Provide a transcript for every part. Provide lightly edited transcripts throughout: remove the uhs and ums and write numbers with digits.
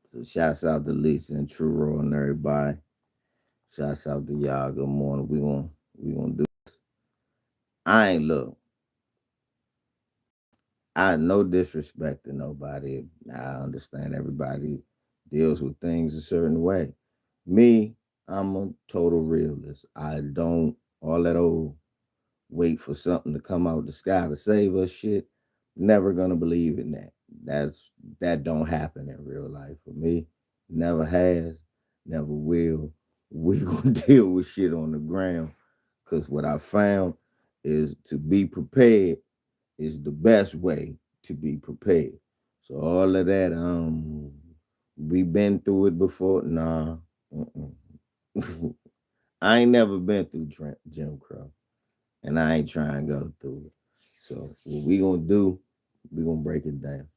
So shouts out to Lisa and True Roll and everybody. Shouts out to y'all. Good morning. We gonna do. I ain't look. I no disrespect to nobody. I understand everybody deals with things a certain way. Me, I'm a total realist. I don't all that old wait for something to come out the sky to save us shit. Never gonna believe in that. That's that don't happen in real life for me. Never has, never will. We gonna deal with shit on the ground. Cause what I found is to be prepared is the best way to be prepared. So all of that, we been through it before. Nah, I ain't never been through Jim Crow, and I ain't trying to go through it. So what we gonna do? We gonna break it down.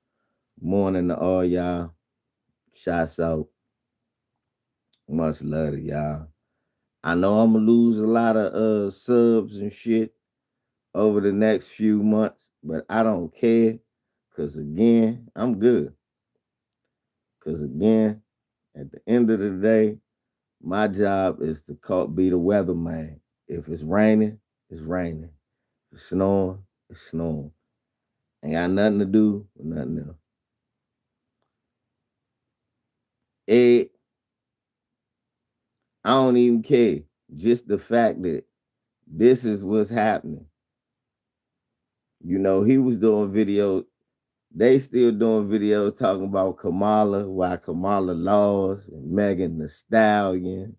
Morning to all y'all. Shots out. Much love to y'all. I know I'm gonna lose a lot of subs and shit over the next few months, but I don't care. Cause again, I'm good. Cause again, at the end of the day, my job is to be the weatherman. If it's raining, it's raining. If it's snowing, it's snowing. Ain't got nothing to do with nothing else. Ed, I don't even care. Just the fact that this is what's happening. You know, he was doing videos. They still doing videos talking about Kamala, why Kamala lost, and Megan the Stallion.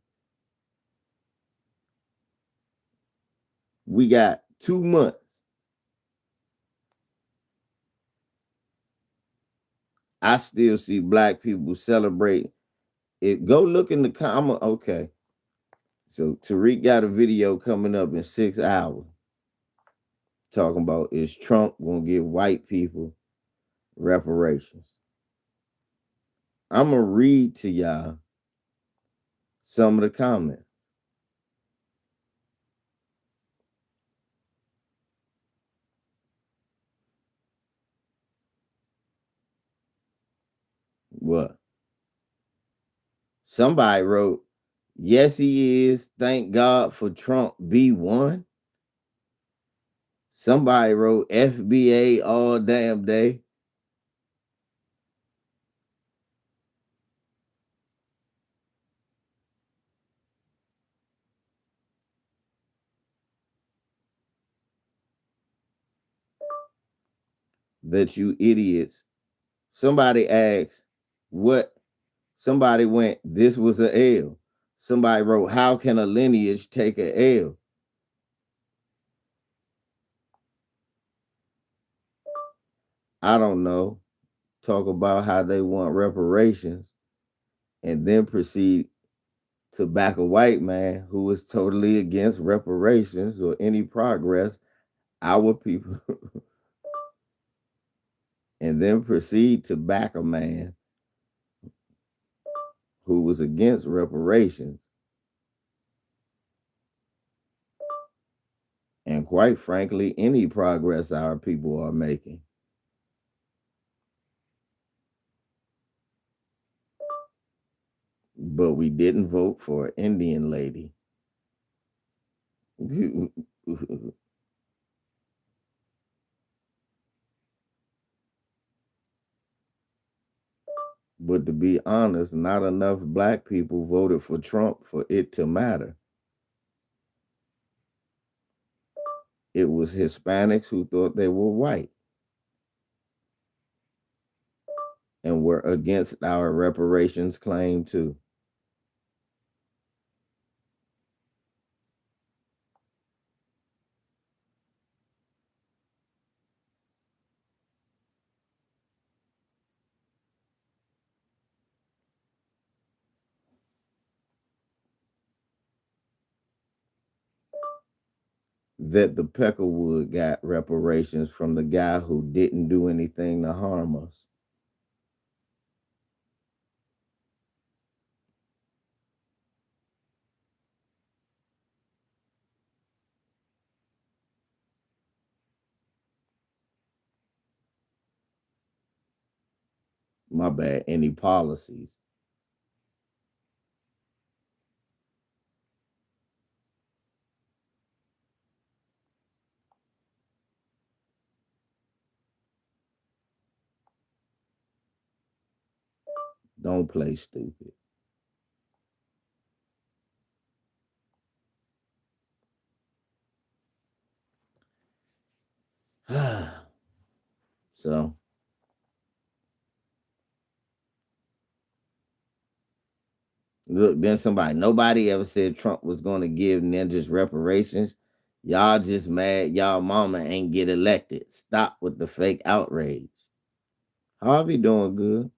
We got 2 months. I still see black people celebrate it. Go look in the comment. Okay. So Tariq got a video coming up in 6 hours talking about is Trump gonna give white people reparations. I'm gonna read to y'all some of the comments. What? Somebody wrote, yes, he is. Thank God for Trump B1. Somebody wrote FBA all damn day. That you idiots. Somebody asked, what? Somebody went, this was a L. Somebody wrote, how can a lineage take a L? I don't know. Talk about how they want reparations and then proceed to back a white man who is totally against reparations or any progress our people and then proceed to back a man who was against reparations and quite frankly any progress our people are making. But we didn't vote for an Indian lady. But to be honest, not enough black people voted for Trump for it to matter. It was Hispanics who thought they were white and were against our reparations claim too. That the Peckerwood got reparations from the guy who didn't do anything to harm us. My bad. Any policies. Don't play stupid. So look, then nobody ever said Trump was going to give ninjas reparations. Y'all just mad y'all mama ain't get elected. Stop with the fake outrage. Harvey doing good.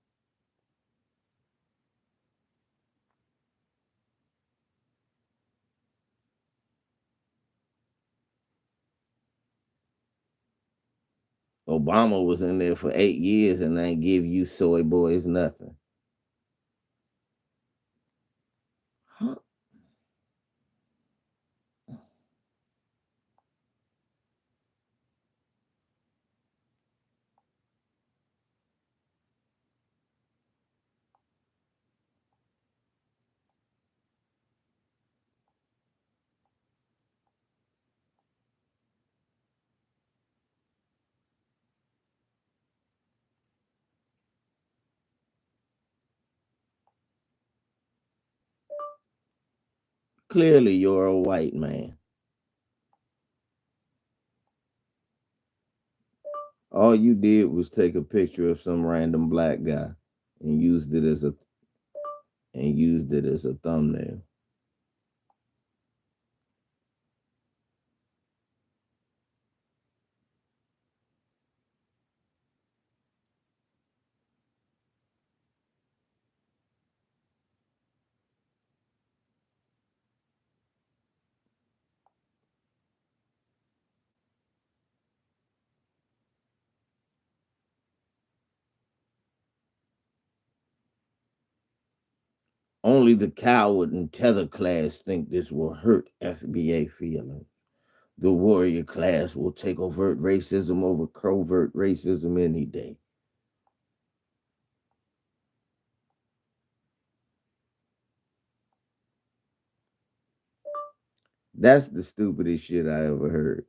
Obama was in there for 8 years and ain't give you soy boys nothing. Huh? Clearly, you're a white man. All you did was take a picture of some random black guy and used it as a thumbnail. Only the coward and tether class think this will hurt FBA feelings. The warrior class will take overt racism over covert racism any day. That's the stupidest shit I ever heard.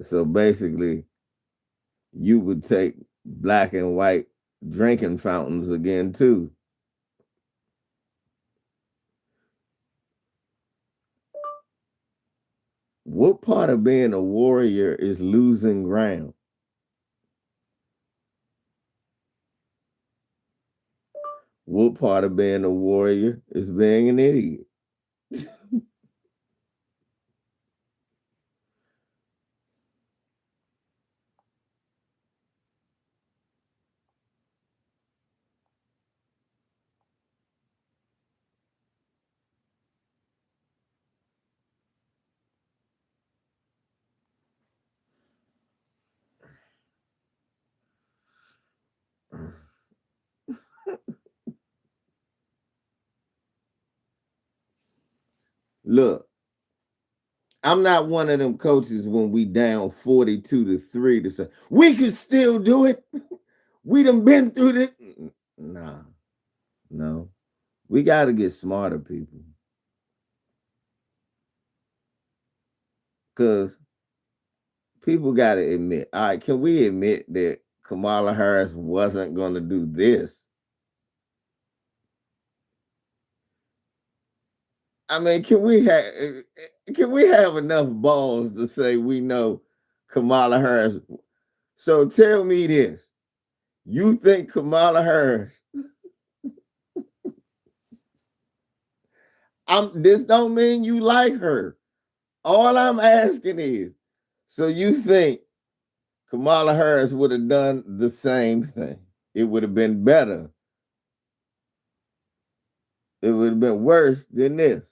So basically, you would take black and white drinking fountains again too. What part of being a warrior is losing ground? What part of being a warrior is being an idiot? Look, I'm not one of them coaches when we down 42-3 to say, we can still do it. We done been through this. Nah, no. We got to get smarter, people. Because people got to admit, all right, can we admit that Kamala Harris wasn't going to do this? I mean, can we have enough balls to say we know Kamala Harris? So tell me this: you think Kamala Harris? This don't mean you like her. All I'm asking is, so you think Kamala Harris would have done the same thing? It would have been better. It would have been worse than this.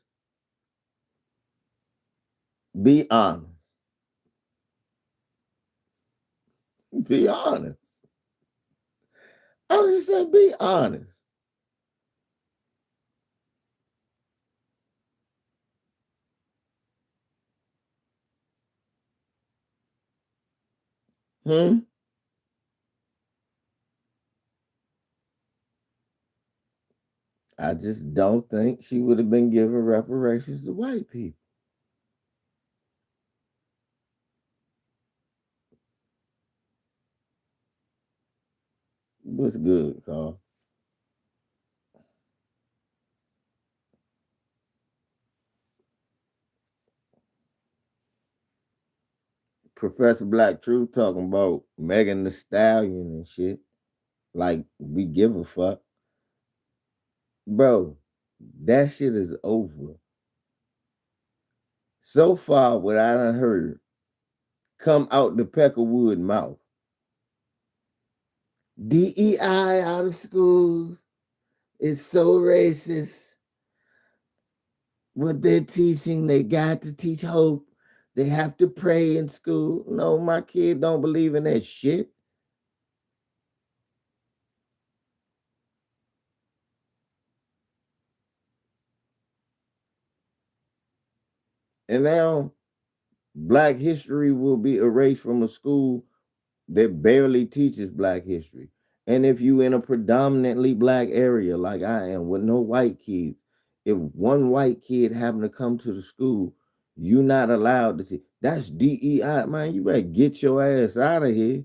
Be honest. Be honest. I was just saying, be honest. Hmm? I just don't think she would have been giving reparations to white people. What's good, Carl? Professor Black Truth talking about Megan the Stallion and shit. Like we give a fuck. Bro, that shit is over. So far, what I done heard come out the Peckerwood mouth. DEI out of schools is so racist. What they're teaching, they got to teach hope. They have to pray in school. No, my kid don't believe in that shit. And now Black history will be erased from a school that barely teaches Black history. And if you in a predominantly Black area like I am with no white kids, if one white kid happen to come to the school, you not allowed to see. That's DEI, man. You better get your ass out of here.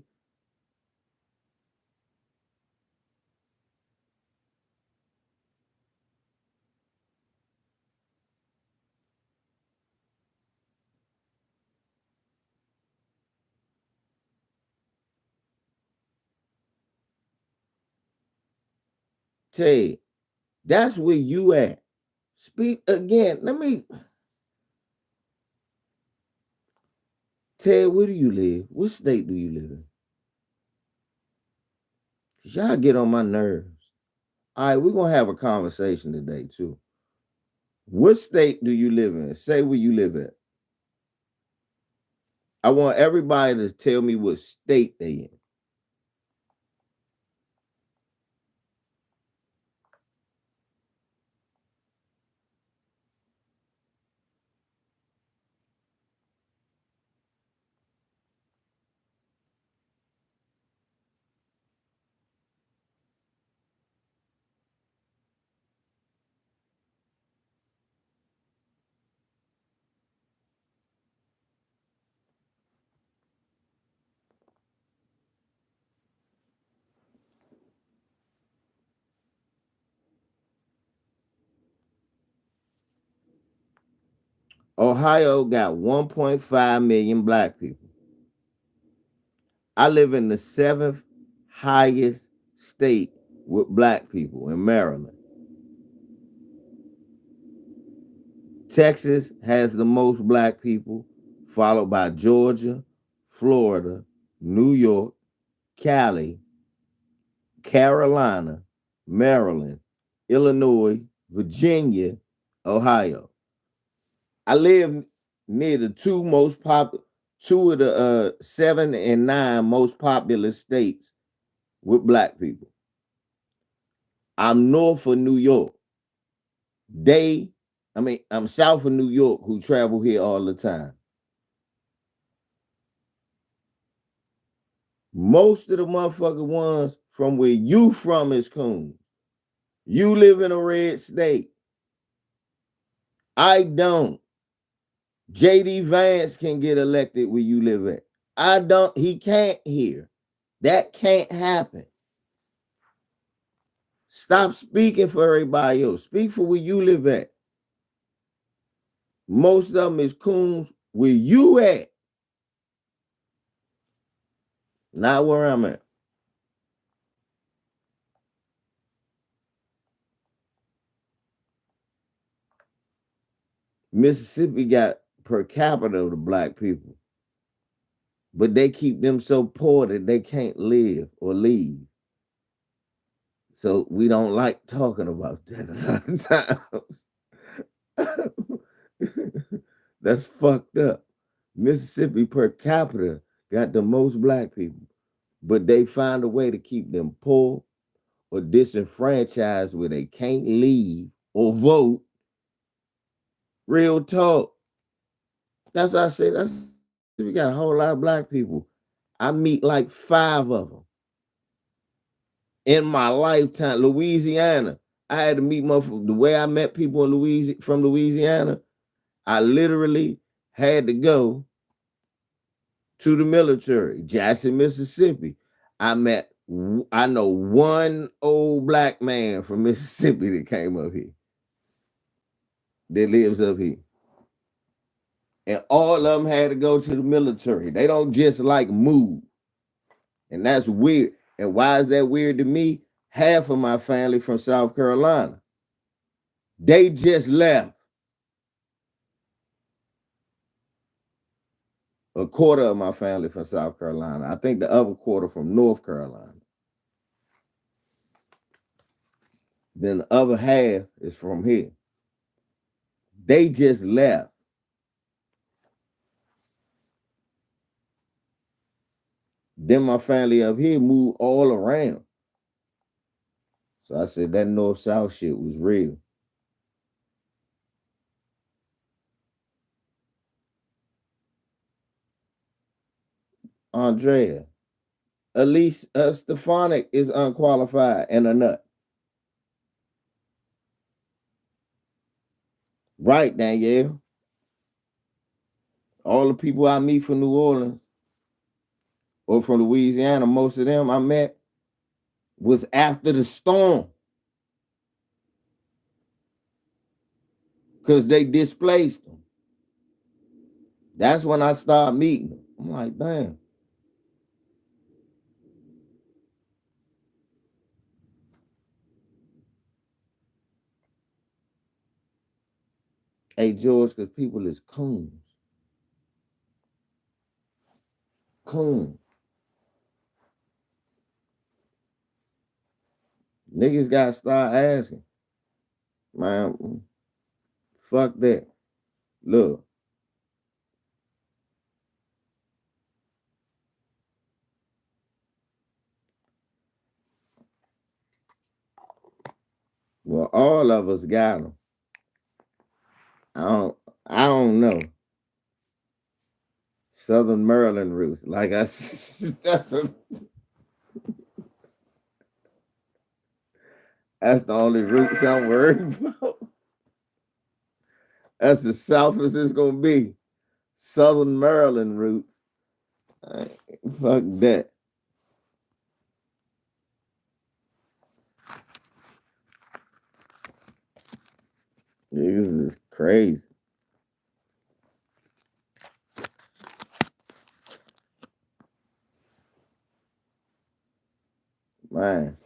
Ted, that's where you at. Speak again. Let me, Ted, where do you live? What state do you live in? Cause y'all get on my nerves. All right, we're gonna have a conversation today too. What state do you live in? Say where you live at. I want everybody to tell me what state they in. Ohio got 1.5 million black people. I live in the seventh highest state with black people in Maryland. Texas has the most black people, followed by Georgia, Florida, New York, Cali, Carolina, Maryland, Illinois, Virginia, Ohio. I live near the two of the 7 and 9 most populous states with black people. I'm north of New York. I'm south of New York who travel here all the time. Most of the motherfucking ones from where you from is coon. You live in a red state. I don't. JD Vance can get elected where you live at. I don't. He can't here. That can't happen. Stop speaking for everybody else. Speak for where you live at. Most of them is coons where you at, not where I'm at. Mississippi got per capita of the black people, but they keep them so poor that they can't live or leave. So we don't like talking about that a lot of times. That's fucked up. Mississippi per capita got the most black people, but they find a way to keep them poor or disenfranchised where they can't leave or vote. Real talk. That's what I said. That's we got a whole lot of black people. I meet like 5 of them in my lifetime. Louisiana, I had to meet motherfuckers. The way I met people in from Louisiana, I literally had to go to the military, Jackson, Mississippi. I know one old black man from Mississippi that came up here, that lives up here. And all of them had to go to the military. They don't just like move. And that's weird. And why is that weird to me? Half of my family from South Carolina. They just left. A quarter of my family from South Carolina. I think the other quarter from North Carolina. Then the other half is from here. They just left. Then my family up here moved all around. So I said that North-South shit was real. Andrea, Elise Stefanik is unqualified and a nut. Right, Danielle. All the people I meet from New Orleans or from Louisiana, most of them I met was after the storm. Because they displaced them. That's when I started meeting them. I'm like, damn. Hey, George, because people is coons. Coon. Niggas gotta start asking. Man, fuck that. Look. Well, all of us got them. I don't know. Southern Maryland roots. Like I that's the only roots I'm worried about. That's the southest it's gonna be. Southern Maryland roots. Fuck that. Niggas is crazy. Man.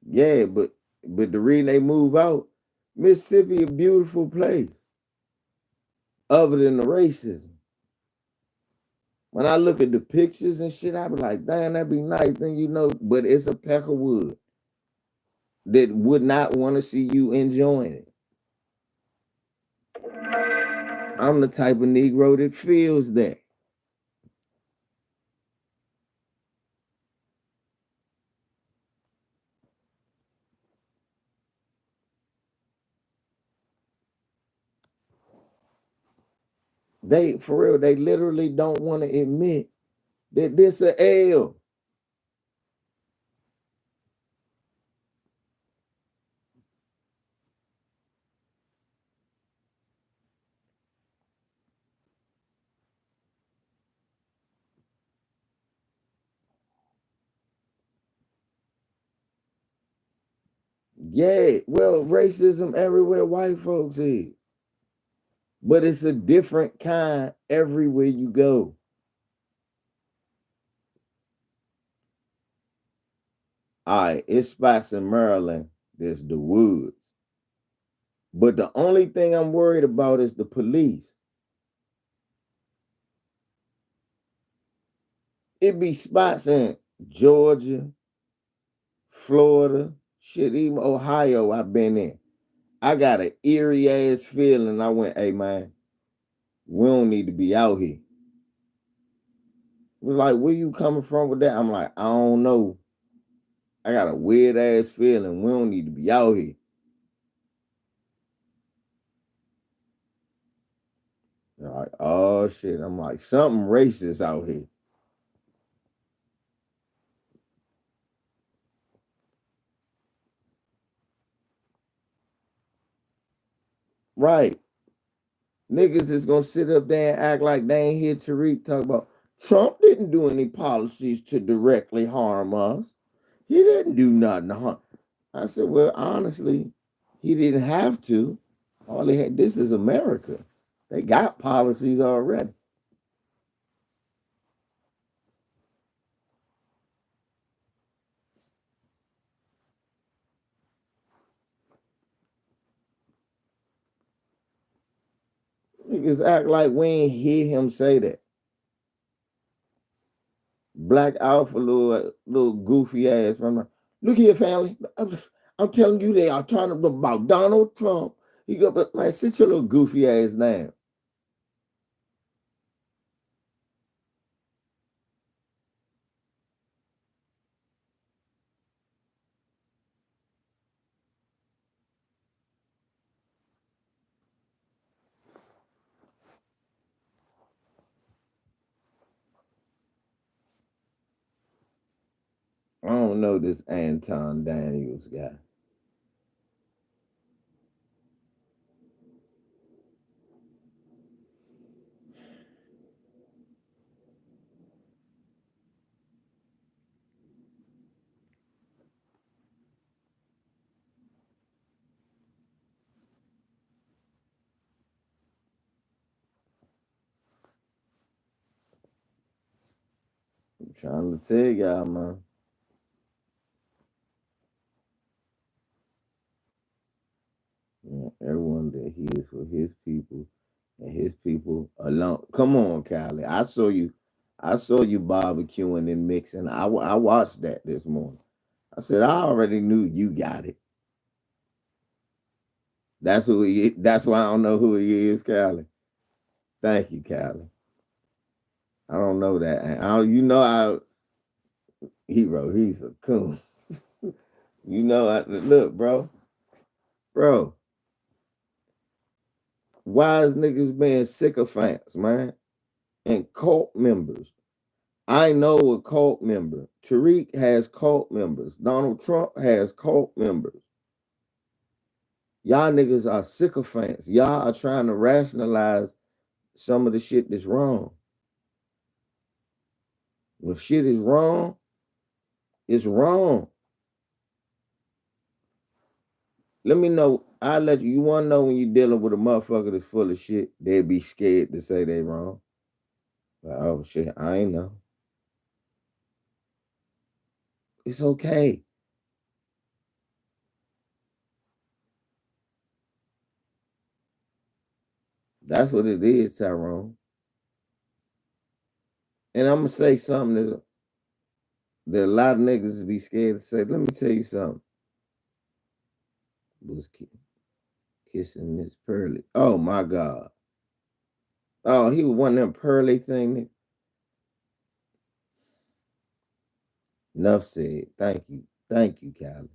Yeah, but the reason they move out, Mississippi a beautiful place. Other than the racism. When I look at the pictures and shit, I be like, damn, that'd be nice. Then you know, but it's a peck of wood that would not want to see you enjoying it. I'm the type of Negro that feels that. They, for real, they literally don't want to admit that this a L. Yeah, well, racism everywhere white folks is. But it's a different kind everywhere you go. All right, it's spots in Maryland. There's the woods. But the only thing I'm worried about is the police. It be spots in Georgia, Florida, shit, even Ohio I've been in. I got an eerie ass feeling. I went, hey man, we don't need to be out here. It was like, where you coming from with that? I'm like, I don't know. I got a weird ass feeling. We don't need to be out here. Like, oh shit. I'm like, something racist out here. Right. Niggas is gonna sit up there and act like they ain't hear Tariq talk about Trump didn't do any policies to directly harm us. He didn't do nothing to harm. I said, well, honestly, he didn't have to. All they had, this is America. They got policies already. Niggas act like we ain't hear him say that. Black Alpha, little goofy ass. Look here, family. I'm telling you, they are talking about Donald Trump. He go, but man, sit your little goofy ass down. I don't know this Anton Daniels guy. I'm trying to tell y'all, man. Yeah, everyone that he is for his people and his people alone. Come on, Kylie. I saw you barbecuing and mixing. I watched that this morning. I said, I already knew you got it. That's who he is. That's why I don't know who he is, Kylie. Thank you, Kylie. I don't know that. You know, he's a coon. You know, look, bro, why is niggas being sycophants, man? And cult members. I know a cult member. Tariq has cult members. Donald Trump has cult members. Y'all niggas are sycophants. Y'all are trying to rationalize some of the shit that's wrong. When shit is wrong, it's wrong. Let me know. I'll let you. You want to know when you're dealing with a motherfucker that's full of shit, they'd be scared to say they wrong. Like, oh shit, I ain't know. It's okay. That's what it is, Tyrone. And I'm gonna say something that a lot of niggas be scared to say. Let me tell you something. Was kissing Miss Pearly. Oh my God. Oh, he was one of them pearly thing. Enough said. Thank you. Thank you, Callie.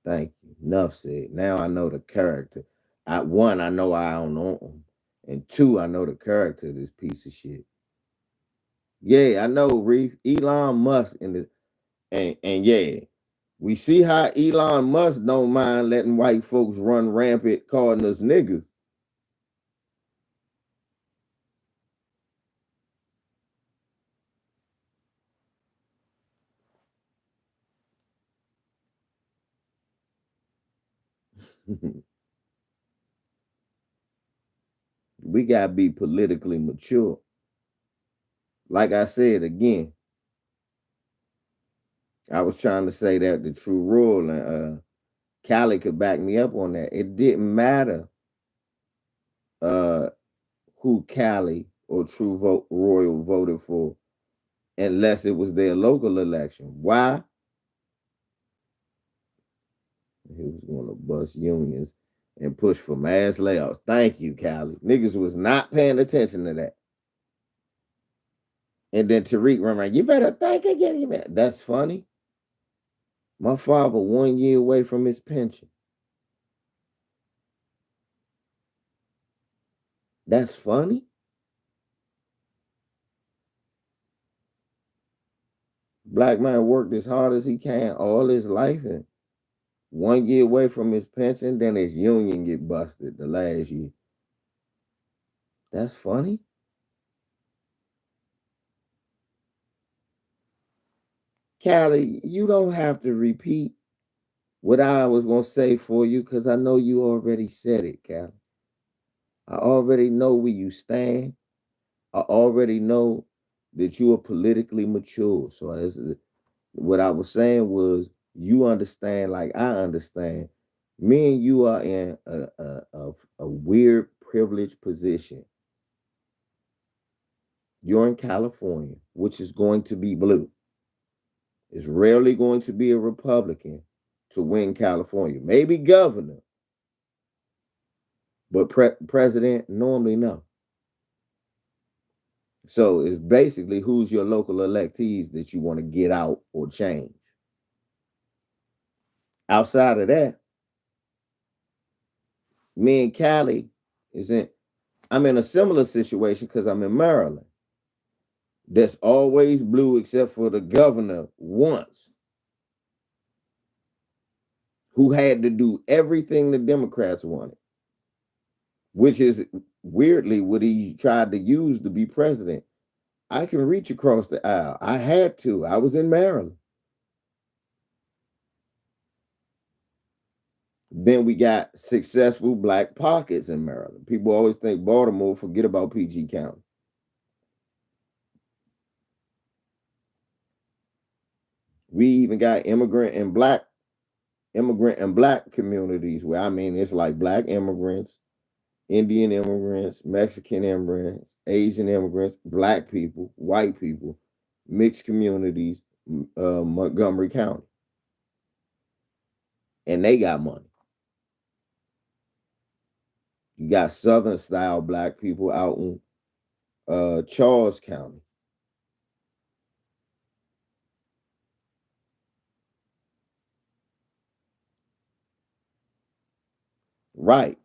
Thank you. Enough said. Now I know the character. I know I don't know him. And two, I know the character of this piece of shit. Yeah, I know, Reef. Elon Musk and yeah. We see how Elon Musk don't mind letting white folks run rampant calling us niggas. We gotta be politically mature. Like I said again, I was trying to say that the true rule, and Callie could back me up on that. It didn't matter uh, who Callie or True Vote Royal voted for unless it was their local election. Why? He was going to bust unions and push for mass layoffs. Thank you, Callie. Niggas was not paying attention to that. And then Tariq run around, you better thank again. That's funny. My father 1 year away from his pension. That's funny. Black man worked as hard as he can all his life, and 1 year away from his pension, then his union get busted the last year. That's funny. Callie, you don't have to repeat what I was gonna say for you because I know you already said it, Callie. I already know where you stand. I already know that you are politically mature. So what I was saying was you understand like I understand. Me and you are in a weird privileged position. You're in California, which is going to be blue. It's rarely going to be a Republican to win California. Maybe governor, but president normally no. So it's basically who's your local electees that you want to get out or change. Outside of that, me and Cali is in. I'm in a similar situation because I'm in Maryland. That's always blue except for the governor once, who had to do everything the Democrats wanted, which is weirdly what he tried to use to be president. I can reach across the aisle. I had to. I was in Maryland. Then we got successful black pockets in Maryland. People always think Baltimore, forget about PG County. We even got immigrant and black communities where I mean it's like black immigrants, Indian immigrants, Mexican immigrants, Asian immigrants, black people, white people, mixed communities, Montgomery County. And they got money. You got Southern style black people out in Charles County. Right.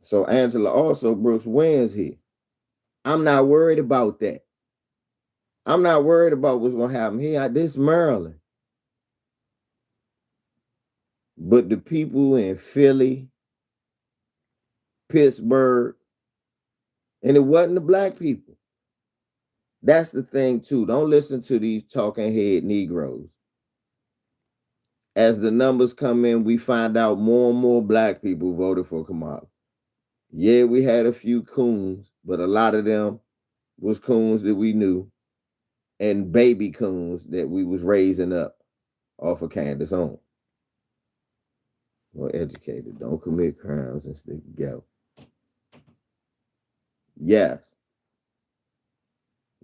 So Angela also, Bruce Wayne's here. I'm not worried about that. I'm not worried about what's gonna happen here. This Maryland. But the people in Philly, Pittsburgh, and it wasn't the black people. That's the thing too. Don't listen to these talking head Negroes. As the numbers come in, we find out more and more black people voted for Kamala. Yeah, we had a few coons, but a lot of them was coons that we knew and baby coons that we was raising up off of Candace Owens. More educated, don't commit crimes and stick together. Yes,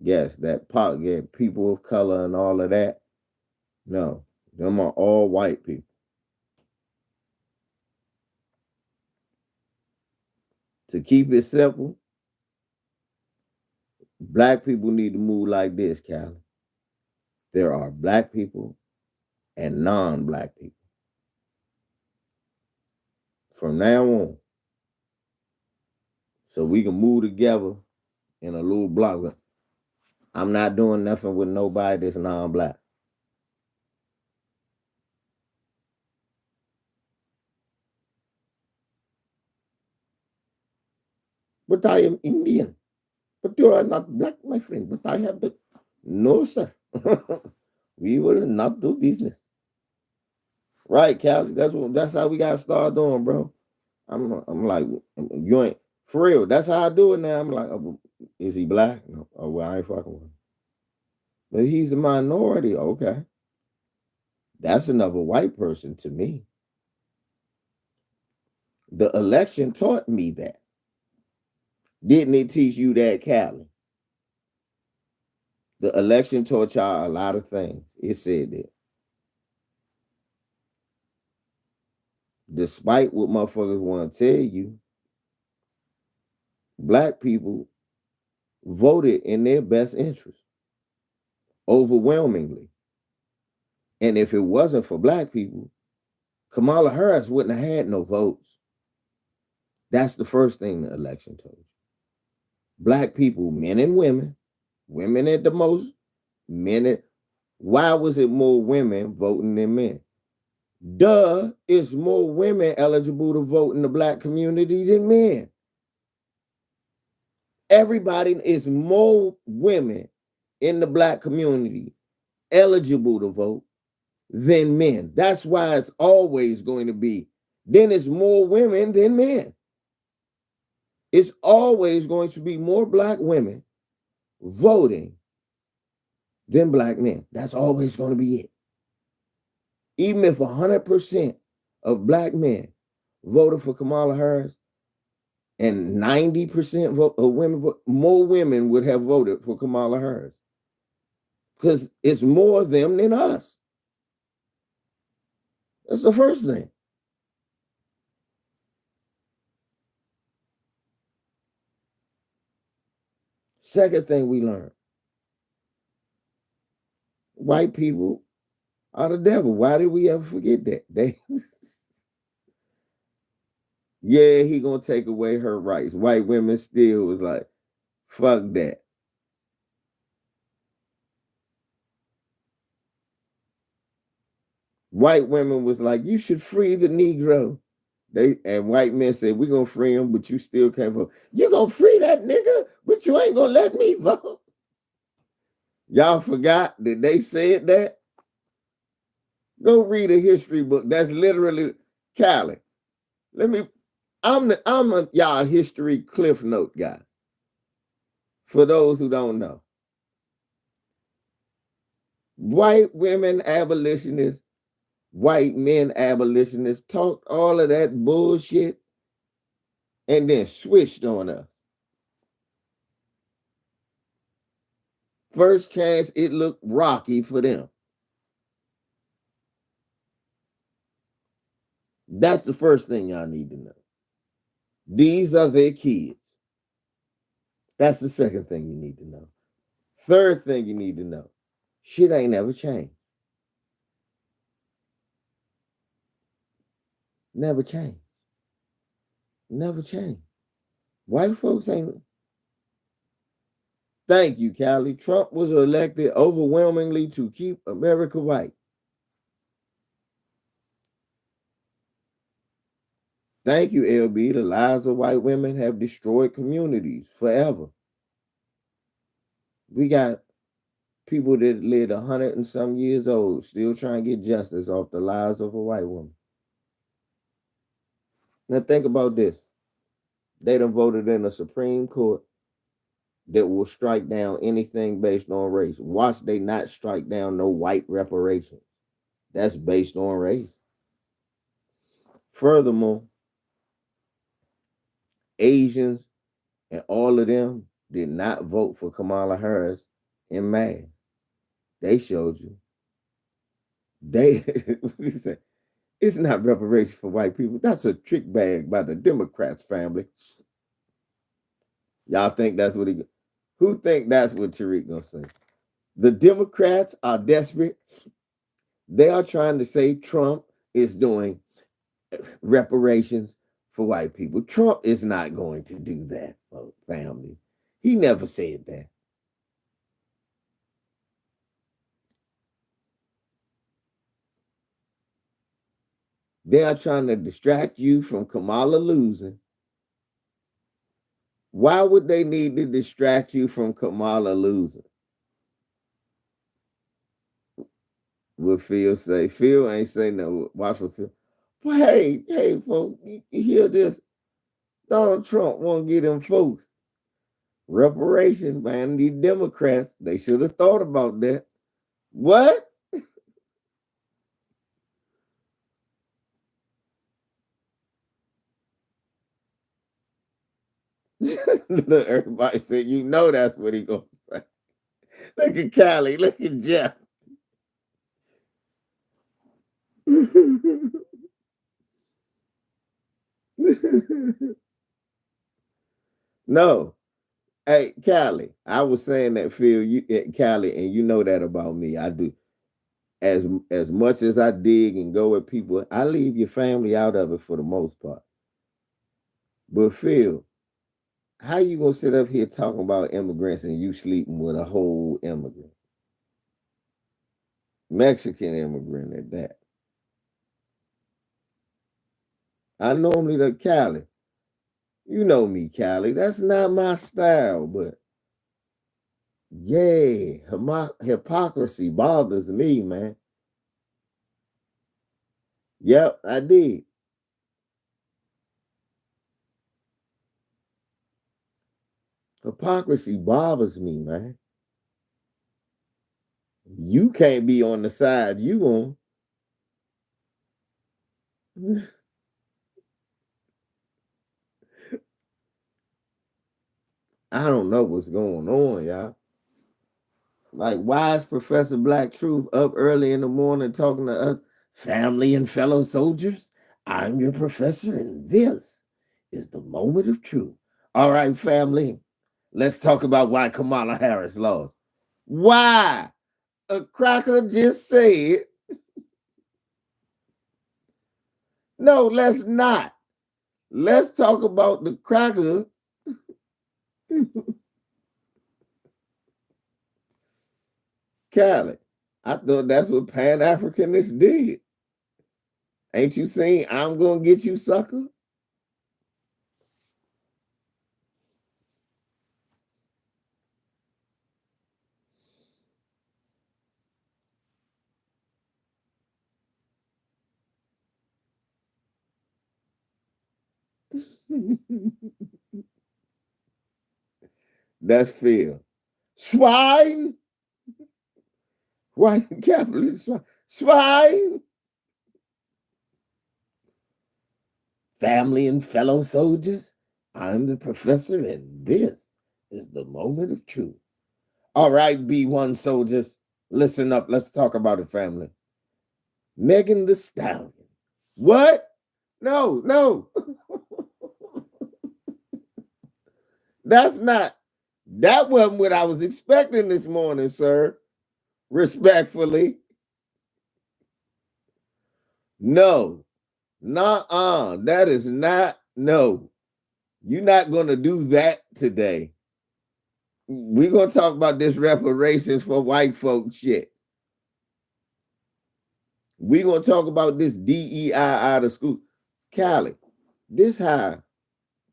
yes, that pot, yeah, people of color and all of that. No, them are all white people. To keep it simple, black people need to move like this, Callie. There are black people and non-black people. From now on, so we can move together in a little block. I'm not doing nothing with nobody that's non-black. But I am Indian. But you are not black, my friend. But I have the no, sir. We will not do business. Right, Callie. That's how we gotta start doing, bro. I'm like, you ain't for real. That's how I do it now. I'm like, oh, is he black? No. Oh well, I ain't fucking with him. But he's a minority. Okay. That's another white person to me. The election taught me that. Didn't it teach you that, Callie? The election taught y'all a lot of things. It said that. Despite what motherfuckers want to tell you, black people voted in their best interest overwhelmingly. And if it wasn't for black people, Kamala Harris wouldn't have had no votes. That's the first thing the election told you. Black people, men and women at the most, men at, why was it more women voting than men? Duh, it's more women eligible to vote in the black community than men. Everybody is more women in the black community eligible to vote than men. That's why it's always going to be, then it's more women than men. It's always going to be more black women voting than black men. That's always going to be it. Even if 100% of black men voted for Kamala Harris and 90% of women, more women would have voted for Kamala Harris because it's more them than us. That's the first thing. Second thing we learned, white people are the devil. Why did we ever forget that? Yeah, he gonna take away her rights. White women still was like, fuck that. White women was like, you should free the Negro. And white men said, we're gonna free him, but you still can't vote. You gonna free that nigga, but you ain't gonna let me vote. Y'all forgot that they said that? Go read a history book. That's literally Cali. I'm a y'all history cliff note guy. For those who don't know. White women abolitionists, white men abolitionists talked all of that bullshit and then switched on us. First chance, it looked rocky for them. That's the first thing y'all need to know. These are their kids. That's the second thing you need to know. Third thing you need to know, shit ain't never changed. Never changed. Never changed. White folks ain't. Thank you, Callie. Trump was elected overwhelmingly to keep America white. Thank you, LB. The lies of white women have destroyed communities forever. We got people that lived 100 and some years old still trying to get justice off the lies of a white woman. Now think about this. They done voted in a Supreme Court that will strike down anything based on race. Watch they not strike down no white reparations. That's based on race. Furthermore, Asians and all of them did not vote for Kamala Harris in mass. They showed you. They it's not reparations for white people. That's a trick bag by the Democrats family. Y'all think that's what who think that's what Tariq gonna say? The Democrats are desperate. They are trying to say Trump is doing reparations for white people. Trump is not going to do that, family. He never said that. They are trying to distract you from Kamala losing. Why would they need to distract you from Kamala losing? What Phil say? Phil ain't say no. Watch what Phil. But hey, folks, you hear this? Donald Trump won't get them folks reparations, man. These Democrats, they should have thought about that. What? Look, everybody said, you know that's what he gonna say. Look at Callie, look at Jeff. No. Hey, Callie, I was saying that, Phil, you Callie, and you know that about me. I do. As much as I dig and go with people, I leave your family out of it for the most part. But Phil, how you gonna sit up here talking about immigrants and you sleeping with a whole immigrant? Mexican immigrant at that. I normally the Cali. You know me, Cali. That's not my style, but yeah, hypocrisy bothers me, man. Yep, I did. Hypocrisy bothers me, man. You can't be on the side you on. I don't know what's going on, y'all. Like, why is Professor Black Truth up early in the morning talking to us, family and fellow soldiers? I'm your professor, and this is the moment of truth. All right, family, let's talk about why Kamala Harris lost. Why? A cracker just said, no, let's not. Let's talk about the cracker. Cali. I thought that's what Pan Africanists did. Ain't you seen I'm gonna get you, sucker? That's fear. Swine. White capitalist swine. Swine. Family and fellow soldiers, I'm the professor, and this is the moment of truth. All right, B1 soldiers, listen up. Let's talk about it, family. Megan the Stallion. What? No, no. That's not, that wasn't what I was expecting this morning, sir. Respectfully. No. Nuh-uh. That is not, no. You're not going to do that today. We're going to talk about this reparations for white folks shit. We're going to talk about this DEI out of school. Callie, this how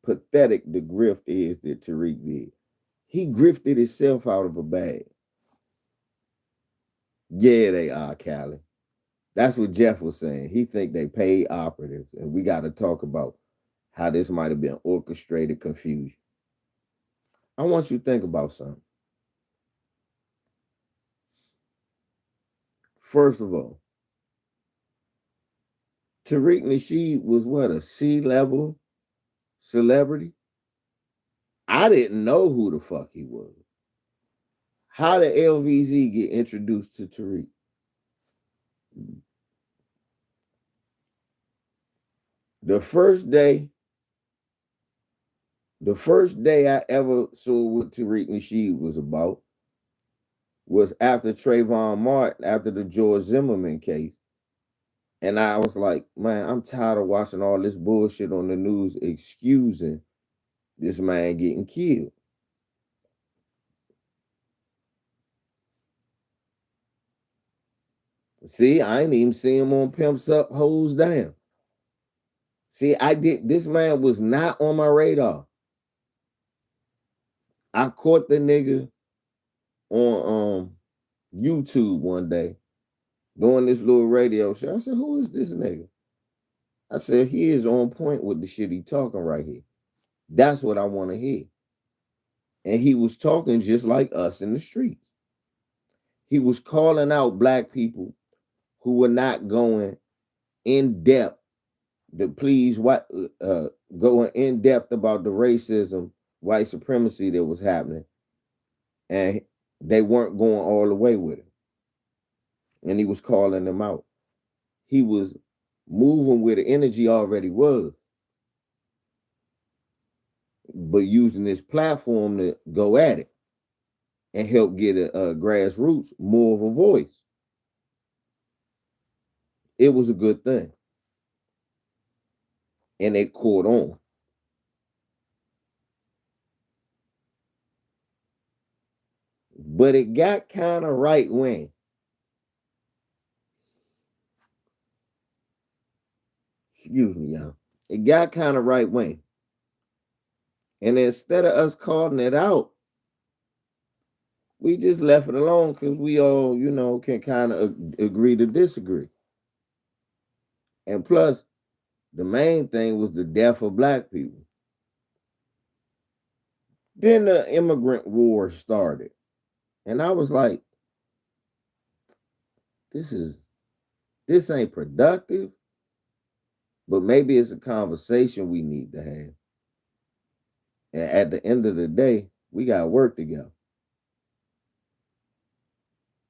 pathetic the grift is that Tariq did. He grifted himself out of a bag. Yeah, they are, Callie. That's what Jeff was saying. He think they paid operatives, and we got to talk about how this might have been orchestrated confusion. I want you to think about something. First of all, Tariq Nasheed was what, a C-level celebrity? I didn't know who the fuck he was. How did LVZ get introduced to Tariq? The first day I ever saw what Tariq Nasheed was about was after Trayvon Martin, after the George Zimmerman case. And I was like, man, I'm tired of watching all this bullshit on the news excusing this man getting killed. See, I ain't even see him on Pimps Up, Hoes Down. See, this man was not on my radar. I caught the nigga on YouTube one day doing this little radio show. I said, who is this nigga? I said, he is on point with the shit he talking right here. That's what I want to hear. And he was talking just like us in the streets. He was calling out black people who were not going in depth to please going in depth about the racism, white supremacy that was happening. And they weren't going all the way with it. And he was calling them out. He was moving where the energy already was, but using this platform to go at it and help get a grassroots more of a voice. It was a good thing. And it caught on. but it got kind of right wing. Excuse me, y'all. It got kind of right wing. And instead of us calling it out, we just left it alone because we all, can kind of agree to disagree. And plus, the main thing was the death of black people. Then the immigrant war started. And I was like, this ain't productive, but maybe it's a conversation we need to have. And at the end of the day, we got work to go.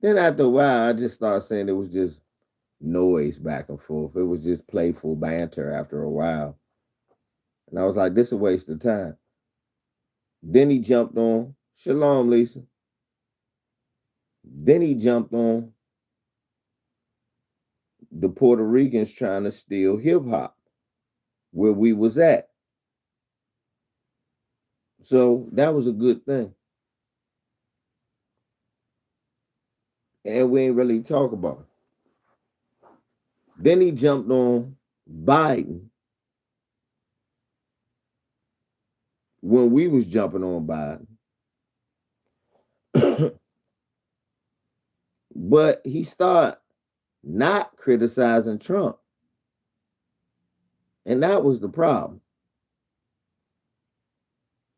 Then after a while, I just started saying it was just noise back and forth. It was just playful banter after a while. And I was like, this is a waste of time. Then he jumped on, Shalom, Lisa. Then he jumped on the Puerto Ricans trying to steal hip hop where we was at. So that was a good thing. And we ain't really talk about it. Then he jumped on Biden when we was jumping on Biden. But he started not criticizing Trump. And that was the problem.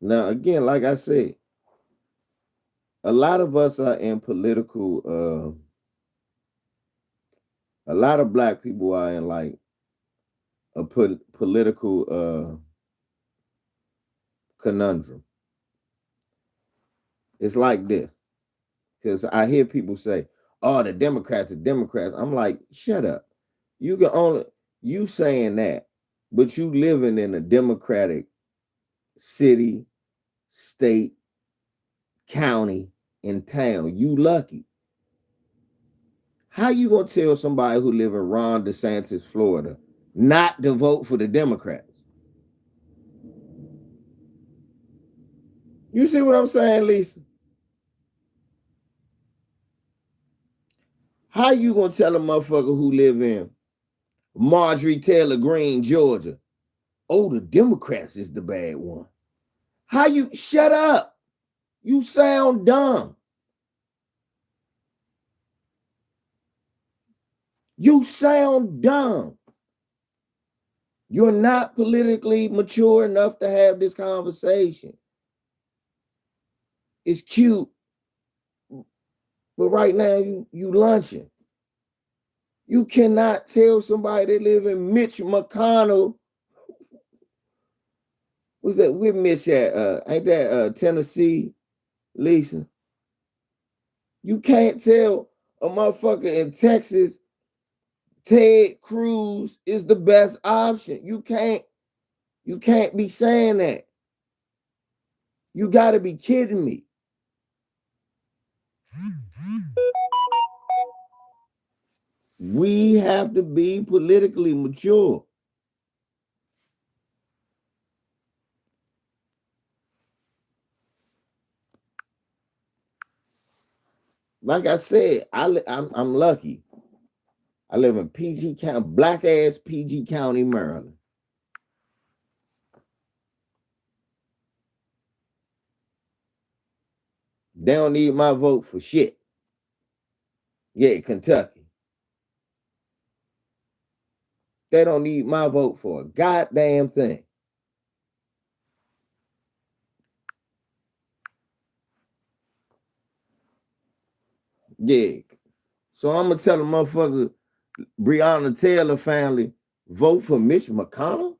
Now, again, like I said, a lot of us are in political, a lot of black people are in like a political conundrum. It's like this. Because I hear people say, oh, the Democrats are Democrats. I'm like, shut up. You saying that, but you living in a Democratic city, state, county, and town. You lucky. How you gonna tell somebody who live in Ron DeSantis, Florida, not to vote for the Democrats? You see what I'm saying, Lisa? How you gonna tell a motherfucker who live in Marjorie Taylor Greene, Georgia, oh, the Democrats is the bad one? How you shut up? You sound dumb. You sound dumb. You're not politically mature enough to have this conversation. It's cute, but right now you lunching. You cannot tell somebody they live in Mitch McConnell. What's that? We're Mitch at ain't that Tennessee, Lisa? You can't tell a motherfucker in Texas Ted Cruz is the best option. You can't be saying that. You gotta be kidding me. We have to be politically mature. Like I said, I'm lucky. I live in PG County, black ass PG County, Maryland. They don't need my vote for shit. Yeah, Kentucky. They don't need my vote for a goddamn thing. Yeah. So I'm gonna tell the motherfucker Breonna Taylor family vote for Mitch McConnell?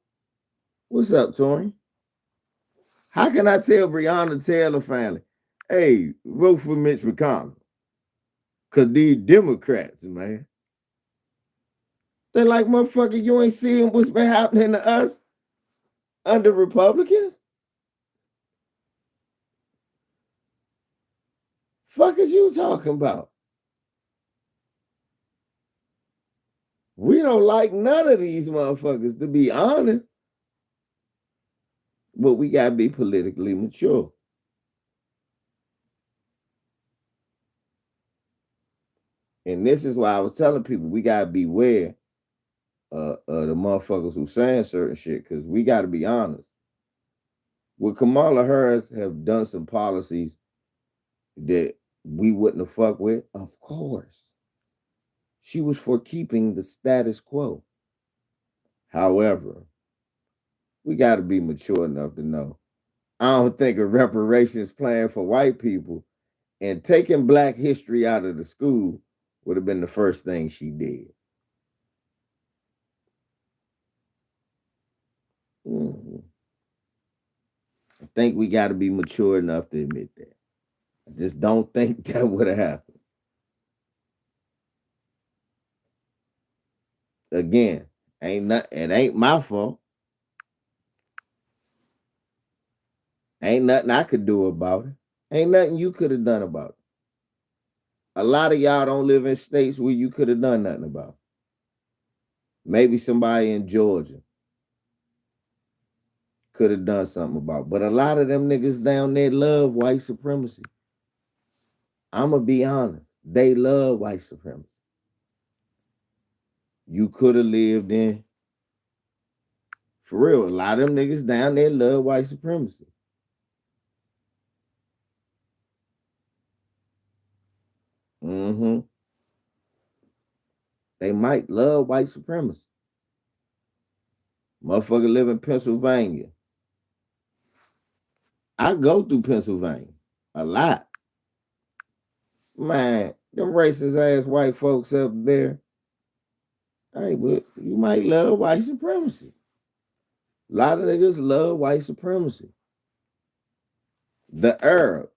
What's up, Tori? How can I tell Breonna Taylor family, hey, vote for Mitch McConnell? Cause these Democrats, man. They're like, motherfucker, you ain't seeing what's been happening to us under Republicans? Fuck is you talking about? We don't like none of these motherfuckers, to be honest. But we gotta be politically mature. And this is why I was telling people we gotta beware the motherfuckers who saying certain shit, because we gotta be honest. Would Kamala Harris have done some policies that we wouldn't have fucked with? Of course. She was for keeping the status quo. However, we got to be mature enough to know. I don't think a reparations plan for white people and taking black history out of the school would have been the first thing she did. Mm-hmm. I think we got to be mature enough to admit that. I just don't think that would have happened. Again, it ain't my fault. Ain't nothing I could do about it. Ain't nothing you could have done about it. A lot of y'all don't live in states where you could have done nothing about it. Maybe somebody in Georgia could have done something about it. But a lot of them niggas down there love white supremacy. I'm going to be honest. They love white supremacy. You could have lived in, for real, a lot of them niggas down there love white supremacy. Mm-hmm. They might love white supremacy. Motherfucker live in Pennsylvania. I go through Pennsylvania a lot. Man, them racist ass white folks up there, hey, but you might love white supremacy. A lot of niggas love white supremacy. The Arabs.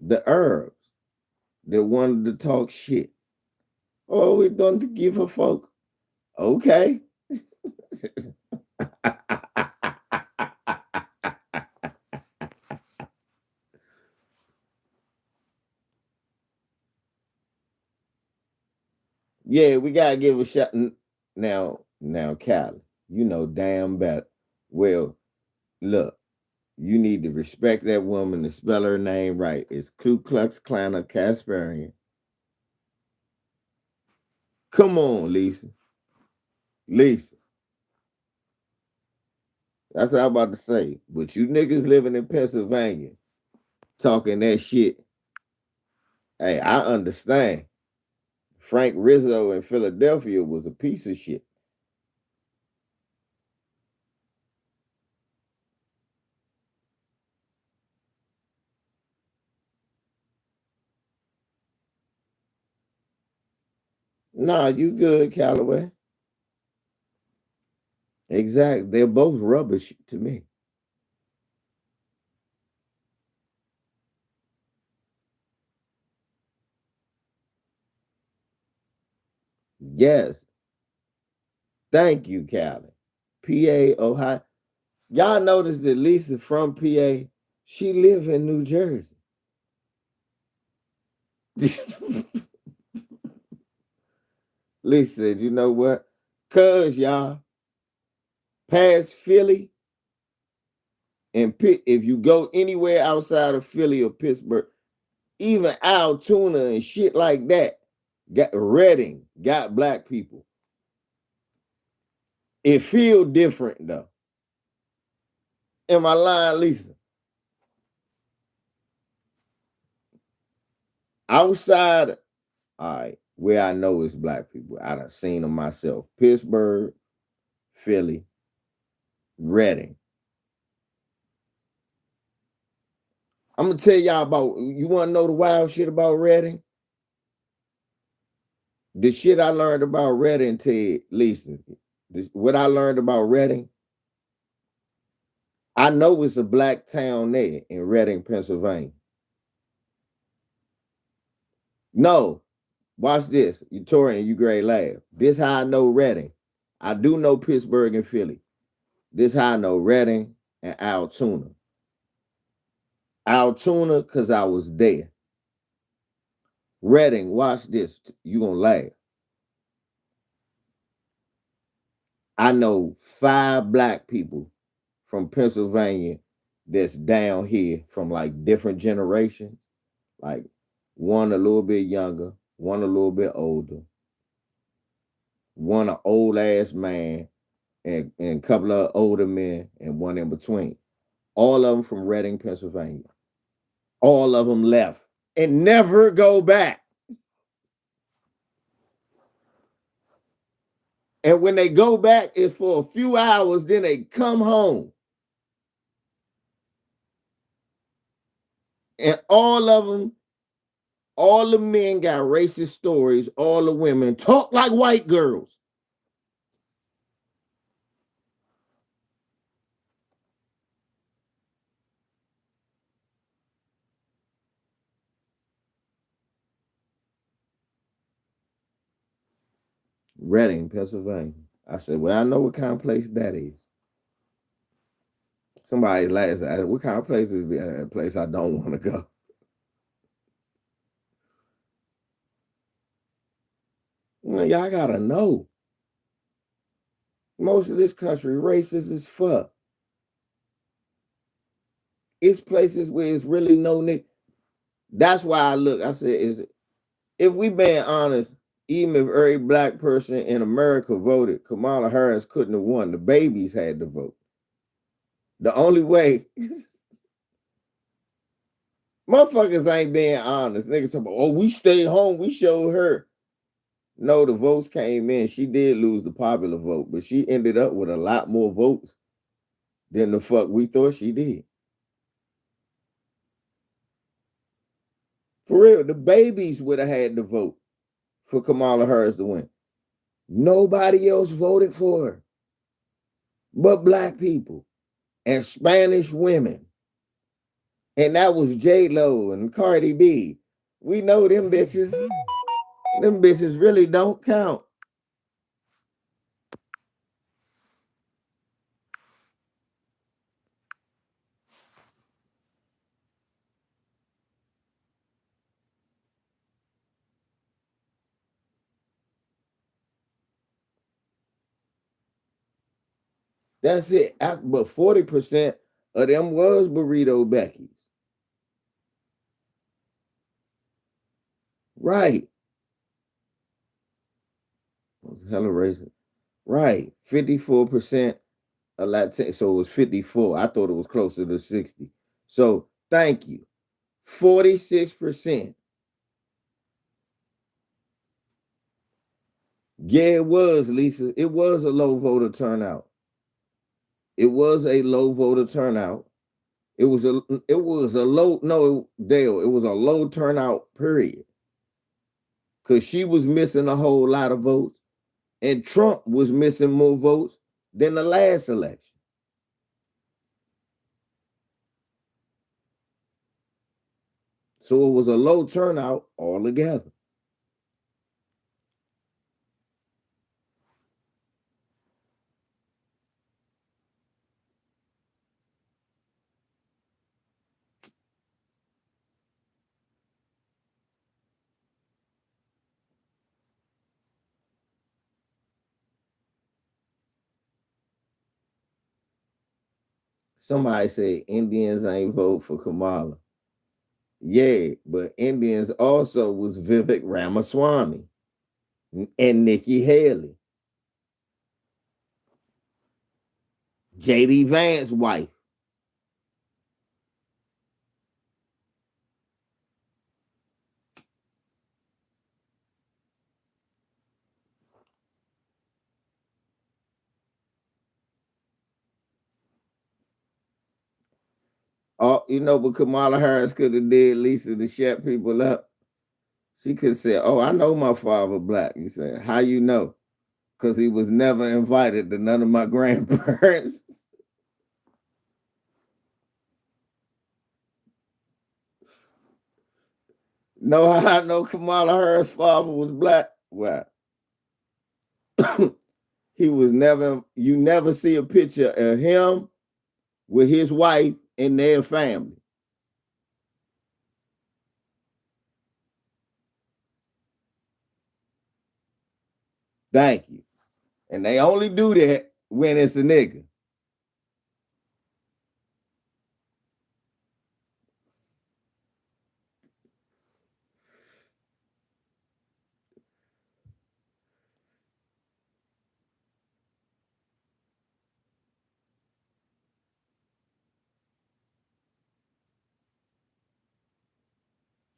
The Arabs that wanted to talk shit. Oh, we don't give a fuck. Okay. Yeah, we gotta give a shot. Now, Cali, you know damn better. Well, look, you need to respect that woman to spell her name right. It's Ku Klux Klan Casparian. Come on, Lisa. Lisa. That's what I'm about to say. But you niggas living in Pennsylvania talking that shit. Hey, I understand. Frank Rizzo in Philadelphia was a piece of shit. Nah, you good, Callaway. Exactly. They're both rubbish to me. Yes. Thank you, Callie. PA, Ohio. Y'all notice that Lisa from PA, she live in New Jersey. Lisa said, you know what? Cause y'all, past Philly, and if you go anywhere outside of Philly or Pittsburgh, even Altoona and shit like that, got Reading, got black people. It feel different though. Am I lying, Lisa? Outside, all right, where I know it's black people, I done seen them myself. Pittsburgh, Philly, Reading. I'm gonna tell y'all about. You want to know the wild shit about Reading? The shit I learned about Reading, Ted, Lisa. What I learned about Reading, I know it's a black town there in Reading, Pennsylvania. No, watch this. You Torian, you great laugh. This how I know Reading. I do know Pittsburgh and Philly. This how I know Reading and Altoona. Altoona, because I was there. Reading, watch this. You gonna laugh. I know 5 black people from Pennsylvania that's down here from like different generations, like one a little bit younger, one a little bit older, one an old ass man, and a couple of older men, and one in between. All of them from Reading, Pennsylvania. All of them left and never go back. And when they go back, it's for a few hours, then they come home. And all of them, all the men got racist stories, all the women talk like white girls. Reading, Pennsylvania. I said, well, I know what kind of place that is. Somebody last asked, what kind of place is a place I don't want to go? Well, y'all gotta know. Most of this country racist as fuck. It's places where it's really no nigga. That's why I look. I said, is if we being honest, even if every black person in America voted, Kamala Harris couldn't have won. The babies had to vote. The only way, motherfuckers ain't being honest. Niggas talk about, oh, we stayed home. We showed her. No, the votes came in. She did lose the popular vote, but she ended up with a lot more votes than the fuck we thought she did. For real, the babies would have had to vote for Kamala Harris to win. Nobody else voted for her but black people and Spanish women. And that was J-Lo and Cardi B. We know them bitches. Them bitches really don't count. That's it. But 40% of them was Burrito Becky's. Right. Hella racist. Right. 54% of Latin. So it was 54. I thought it was closer to 60. So thank you. 46%. Yeah, it was, Lisa. It was a low voter turnout. It was a low voter turnout. It was a low, no, Dale, it was a low turnout, period. Because she was missing a whole lot of votes, and Trump was missing more votes than the last election. So it was a low turnout altogether. Somebody said Indians ain't vote for Kamala. Yeah, but Indians also was Vivek Ramaswamy and Nikki Haley, J.D. Vance's wife. Oh, but Kamala Harris could have did Lisa to shut people up. She could say, "Oh, I know my father black." You said, "How you know?" Because he was never invited to none of my grandparents. Know how I know Kamala Harris' father was black? Well, he was never. You never see a picture of him with his wife and their family. Thank you. And they only do that when it's a nigga.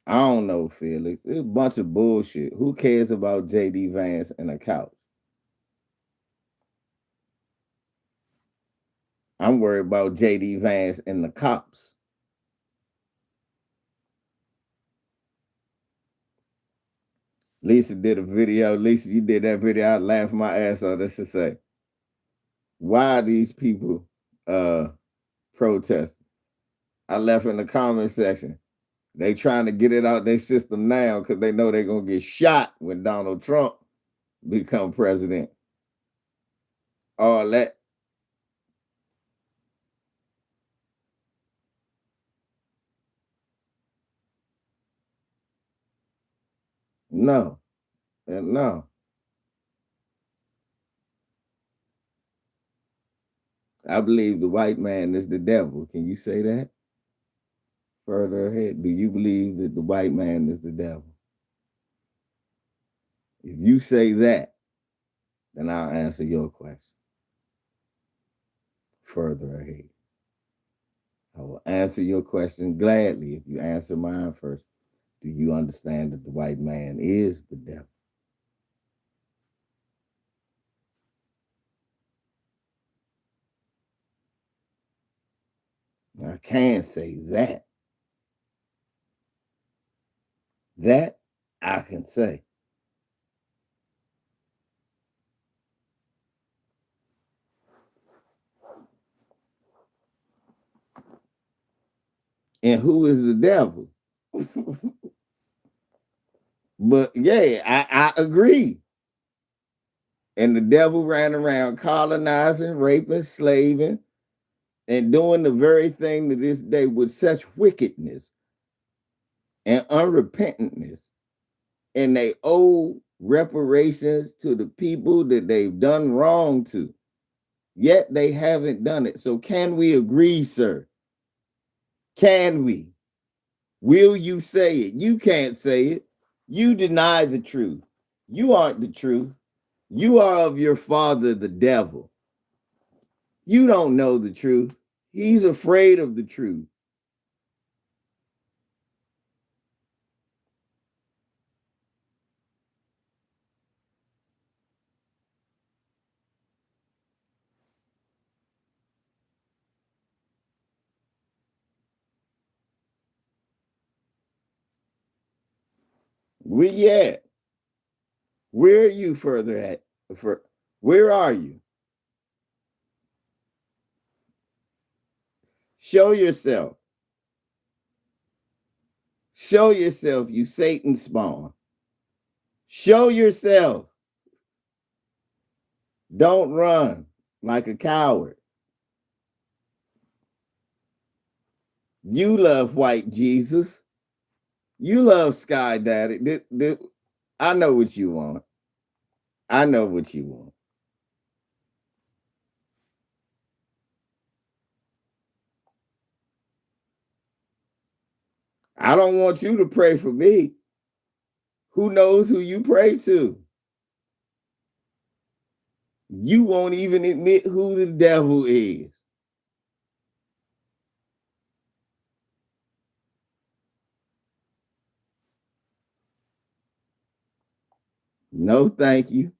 I don't know, Felix. It's a bunch of bullshit. Who cares about JD Vance and a couch? I'm worried about JD Vance and the cops. Lisa did a video. Lisa, you did that video. I laughed my ass off. Let's just say, why are these people protesting? I left in the comment section. They trying to get it out their system now because they know they're gonna get shot when Donald Trump become president. All that. No, no. I believe the white man is the devil. Can you say that? Further ahead, do you believe that the white man is the devil? If you say that, then I'll answer your question. Further ahead. I will answer your question gladly if you answer mine first. Do you understand that the white man is the devil? I can't say that. That I can say. And who is the devil? But yeah, I agree. And the devil ran around colonizing, raping, slaving, and doing the very thing to this day with such wickedness and unrepentantness. And they owe reparations to the people that they've done wrong to. Yet they haven't done it. So can we agree, sir? Can we? Will you say it? You can't say it. You deny the truth. You aren't the truth. You are of your father, the devil. You don't know the truth. He's afraid of the truth. Where you at? Where are you further at? Where are you? Show yourself. Show yourself, you Satan spawn. Show yourself. Don't run like a coward. You love white Jesus. You love Sky Daddy. I know what you want. I know what you want. I don't want you to pray for me. Who knows who you pray to? You won't even admit who the devil is. No, thank you.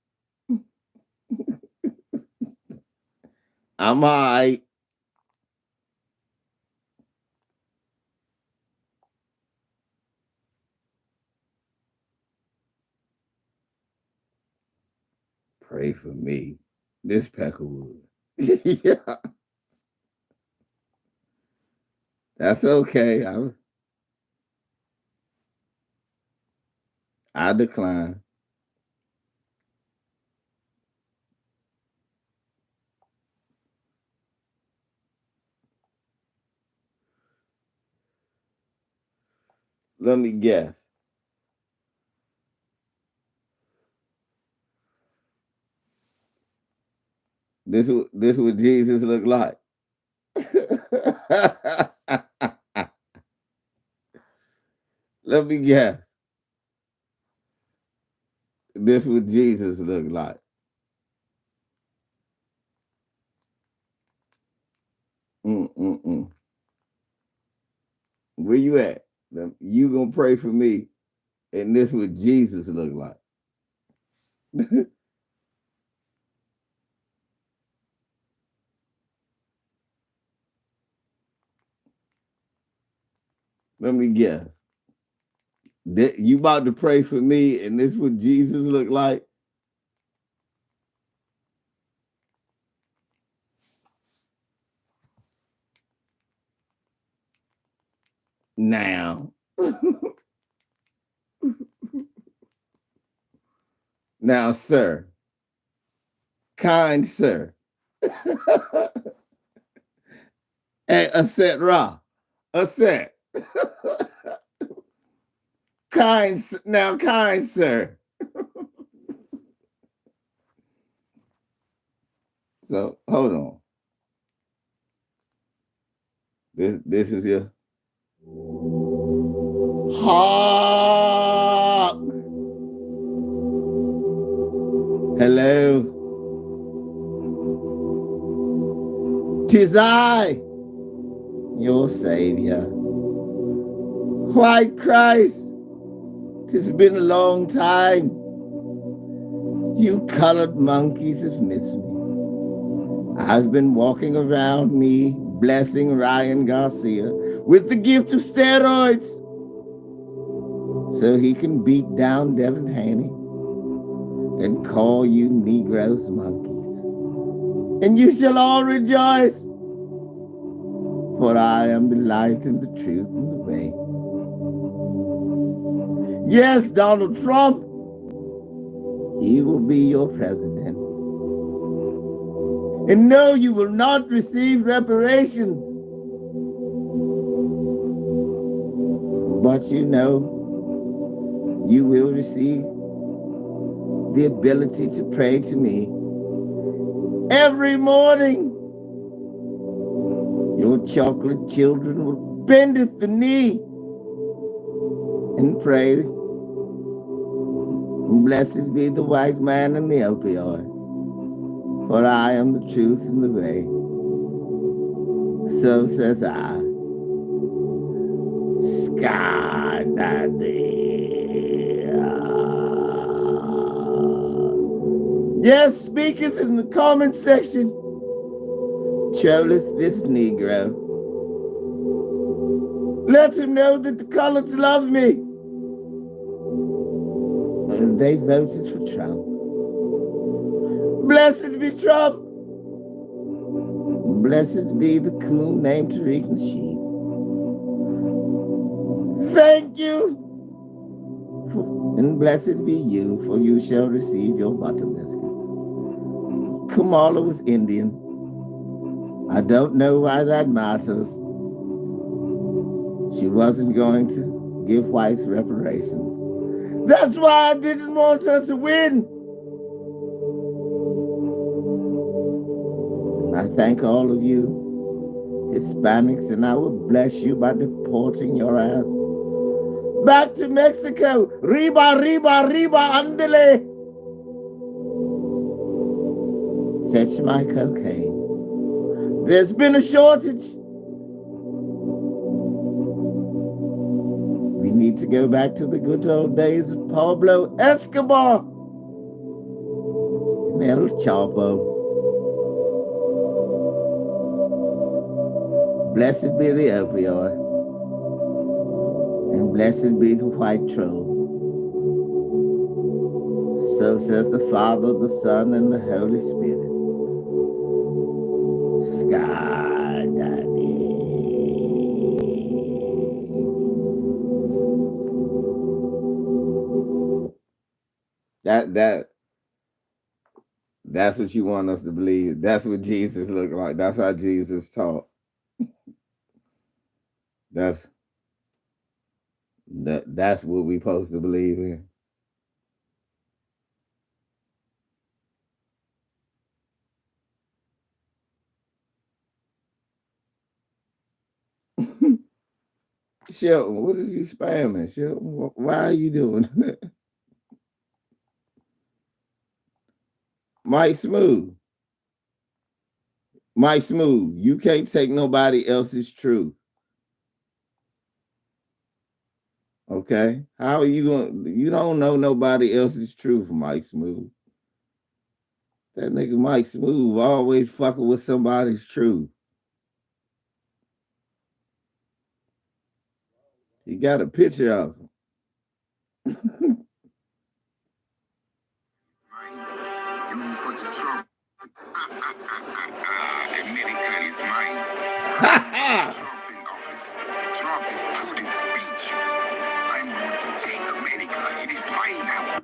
I'm all right. Pray for me. This Peckerwood. Yeah, that's okay. I decline. Let me guess. This what Jesus looked like. Let me guess. This what Jesus looked like. Mm-mm-mm. Where you at? You gonna pray for me, and this what Jesus look like. Let me guess. You about to pray for me, and this what Jesus look like? Now. Now, sir, kind sir, hey, a set raw, a set, kind sir. So hold on. This is your hawk. Hello, 'tis I, your savior, white Christ. 'Tis been a long time. You colored monkeys have missed me. I've been walking around me, blessing Ryan Garcia with the gift of steroids so he can beat down Devin Haney and call you Negroes monkeys. And you shall all rejoice, for I am the light and the truth and the way. Yes, Donald Trump, he will be your president. And no, you will not receive reparations. But you know, you will receive the ability to pray to me every morning. Your chocolate children will bend at the knee and pray. Blessed be the white man and the opioid, for I am the truth and the way. So says I, Sky Daddy. Yes, speaketh in the comment section, choleth this Negro. Let him know that the coloreds love me. And they voted for Trump. Blessed be Trump. Blessed be the coon named Tariq Nasheed. Thank you. And blessed be you, for you shall receive your butter biscuits. Kamala was Indian. I don't know why that matters. She wasn't going to give whites reparations. That's why I didn't want her to win. And I thank all of you Hispanics, and I will bless you by deporting your ass back to Mexico. Riba, riba, riba, andele. Fetch my cocaine. There's been a shortage. We need to go back to the good old days of Pablo Escobar and El Chapo. Blessed be the opioid, and blessed be the white troll. So says the Father, the Son, and the Holy Spirit. Sky Daddy. That's what you want us to believe. That's what Jesus looked like. That's how Jesus taught. That's what we supposed to believe in. Shelton, what is you spamming? Shelton, why are you doing that? Mike Smooth. Mike Smooth, you can't take nobody else's truth. Okay, how are you going? You don't know nobody else's truth, Mike Smooth. That nigga Mike Smooth always fucking with somebody's truth. He got a picture of him. You put Trump. America is mine. Trump in office. Trump is Putin's speech. I'm going to take America. It is mine now.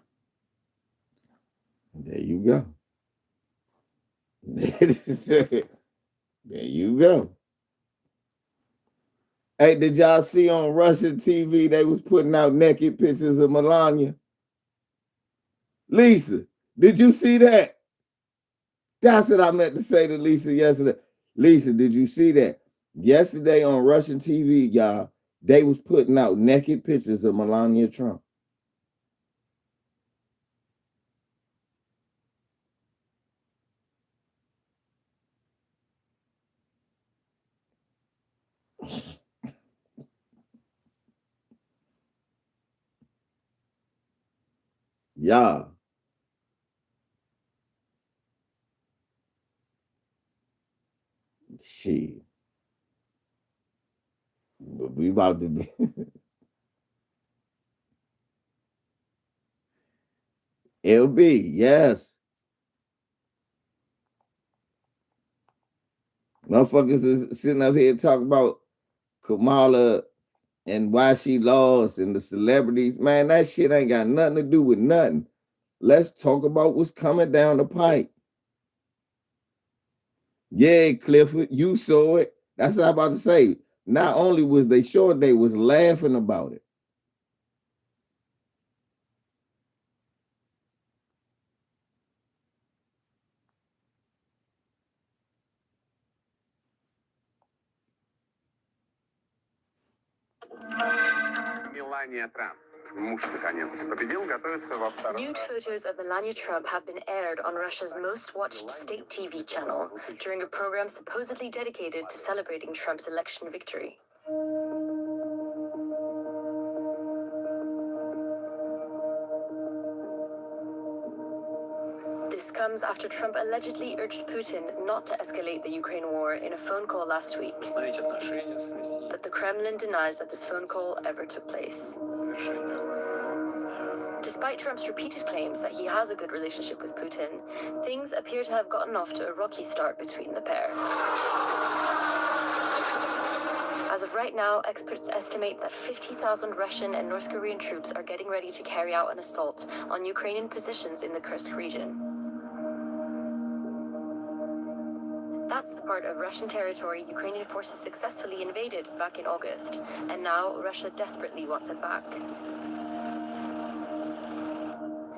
There you go. There you go. Hey, did y'all see on Russian TV they was putting out naked pictures of Melania? Lisa, did you see that? That's what I meant to say to Lisa yesterday. Lisa, did you see that? Yesterday on Russian TV, y'all, they was putting out naked pictures of Melania Trump. Y'all, shit. We about to be. LB, yes. Motherfuckers is sitting up here talking about Kamala and why she lost and the celebrities. Man, that shit ain't got nothing to do with nothing. Let's talk about what's coming down the pipe. Yeah, Clifford, you saw it. That's what I'm about to say. Not only was they short, they was laughing about it. Melania Trump. Муж, наконец, победил, готовится во втором. Nude photos of Melania Trump have been aired on Russia's most watched state TV channel during a program supposedly dedicated to celebrating Trump's election victory. This comes after Trump allegedly urged Putin not to escalate the Ukraine war in a phone call last week. But the Kremlin denies that this phone call ever took place. Despite Trump's repeated claims that he has a good relationship with Putin, things appear to have gotten off to a rocky start between the pair. As of right now, experts estimate that 50,000 Russian and North Korean troops are getting ready to carry out an assault on Ukrainian positions in the Kursk region. That's the part of Russian territory Ukrainian forces successfully invaded back in August, and now Russia desperately wants it back.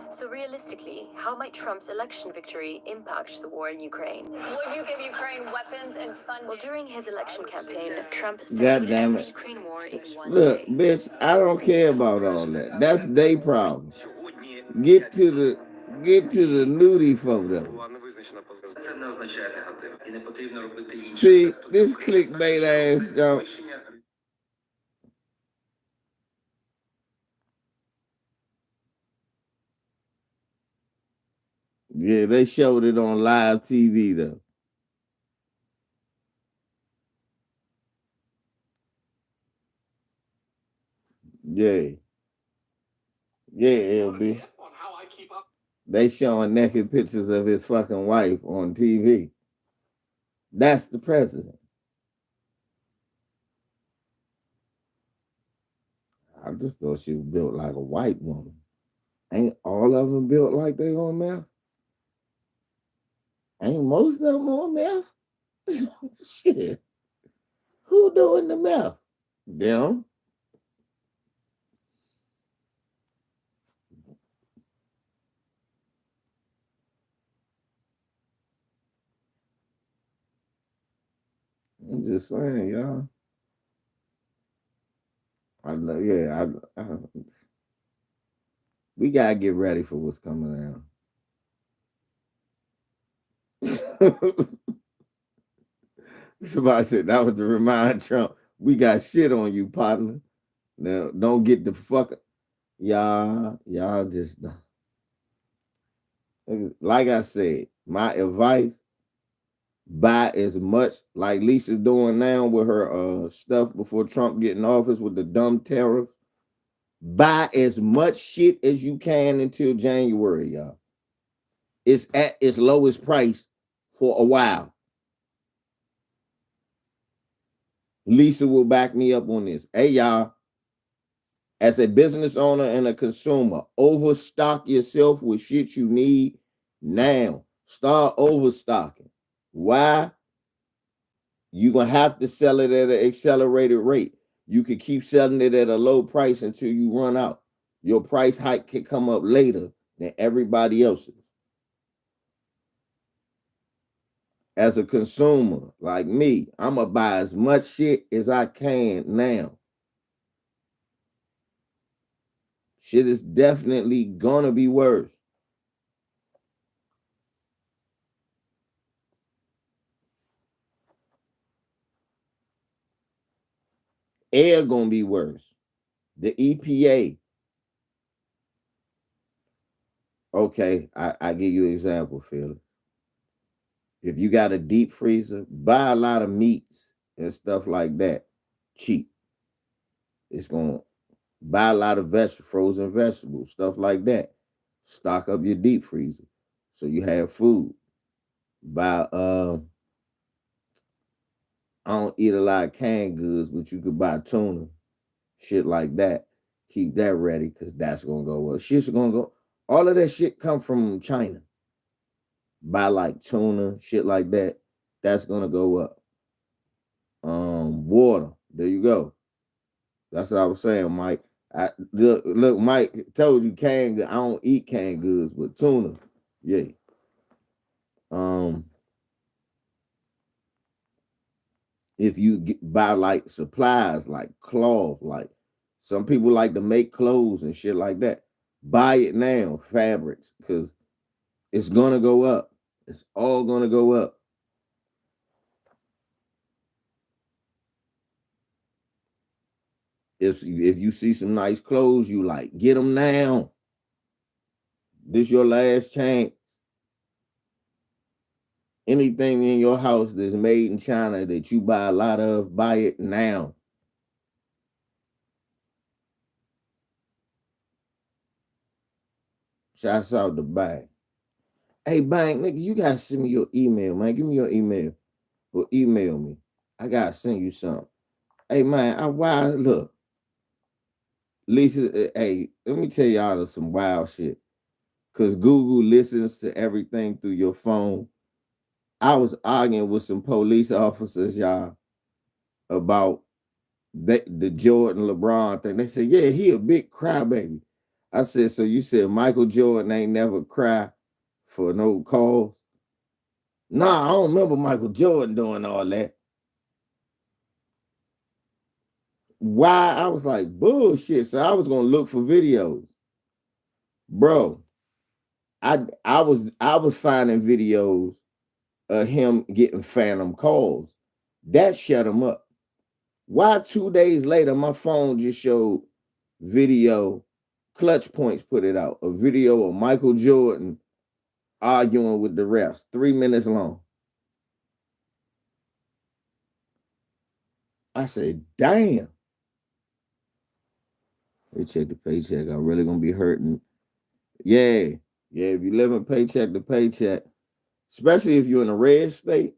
So realistically, how might Trump's election victory impact the war in Ukraine? Would you give Ukraine weapons and funding? Well, during his election campaign, Trump said he would end the Ukraine war in one Look, day. bitch, I don't care about all that. That's their problem. Get to the nudie photo. See, this clickbait ass junk. Yeah, they showed it on live TV though. Yeah. Yeah, LB. They showing naked pictures of his fucking wife on TV. That's the president. I just thought she was built like a white woman. Ain't all of them built like they on meth? Ain't most of them on meth? Shit. Who doing the meth? Them. I'm just saying, y'all. I know, yeah. We gotta get ready for what's coming down. Somebody said that was to remind Trump, we got shit on you, partner. Now, don't get the fuck. Y'all just like I said. My advice: buy as much like Lisa's doing now with her stuff before Trump get in office with the dumb tariffs. Buy as much shit as you can until January, y'all. It's at its lowest price for a while. Lisa will back me up on this. Hey, y'all, as a business owner and a consumer, overstock yourself with shit you need now. Start overstocking. Why? You're going to have to sell it at an accelerated rate. You could keep selling it at a low price until you run out. Your price hike can come up later than everybody else's. As a consumer like me, I'm going to buy as much shit as I can now. Shit is definitely going to be worse. Air going to be worse. The EPA. Okay, I give you an example, Felix. If you got a deep freezer, buy a lot of meats and stuff like that cheap. It's going to buy a lot of frozen vegetables, stuff like that. Stock up your deep freezer so you have food. Buy I don't eat a lot of canned goods, but you could buy tuna, shit like that. Keep that ready because that's gonna go well. Shit's gonna go. All of that shit come from China. Buy like tuna, shit like that. That's gonna go up. Water. There you go. That's what I was saying, Mike. Look, Mike told you canned. I don't eat canned goods, but tuna, yeah. If you buy like supplies, like cloth, like some people like to make clothes and shit like that, buy it now, fabrics, because it's gonna go up. It's all gonna go up. If you see some nice clothes you like, get them now. This your last chance. Anything in your house that's made in China that you buy a lot of, buy it now. Shouts out to Bang. Hey, Bang, nigga, you gotta send me your email, man. Give me your email or email me. I gotta send you something. Hey, man, look, Lisa, hey, let me tell y'all some wild shit. Cause Google listens to everything through your phone. I was arguing with some police officers, y'all, about the Jordan LeBron thing. They said, yeah, he a big crybaby. I said, so you said Michael Jordan ain't never cry for no cause? Nah, I don't remember Michael Jordan doing all that. Why? I was like, bullshit. So I was gonna look for videos. Bro, I was finding videos of him getting phantom calls. That shut him up. Why 2 days later, my phone just showed video, Clutch Points put it out, a video of Michael Jordan arguing with the refs, 3 minutes long. I said, damn. Paycheck to paycheck, I'm really gonna be hurting. Yeah, yeah, if you living paycheck to paycheck, especially if you're in a red state.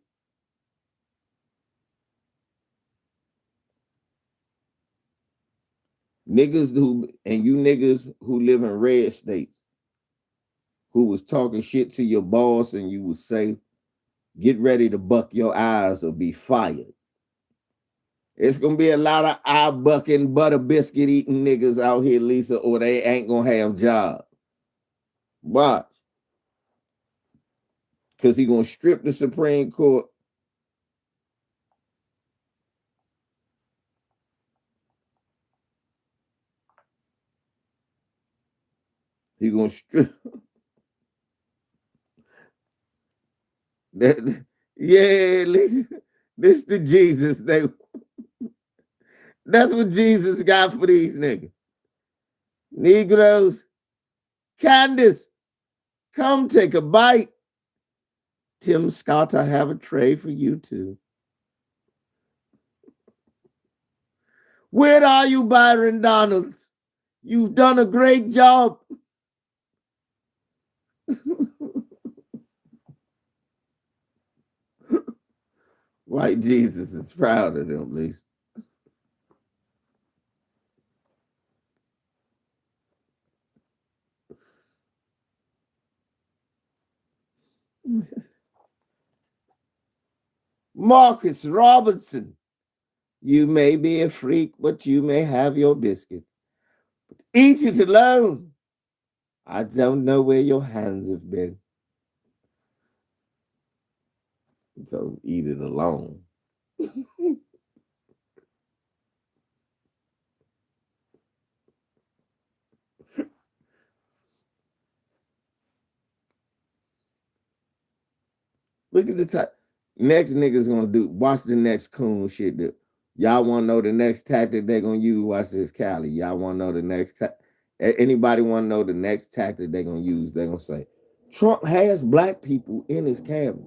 You niggas who live in red states who was talking shit to your boss and you was safe, get ready to buck your eyes or be fired. It's gonna be a lot of eye bucking, butter biscuit eating niggas out here, Lisa, or they ain't gonna have jobs. Watch. Cause he gonna strip the Supreme Court. He gonna strip that. Yeah, Lisa, this the Jesus they That's what Jesus got for these niggas. Negroes, Candace, come take a bite. Tim Scott, I have a tray for you too. Where are you, Byron Donalds? You've done a great job. White Jesus is proud of them, Lisa. Marcus Robertson, you may be a freak, but you may have your biscuit. Eat it alone. I don't know where your hands have been. So eat it alone. Look at the type. Next nigga's gonna do. Watch the next coon shit. Y'all want to know the next tactic they're gonna use? Watch this, Cali. Y'all want to know the next? Anybody want to know the next tactic they're gonna use? They're gonna say, Trump has black people in his cabinet.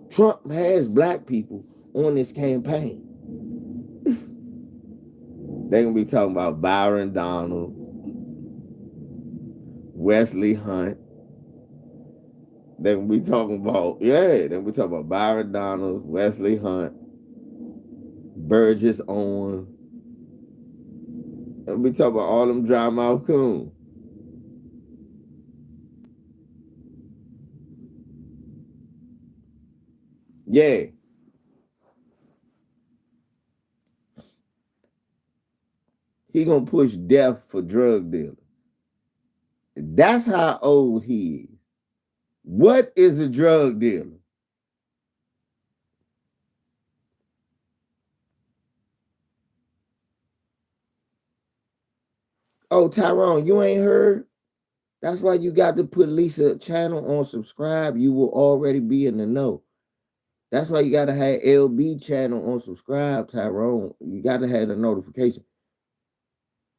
Trump has black people on his campaign. They're gonna be talking about Byron Donalds, Wesley Hunt. They're gonna be talking about, they're gonna be talking about Byron Donalds, Wesley Hunt, Burgess Owens. They'll be talking about all them dry mouth coons. Yeah. He gonna push death for drug dealers. That's how old he is. What is a drug dealer? Oh, Tyrone, you ain't heard? That's why you got to put Lisa channel on subscribe. You will already be in the know. That's why you got to have LB channel on subscribe, Tyrone. You got to have the notification.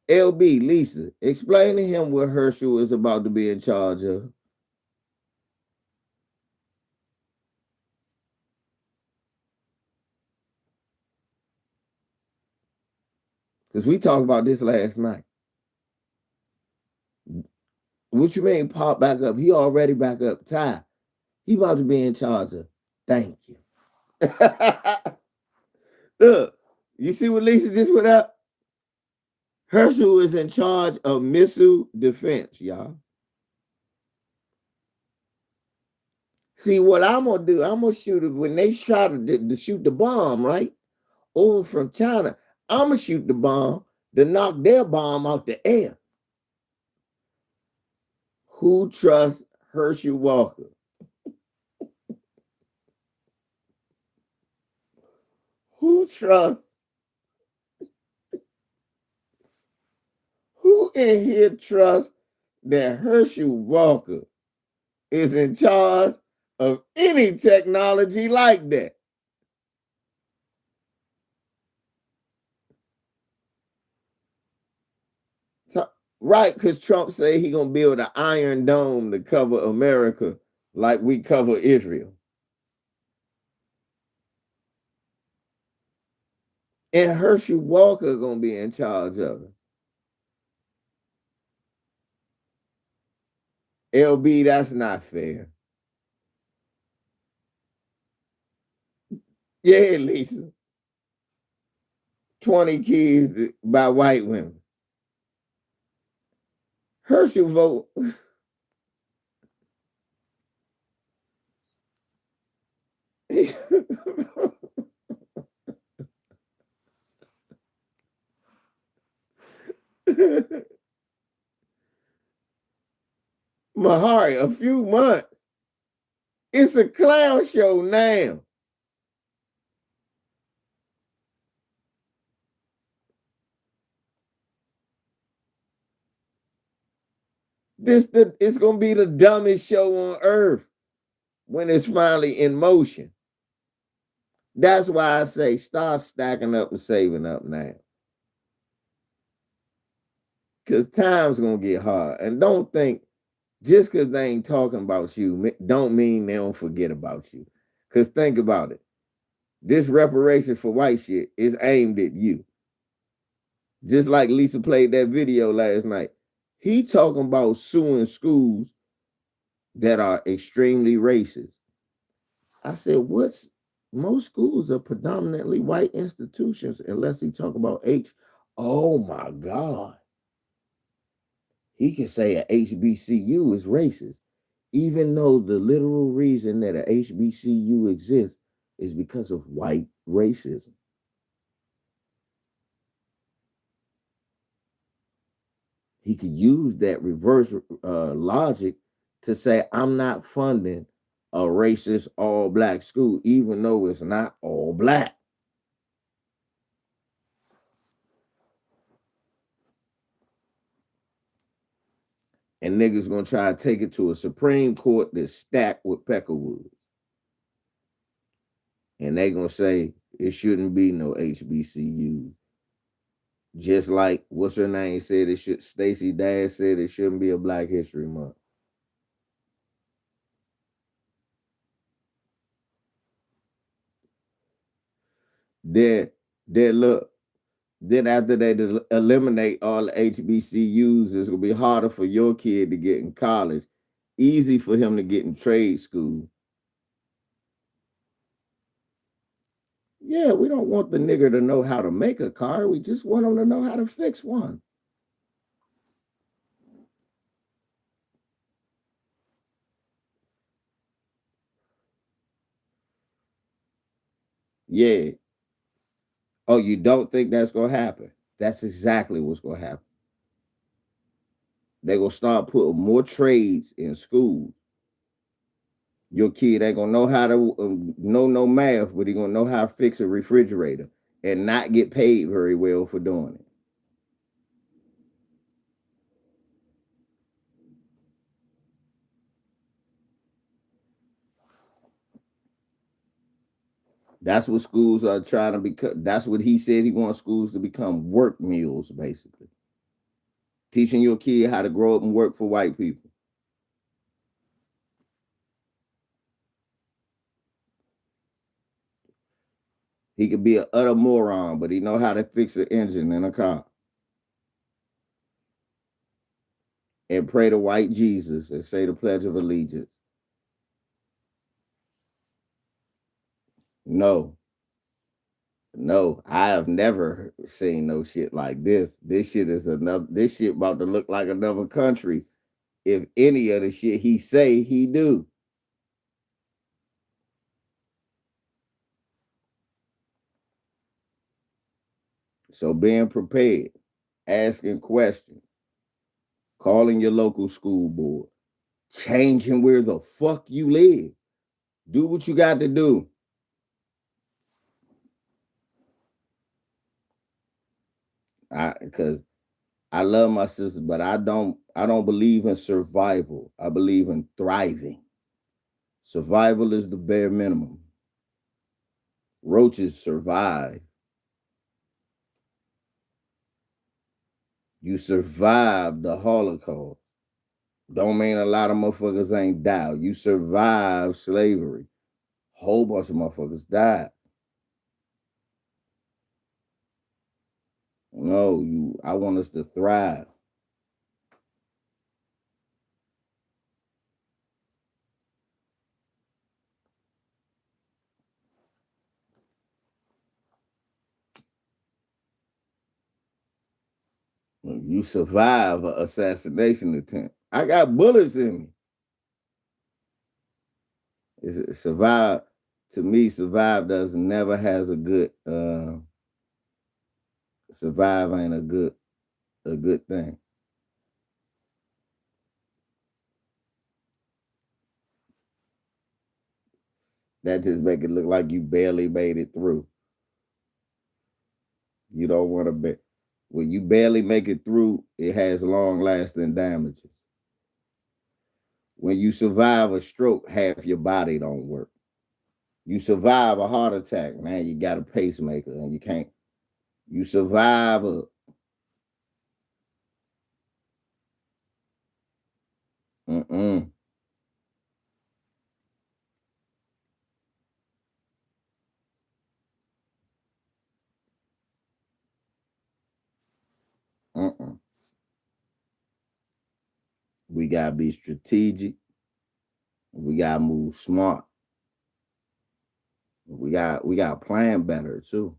LB, Lisa, explain to him what Herschel is about to be in charge of. Because we talked about this last night. What you mean pop back up? He already back up. Ty, he about to be in charge of. Thank you. Look, you see what Lisa just put up? Herschel is in charge of missile defense, y'all. See, what I'm going to do, I'm going to shoot it when they try to shoot the bomb, right? Over from China, I'm going to shoot the bomb to knock their bomb out the air. Who trusts Herschel Walker? Who trusts? Who in here trusts that Herschel Walker is in charge of any technology like that? So, right, because Trump said he gonna build an Iron Dome to cover America like we cover Israel. And Herschel Walker gonna be in charge of it. LB, that's not fair. Yeah, Lisa. 20 kids by white women. Herschel vote. Mahari, a few months. It's a clown show now. It's gonna be the dumbest show on earth when it's finally in motion. That's why I say start stacking up and saving up now. Because time's going to get hard. And don't think just because they ain't talking about you, don't mean they don't forget about you. Because think about it. This reparations for white shit is aimed at you. Just like Lisa played that video last night. He talking about suing schools that are extremely racist. I said, most schools are predominantly white institutions, unless he talk about Oh my God. He can say a HBCU is racist, even though the literal reason that a HBCU exists is because of white racism. He could use that reverse logic to say, I'm not funding a racist all black school, even though it's not all black. And niggas gonna try to take it to a Supreme Court that's stacked with peckerwood. And they gonna say it shouldn't be no HBCU. Just like what's her name said it should. Stacey Dash said it shouldn't be a Black History Month. Then look. Then after they eliminate all the HBCUs, it's gonna be harder for your kid to get in college. Easy for him to get in trade school. Yeah, we don't want the nigger to know how to make a car. We just want him to know how to fix one. Yeah. Oh, you don't think that's going to happen? That's exactly what's going to happen. They're going to start putting more trades in schools. Your kid ain't going to know how to know no math, but he going to know how to fix a refrigerator and not get paid very well for doing it. That's what schools are trying to become. That's what he said he wants schools to become, work meals, basically. Teaching your kid how to grow up and work for white people. He could be an utter moron, but he know how to fix an engine in a car. And pray to white Jesus and say the Pledge of Allegiance. No, I have never seen no shit like this. This shit about to look like another country if any of the shit he say he do. So being prepared, asking questions, calling your local school board, changing where the fuck you live. Do what you got to do. Because I love my sisters, but I don't believe in survival. I believe in thriving. Survival is the bare minimum. Roaches survive. You survived the Holocaust. Don't mean a lot of motherfuckers ain't died. You survived slavery. Whole bunch of motherfuckers died. No, I want us to thrive. You survive an assassination attempt. I got bullets in me. Survive, to me, survive never has a good survive ain't a good thing. That just make it look like you barely made it through. You don't want to be. When you barely make it through, it has long lasting damages. When you survive a stroke, half your body don't work. You survive a heart attack, man, you got a pacemaker and you can't. You survive Mm-mm. Mm-mm. We gotta be strategic. We gotta move smart. We got to plan better too.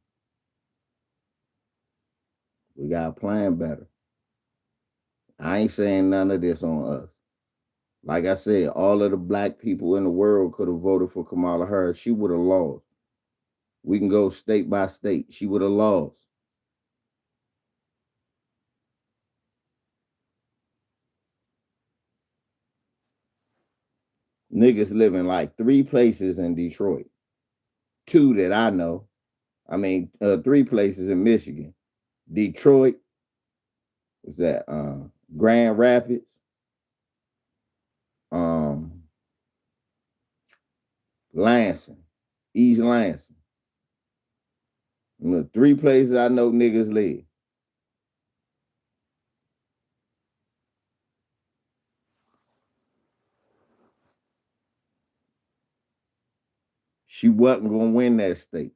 We got to plan better. I ain't saying none of this on us. Like I said, all of the black people in the world could have voted for Kamala Harris. She would have lost. We can go state by state. She would have lost. Niggas live in like 3 places in Detroit. 2 that I know. I mean, 3 places in Michigan. Detroit, was that Grand Rapids, um, Lansing, East Lansing. The 3 places I know niggas live. She wasn't gonna win that state.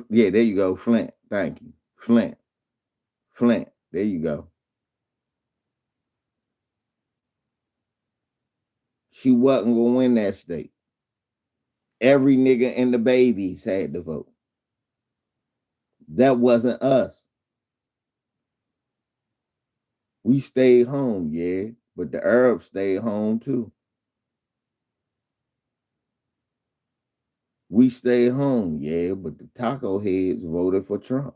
Yeah, there you go, Flint. Thank you, Flint. There you go. She wasn't gonna win that state. Every nigga and the babies had to vote. That wasn't us. We stayed home, yeah, but the Arabs stayed home too. We stayed home, yeah, but the taco heads voted for Trump.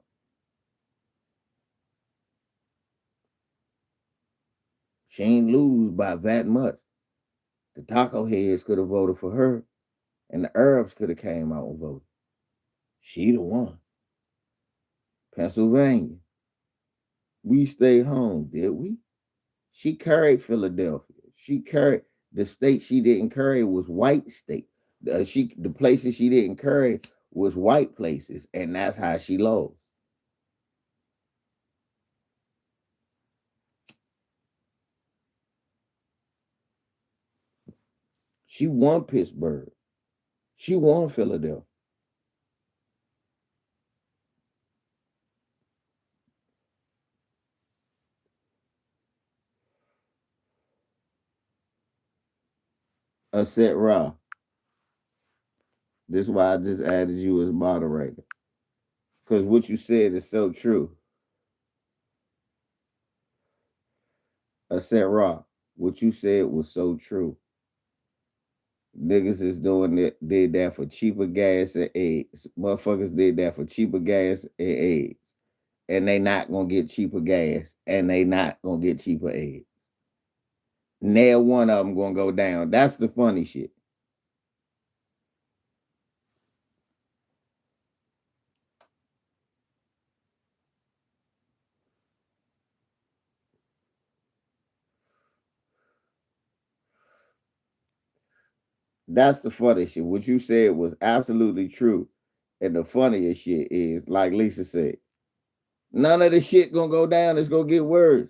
She ain't lose by that much. The taco heads could have voted for her, and the Arabs could have came out and voted. She the one. Pennsylvania. We stayed home, did we? She carried Philadelphia. She carried the state she didn't carry was white state. The places she didn't carry was white places, and that's how she lost. She won Pittsburgh. She won Philadelphia. Set Raw. This is why I just added you as moderator. Because what you said is so true. Set Raw. What you said was so true. Niggas is doing it, did that for cheaper gas and eggs. Motherfuckers did that for cheaper gas and eggs. And they not gonna get cheaper gas and they not gonna get cheaper eggs. Nail one of them gonna go down. That's the funny shit. That's the funny shit. What you said was absolutely true. And the funniest shit is, like Lisa said, none of the shit gonna go down. It's gonna get worse.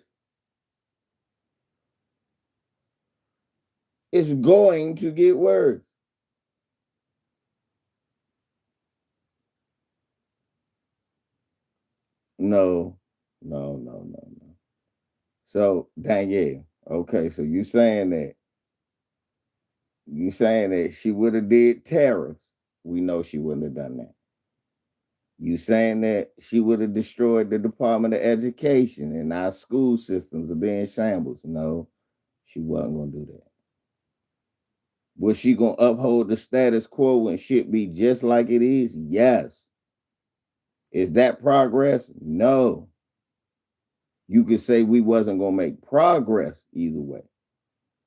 It's going to get worse. No. So, Danielle, okay, so you saying that she would have did tariffs. We know she wouldn't have done that. You saying that she would have destroyed the Department of Education and our school systems are being shambles. No, she wasn't gonna do that. Was she gonna uphold the status quo and shit be just like it is? Yes. Is that progress? No. You could say we wasn't gonna make progress either way.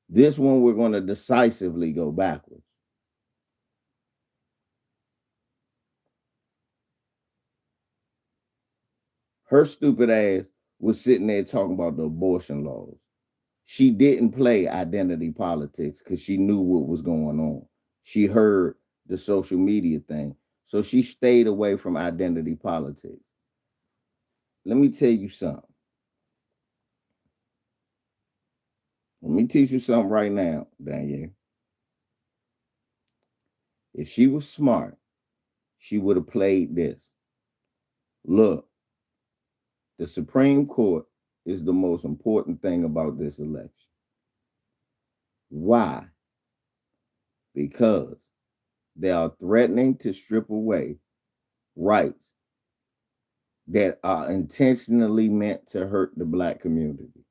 This one we're gonna decisively go backwards. Her stupid ass was sitting there talking about the abortion laws. She didn't play identity politics because she knew what was going on. She heard the social media thing. So she stayed away from identity politics. Let me tell you something. Let me teach you something right now, Danielle. If she was smart, she would have played this. Look, the Supreme Court is the most important thing about this election. Why? Because they are threatening to strip away rights that are intentionally meant to hurt the black community,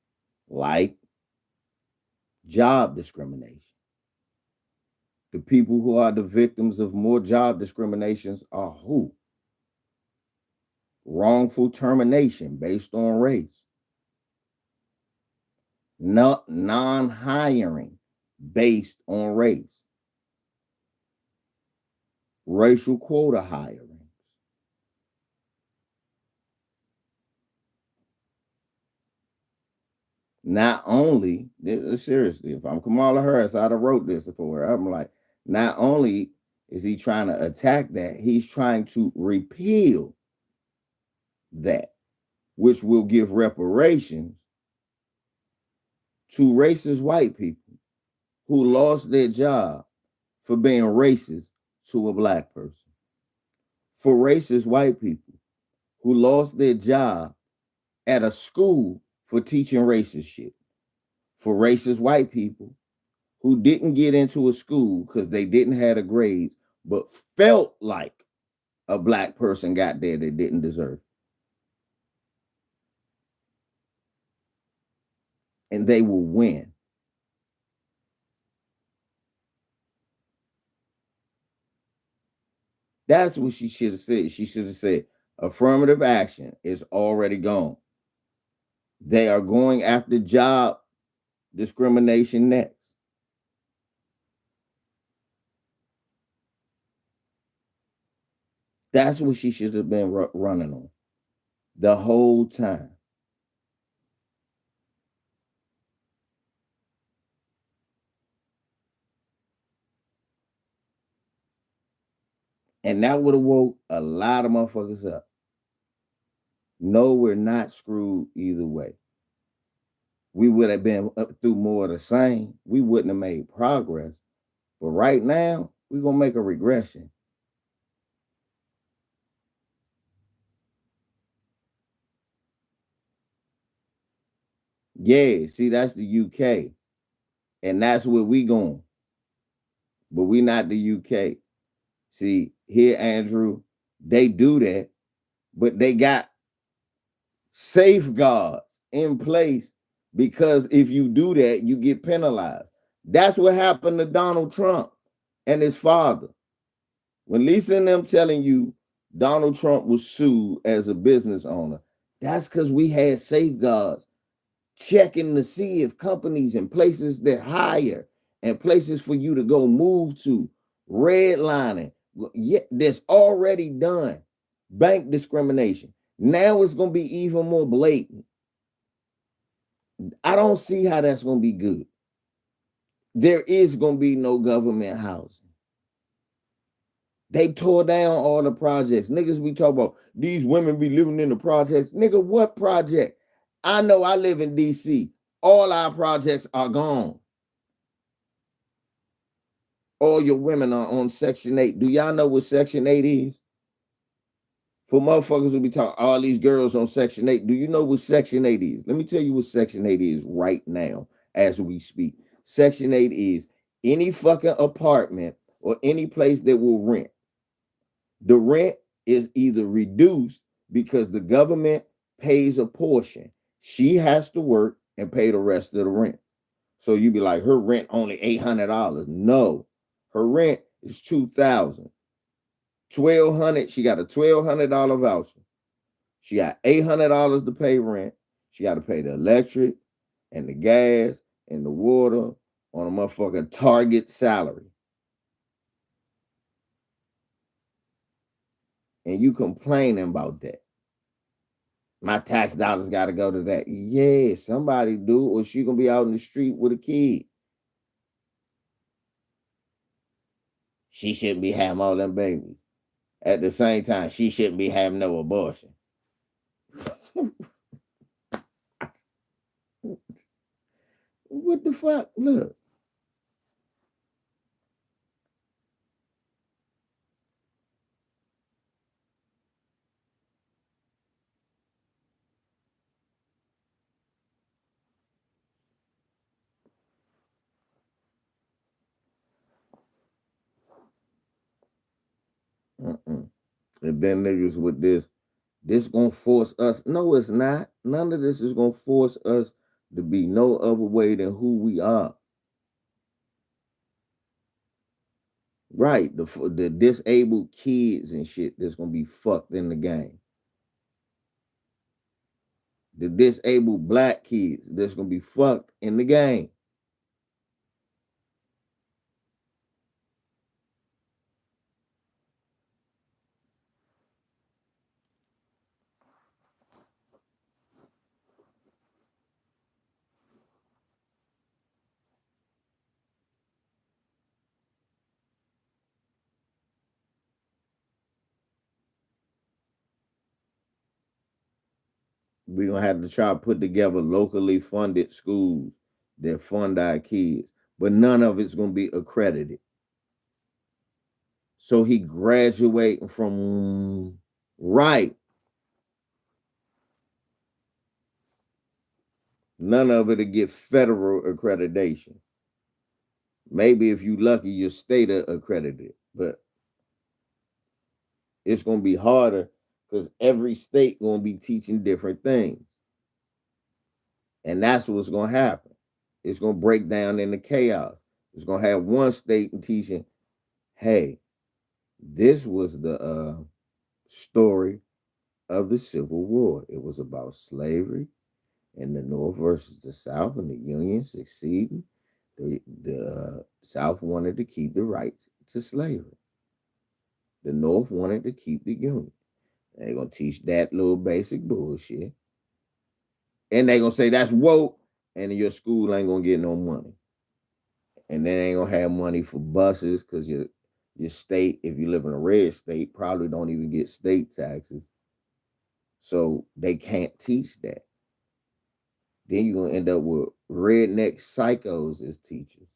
like job discrimination. The people who are the victims of more job discriminations are who? Wrongful termination based on race, non-hiring based on race, racial quota hiring. Not only, seriously, if I'm Kamala Harris, I'd have wrote this for her. I'm like, not only is he trying to attack that, he's trying to repeal that, which will give reparations to racist white people who lost their job for being racist to a black person. For racist white people who lost their job at a school for teaching racist shit. For racist white people who didn't get into a school because they didn't have the grades, but felt like a black person got there that didn't deserve. And they will win. That's what she should have said. She should have said, affirmative action is already gone. They are going after job discrimination next. That's what she should have been running on the whole time. And that would have woke a lot of motherfuckers up. No, we're not screwed either way. We would have been up through more of the same. We wouldn't have made progress. But right now, we're going to make a regression. Yeah, see, that's the UK. And that's where we going. But we not the UK. See, here, Andrew, they do that, but they got safeguards in place because if you do that, you get penalized. That's what happened to Donald Trump and his father. When Lisa and them telling you Donald Trump was sued as a business owner, that's because we had safeguards checking to see if companies and places that hire and places for you to go move to, redlining, that's already done. Bank discrimination. Now it's going to be even more blatant. I don't see how that's going to be good. There is going to be no government housing. They tore down all the projects. Niggas we talk about, these women be living in the projects. Nigga, what project? I know I live in DC. All our projects are gone. All your women are on Section 8. Do y'all know what Section 8 is? For motherfuckers who be talking, all these girls on Section 8. Do you know what Section 8 is? Let me tell you what Section 8 is right now as we speak. Section 8 is any fucking apartment or any place that will rent. The rent is either reduced because the government pays a portion. She has to work and pay the rest of the rent. So you be like, her rent only $800. No, her rent is $2,000. $1,200. She got a $1,200 voucher. She got $800 to pay rent. She got to pay the electric and the gas and the water on a motherfucking Target salary. And you complaining about that. My tax dollars got to go to that. Yeah, somebody do, or she gonna be out in the street with a kid. She shouldn't be having all them babies. At the same time, she shouldn't be having no abortion. What the fuck? Look. Mm-mm. And then niggas with this gonna force us. No, it's not. None of this is gonna force us to be no other way than who we are. Right, the disabled kids and shit that's gonna be fucked in the game. The disabled black kids that's gonna be fucked in the game. We're gonna have to try to put together locally funded schools that fund our kids, but none of it's gonna be accredited. So he graduating from right. None of it to get federal accreditation. Maybe if you lucky, your state accredited, but it's gonna be harder because every state gonna be teaching different things, and that's what's gonna happen. It's gonna break down into chaos. It's gonna have one state teaching, hey, this was the story of the Civil War. It was about slavery and the North versus the South and the Union succeeding. The South wanted to keep the rights to slavery. The North wanted to keep the Union. And they're gonna teach that little basic bullshit. And they're gonna say that's woke, and your school ain't gonna get no money. And then ain't gonna have money for buses because your state, if you live in a red state, probably don't even get state taxes. So they can't teach that. Then you're gonna end up with redneck psychos as teachers.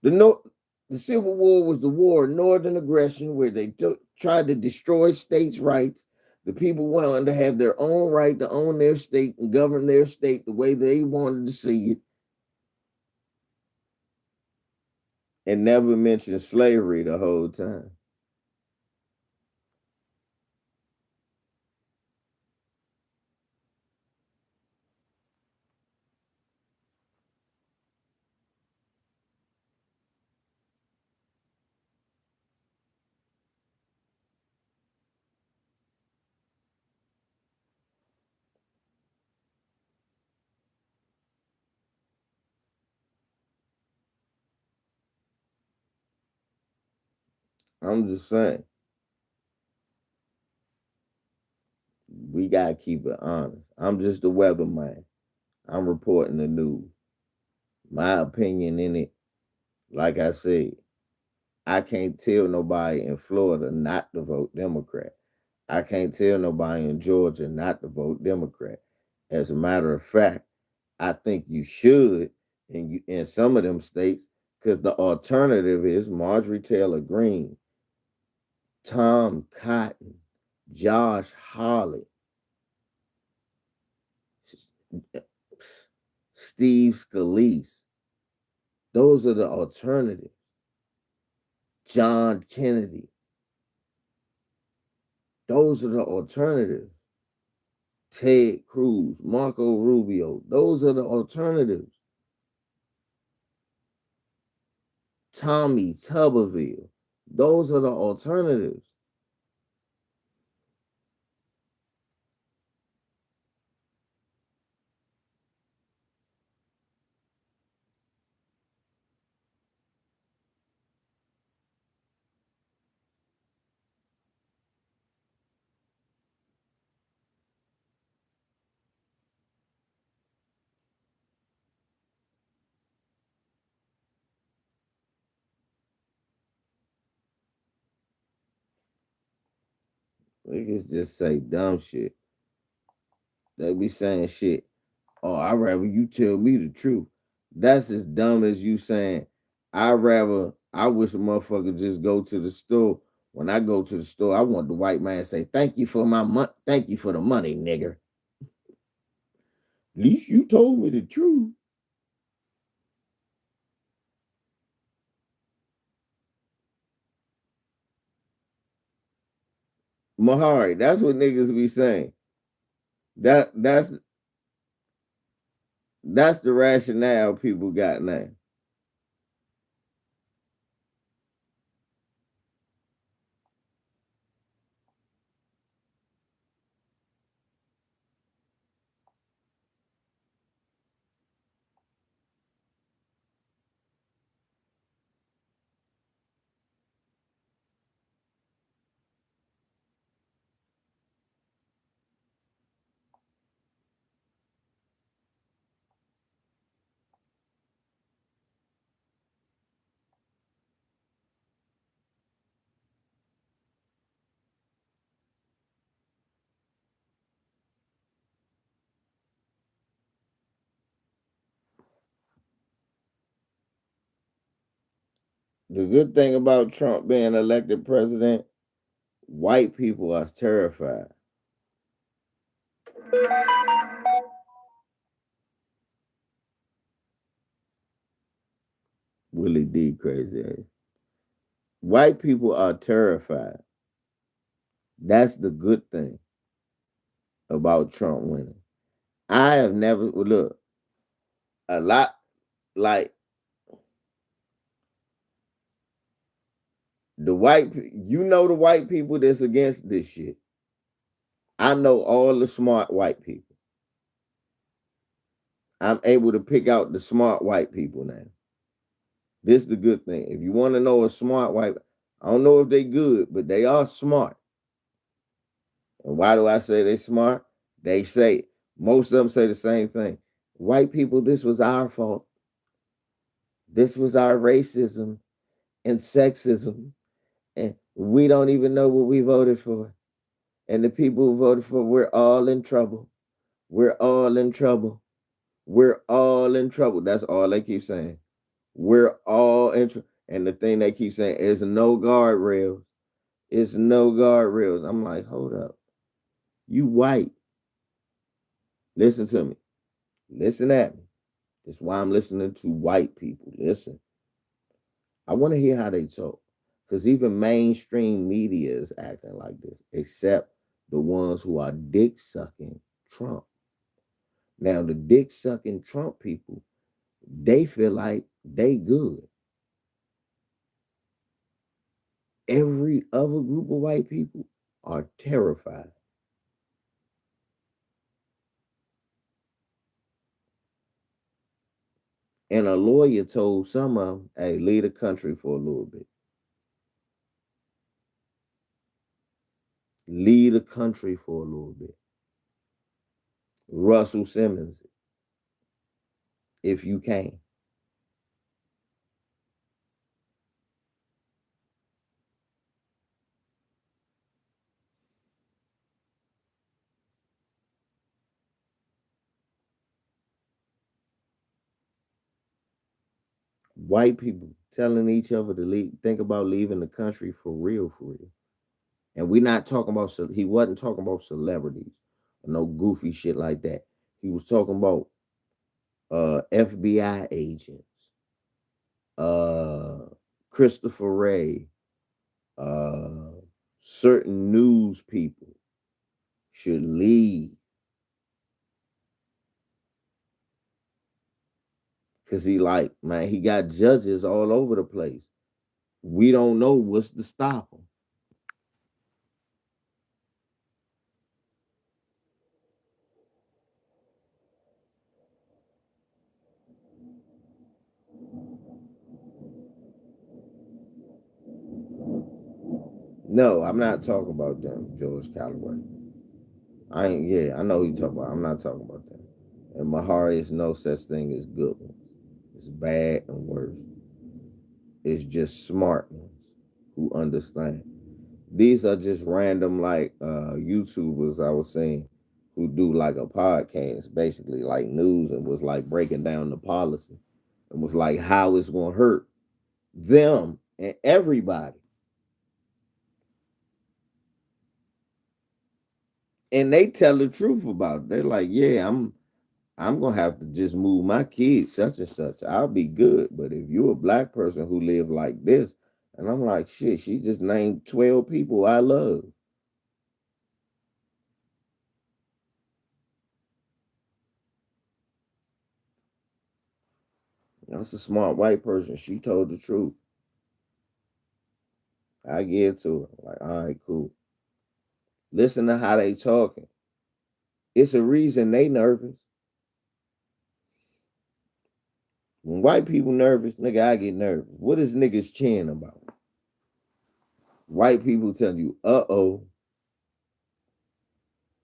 The no, the Civil War was the war of northern aggression where they tried to destroy states' rights. The people wanted to have their own right to own their state and govern their state the way they wanted to see it, and never mentioned slavery the whole time. I'm just saying, we gotta keep it honest. I'm just the weatherman. I'm reporting the news. My opinion in it, like I said, I can't tell nobody in Florida not to vote Democrat. I can't tell nobody in Georgia not to vote Democrat. As a matter of fact, I think you should in some of them states because the alternative is Marjorie Taylor Greene, Tom Cotton, Josh Hawley, Steve Scalise. Those are the alternatives. John Kennedy. Those are the alternatives. Ted Cruz, Marco Rubio. Those are the alternatives. Tommy Tuberville. Those are the alternatives. Niggas just say dumb shit. They be saying shit. Oh, I'd rather you tell me the truth. That's as dumb as you saying, I wish a motherfucker just go to the store. When I go to the store, I want the white man to say, thank you for my money. Thank you for the money, nigger. At least you told me the truth. Mahari, that's what niggas be saying. That's the rationale people got now. The good thing about Trump being elected president, white people are terrified. Willie D crazy. White people are terrified. That's the good thing about Trump winning. I have never look a lot like the white people that's against this shit. I know all the smart white people. I'm able to pick out the smart white people now. This is the good thing. If you want to know a smart white, I don't know if they good, but they are smart. And why do I say they smart? They say most of them say the same thing. White people, this was our fault. This was our racism and sexism. And we don't even know what we voted for. And the people who voted for, we're all in trouble. We're all in trouble. We're all in trouble. That's all they keep saying. We're all in trouble. And the thing they keep saying is no guardrails. It's no guardrails. I'm like, hold up. You white. Listen to me. Listen at me. That's why I'm listening to white people. Listen. I want to hear how they talk. Because even mainstream media is acting like this, except the ones who are dick sucking Trump. Now, the dick sucking Trump people, they feel like they good. Every other group of white people are terrified. And a lawyer told some of them, hey, leave the country for a little bit. Leave the country for a little bit. Russell Simmons, if you can. White people telling each other to leave, think about leaving the country for real, for real. And we're not talking about, he wasn't talking about celebrities or no goofy shit like that. He was talking about FBI agents, uh, Christopher Wray, uh, certain news people should leave. Cause he like, man, he got judges all over the place. We don't know what's to stop him. No, I'm not talking about them, George Calloway. I know who you talking about. I'm not talking about them. And Mahari is no such thing as good ones. It's bad and worse. It's just smart ones who understand. These are just random like YouTubers I was saying who do like a podcast, basically like news, and was like breaking down the policy and was like how it's gonna hurt them and everybody. And they tell the truth about it. They're like, yeah, I'm gonna have to just move my kids such and such. I'll be good. But if you're a black person who live like this, and I'm like, shit, she just named 12 people I love. That's a smart white person. She told the truth. I give it to her. Like, all right, cool. Listen to how they talking. It's a reason they nervous. When white people nervous, nigga, I get nervous. What is niggas cheering about? White people tell you, uh-oh.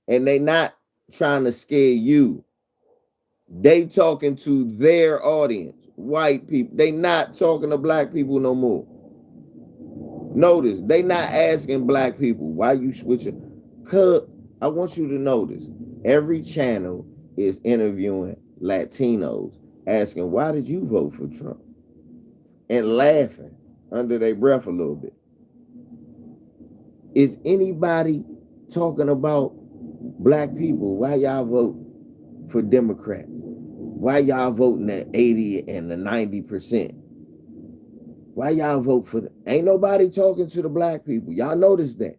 And they not trying to scare you. They talking to their audience. White people. They not talking to black people no more. Notice, they not asking black people, why you switching? Cause I want you to notice, every channel is interviewing Latinos, asking, why did you vote for Trump? And laughing under their breath a little bit. Is anybody talking about black people? Why y'all vote for Democrats? Why y'all voting at 80 and the 90%? Why y'all vote for them? Ain't nobody talking to the black people. Y'all notice that.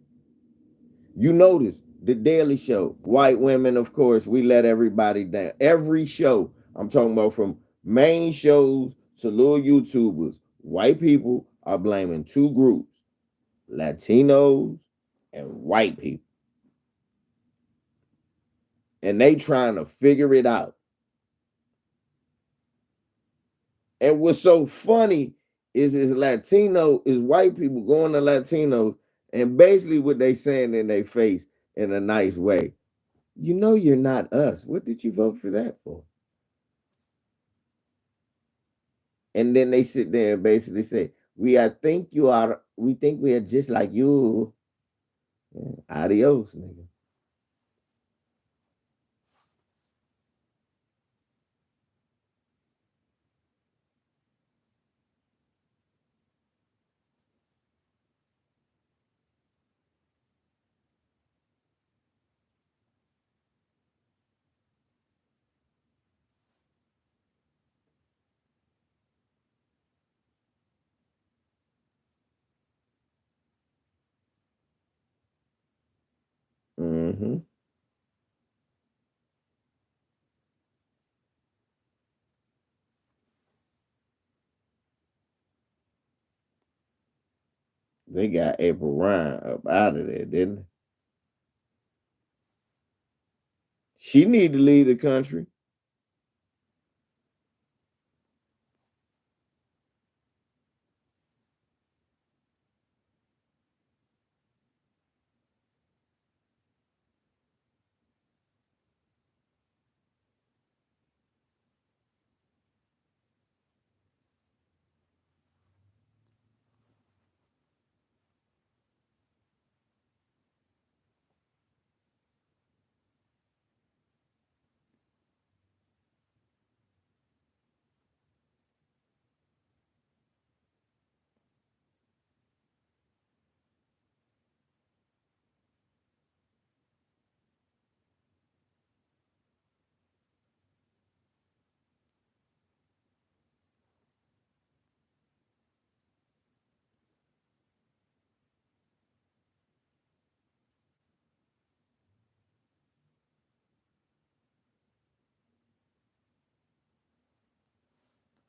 You notice the Daily Show, white women, of course, we let everybody down. Every show, I'm talking about from main shows to little YouTubers, white people are blaming two groups, Latinos and white people. And they trying to figure it out. And what's so funny is white people going to Latinos, and basically what they saying in their face in a nice way. You know you're not us. What did you vote for that for? And then they sit there and basically say, we think we are just like you. Yeah, adios, nigga. Mm-hmm. They got April Ryan up out of there, didn't they? She need to leave the country.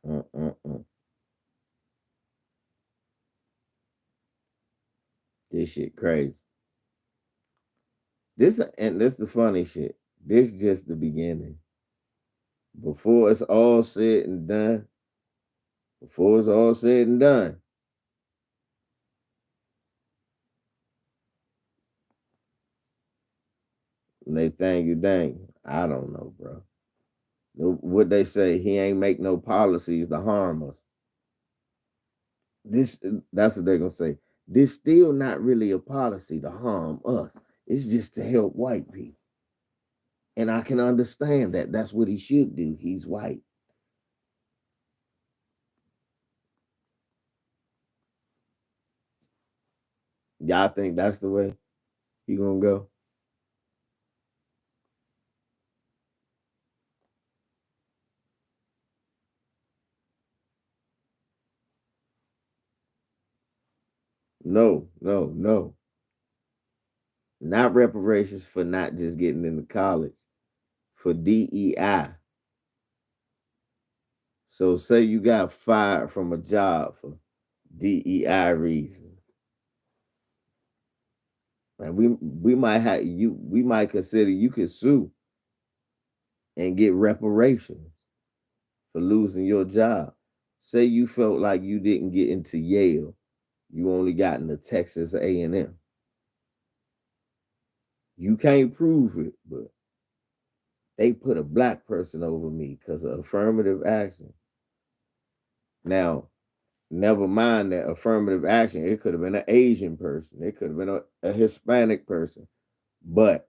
Mm-mm-mm. This shit crazy. This the funny shit. This just the beginning. Before it's all said and done, before it's all said and done, they thank you, dang. I don't know, bro. What they say, he ain't make no policies to harm us. This that's what they're gonna say. This still not really a policy to harm us. It's just to help white people. And I can understand that. That's what he should do. He's white. Y'all think that's the way he gonna go? No, no, no. Not reparations for not just getting into college, for DEI. So say you got fired from a job for DEI reasons. And we might have you we might consider you could sue and get reparations for losing your job. Say you felt like you didn't get into Yale, you only got into Texas A&M. You can't prove it, but they put a black person over me because of affirmative action. Now, never mind that affirmative action. It could have been an Asian person. It could have been a Hispanic person. But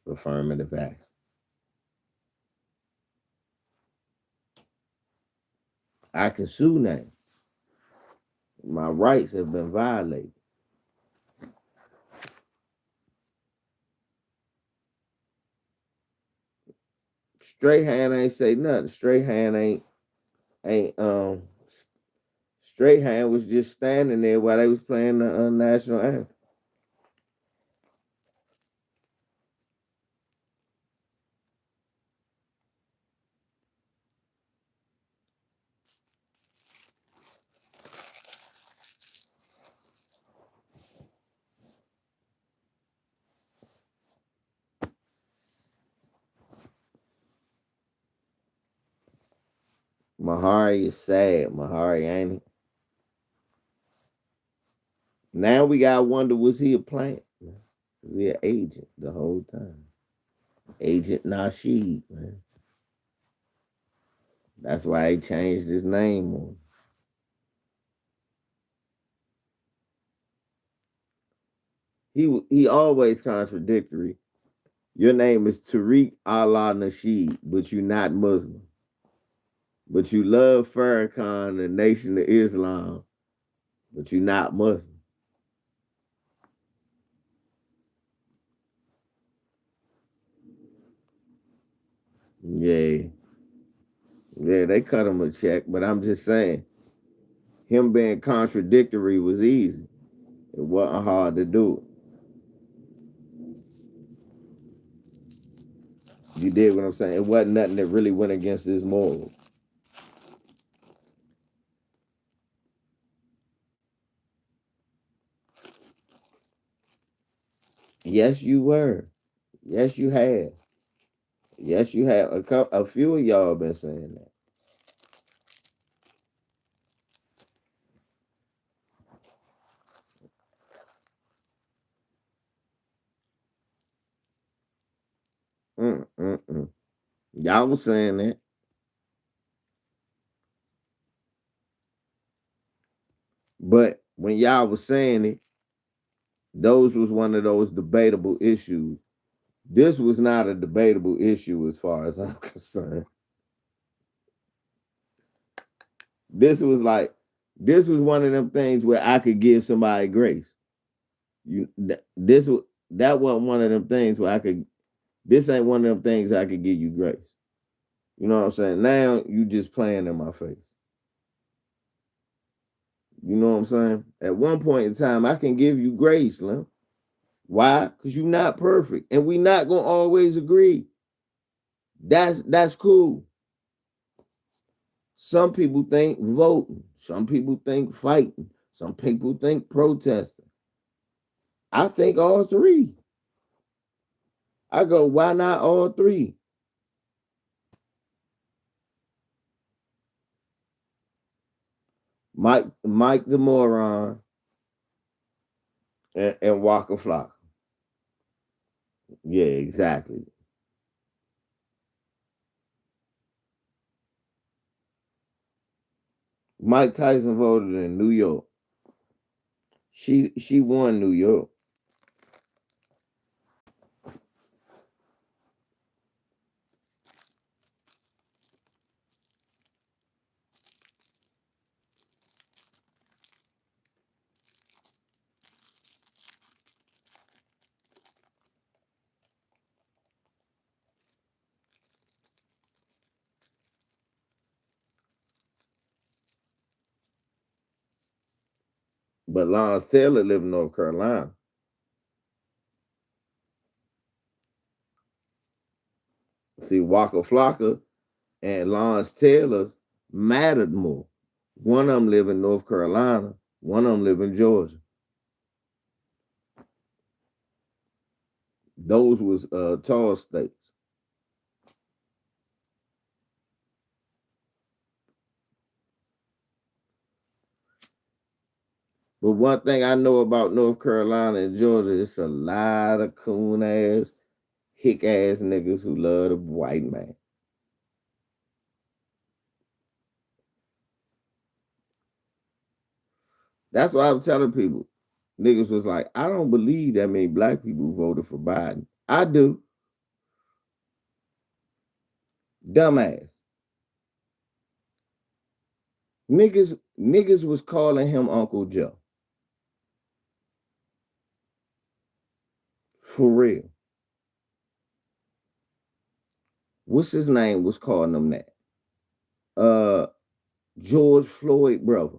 affirmative action. I can sue now. My rights have been violated. Straight hand ain't say nothing. Straight hand ain't straight hand was just standing there while they was playing the national anthem. Mahari is sad. Mahari ain't it? Now we gotta wonder, was he a plant? Was he an agent the whole time? Agent Nasheed, man. That's why he changed his name on. He always contradictory. Your name is Tariq Nasheed, but you're not Muslim. But you love Farrakhan, the Nation of Islam, but you're not Muslim. Yeah. Yeah, they cut him a check, but I'm just saying, him being contradictory was easy. It wasn't hard to do. You did what I'm saying. It wasn't nothing that really went against his morals. Yes, you were. Yes, you had. Yes, you have. A few of y'all been saying that. Mm. Y'all was saying that. But when y'all was saying it, those was one of those debatable issues. This was not a debatable issue as far as I'm concerned. This was this was one of them things where I could give somebody grace. That wasn't one of them things where I could. This ain't one of them things I could give you grace. You know what I'm saying? Now you just playing in my face. You know what I'm saying? At one point in time, I can give you grace, Lim. Why? Because you're not perfect, and we not gonna always agree. That's cool. Some people think voting. Some people think fighting. Some people think protesting. I think all three. I go, why not all three? Mike the moron and Walker Flock. Yeah, exactly. Mike Tyson voted in New York. She won New York. But Lawrence Taylor lived in North Carolina. See, Waka Flocka and Lawrence Taylor's mattered more. One of them live in North Carolina. One of them live in Georgia. Those was tall states. But one thing I know about North Carolina and Georgia, it's a lot of coon ass, hick ass niggas who love the white man. That's why I'm telling people. Niggas was like, I don't believe that many black people voted for Biden. I do. Dumbass. Niggas was calling him Uncle Joe. For real. What's his name was calling him that? George Floyd brother.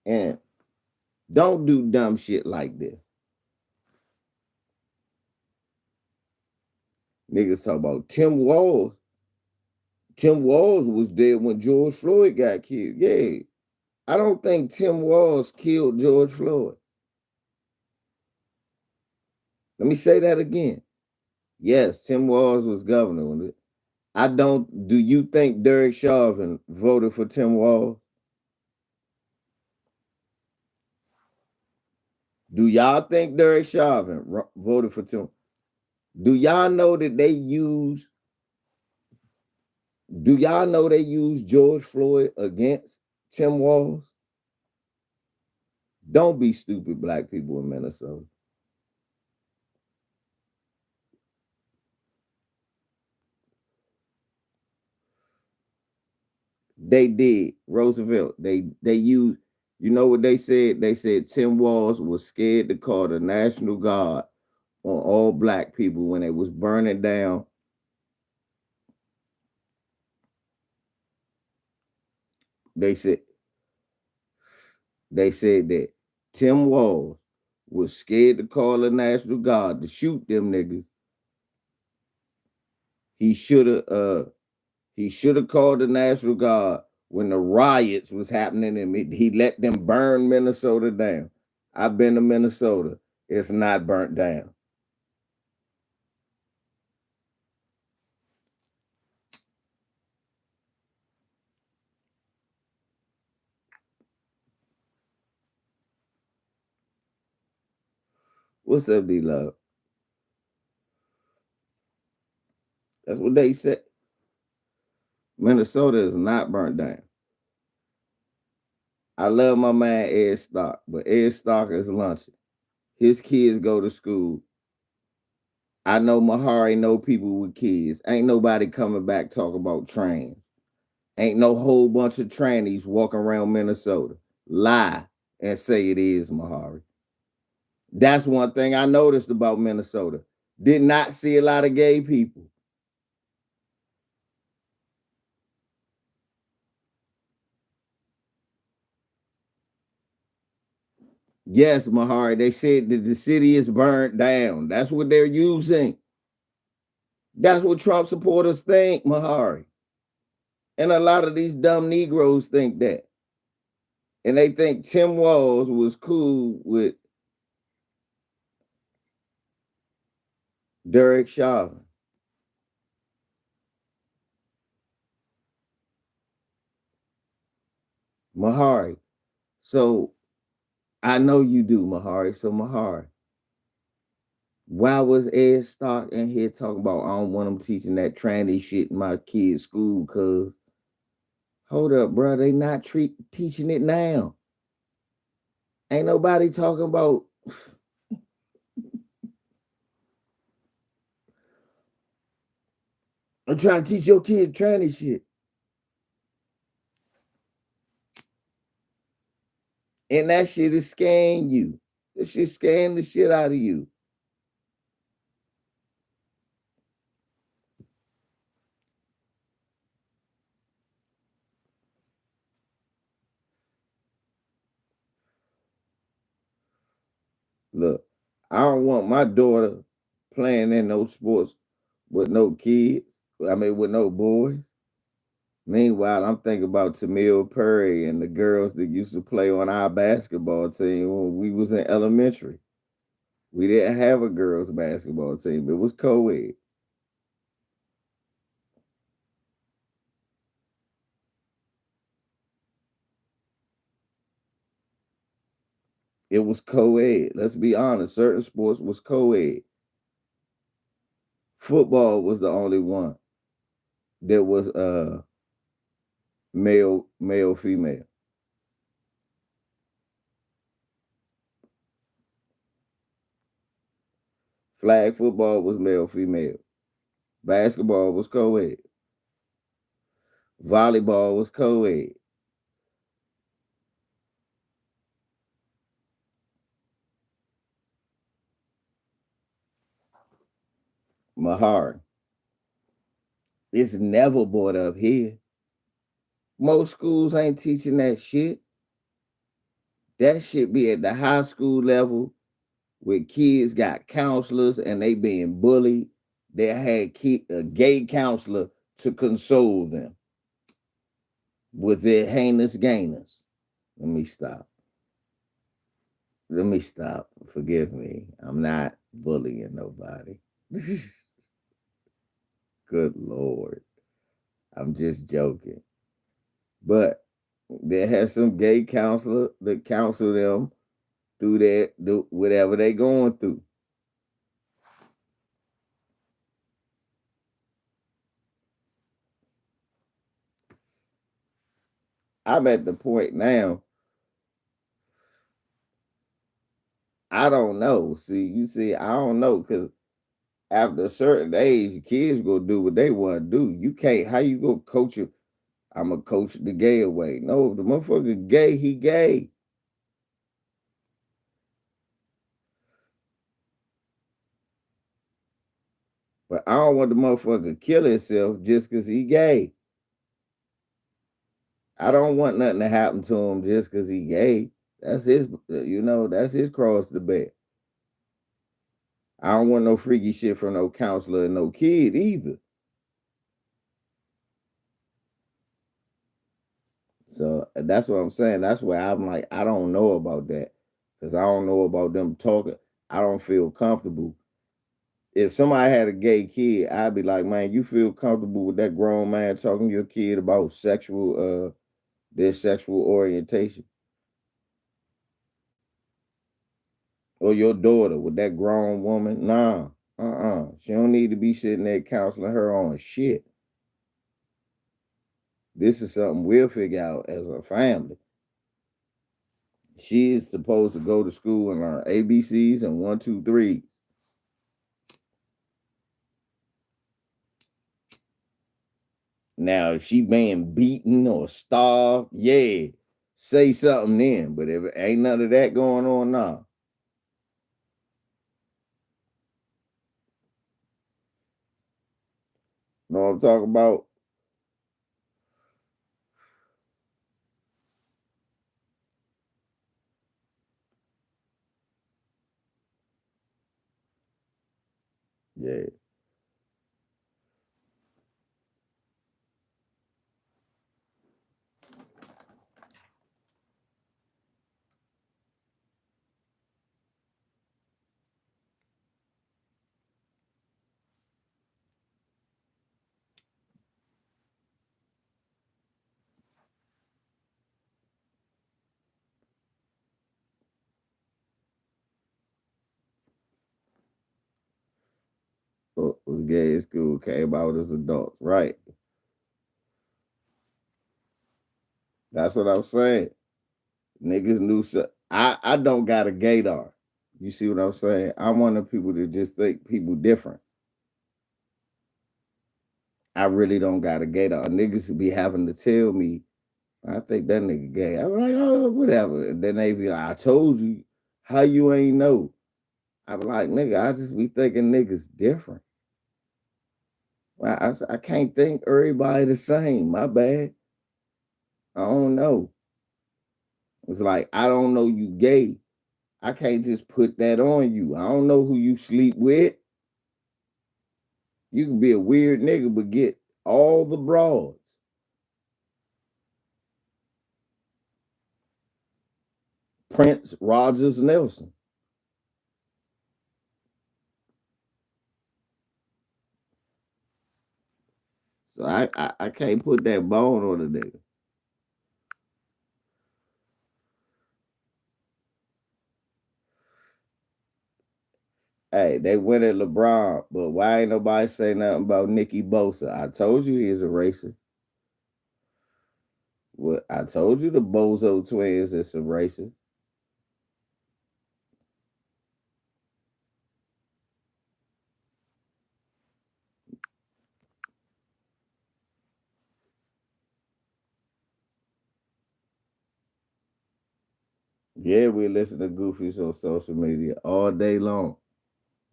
And don't do dumb shit like this. Niggas talk about Tim Walz. Tim Walz was dead when George Floyd got killed. Yeah. I don't think Tim Walz killed George Floyd. Let me say that again. Yes, Tim Walz was governor. I don't. Do you think Derek Chauvin voted for Tim Walz? Do y'all think Derek Chauvin voted for Tim? Do y'all know that they use? Do y'all know they use George Floyd against Tim Walz? Don't be stupid, black people in Minnesota. They did. Roosevelt. They used, you know what they said? They said Tim Walz was scared to call the National Guard on all black people when it was burning down. They said that Tim Walz was scared to call the National Guard to shoot them niggas. He should have called the National Guard when the riots was happening and he let them burn Minnesota down. I've been to Minnesota. It's not burnt down. What's up, D-Love? That's what they said. Minnesota is not burnt down. I love my man Ed Stock, but Ed Stock is lunching. His kids go to school. I know Mahari know people with kids. Ain't nobody coming back talk about trains. Ain't no whole bunch of trannies walking around Minnesota. Lie and say it is, Mahari. That's one thing I noticed about Minnesota. Did not see a lot of gay people. Yes, Mahari, they said that the city is burnt down. That's what they're using. That's what Trump supporters think, Mahari. And a lot of these dumb Negroes think that. And they think Tim Walz was cool with Derek Chauvin. Mahari. So I know you do, Mahari. So Mahari, why was Ed Stock in here talking about I don't want them teaching that tranny shit in my kids' school? Cause hold up, bro, they not teaching it now. Ain't nobody talking about. I'm trying to teach your kid tranny shit, and that shit is scaring you. This shit scaring the shit out of you. Look, I don't want my daughter playing in no sports with no kids. I mean, with no boys. Meanwhile, I'm thinking about Tamil Perry and the girls that used to play on our basketball team when we was in elementary. We didn't have a girls basketball team. It was co-ed. It was co-ed. Let's be honest. Certain sports was co-ed. Football was the only one that was male, female. Flag football was male, female. Basketball was co-ed. Volleyball was co-ed. Mahar. It's never brought up here. Most schools ain't teaching that shit. That should be at the high school level where kids got counselors and they being bullied. They had a gay counselor to console them with their heinous gainers. Let me stop. Let me stop. Forgive me. I'm not bullying nobody. Good Lord. I'm just joking. But they had some gay counselor that counsel them through whatever they going through. I'm at the point now, I don't know. See, I don't know, because after a certain age, kids go do what they want to do. You can't, how you go coach him? I'm going to coach the gay away. No, if the motherfucker gay, he gay. But I don't want the motherfucker kill himself just because he gay. I don't want nothing to happen to him just because he gay. That's his, that's his cross to bear. I don't want no freaky shit from no counselor and no kid either. So that's what I'm saying. That's why I'm like, I don't know about that, because I don't know about them talking. I don't feel comfortable. If somebody had a gay kid, I'd be like, man, you feel comfortable with that grown man talking to your kid about their sexual orientation? Or your daughter with that grown woman? Nah. She don't need to be sitting there counseling her on shit. This is something we'll figure out as a family. She is supposed to go to school and learn ABCs and 1, 2, 3. Now, if she being beaten or starved, yeah, say something then. But if it ain't none of that going on now. Know what I'm talking about? Yeah. was gay in school, came out as adults, right? That's what I'm saying. Niggas knew so. I don't got a gaydar. You see what I'm saying? I'm one of the people that just think people different. I really don't got a gaydar. Niggas be having to tell me, I think that nigga gay. I'm like, oh, whatever. And then they be like, I told you, how you ain't know? I'm like, nigga, I just be thinking niggas different. Well, I can't think everybody the same. My bad. I don't know. It's like, I don't know you gay. I can't just put that on you. I don't know who you sleep with. You can be a weird nigga, but get all the broads. Prince Rogers Nelson. So I can't put that bone on a nigga. Hey, they went at LeBron, but why ain't nobody say nothing about Nicky Bosa? I told you he's a racist. Well, I told you the Bozo twins is some racist. Yeah, we listen to goofies on social media all day long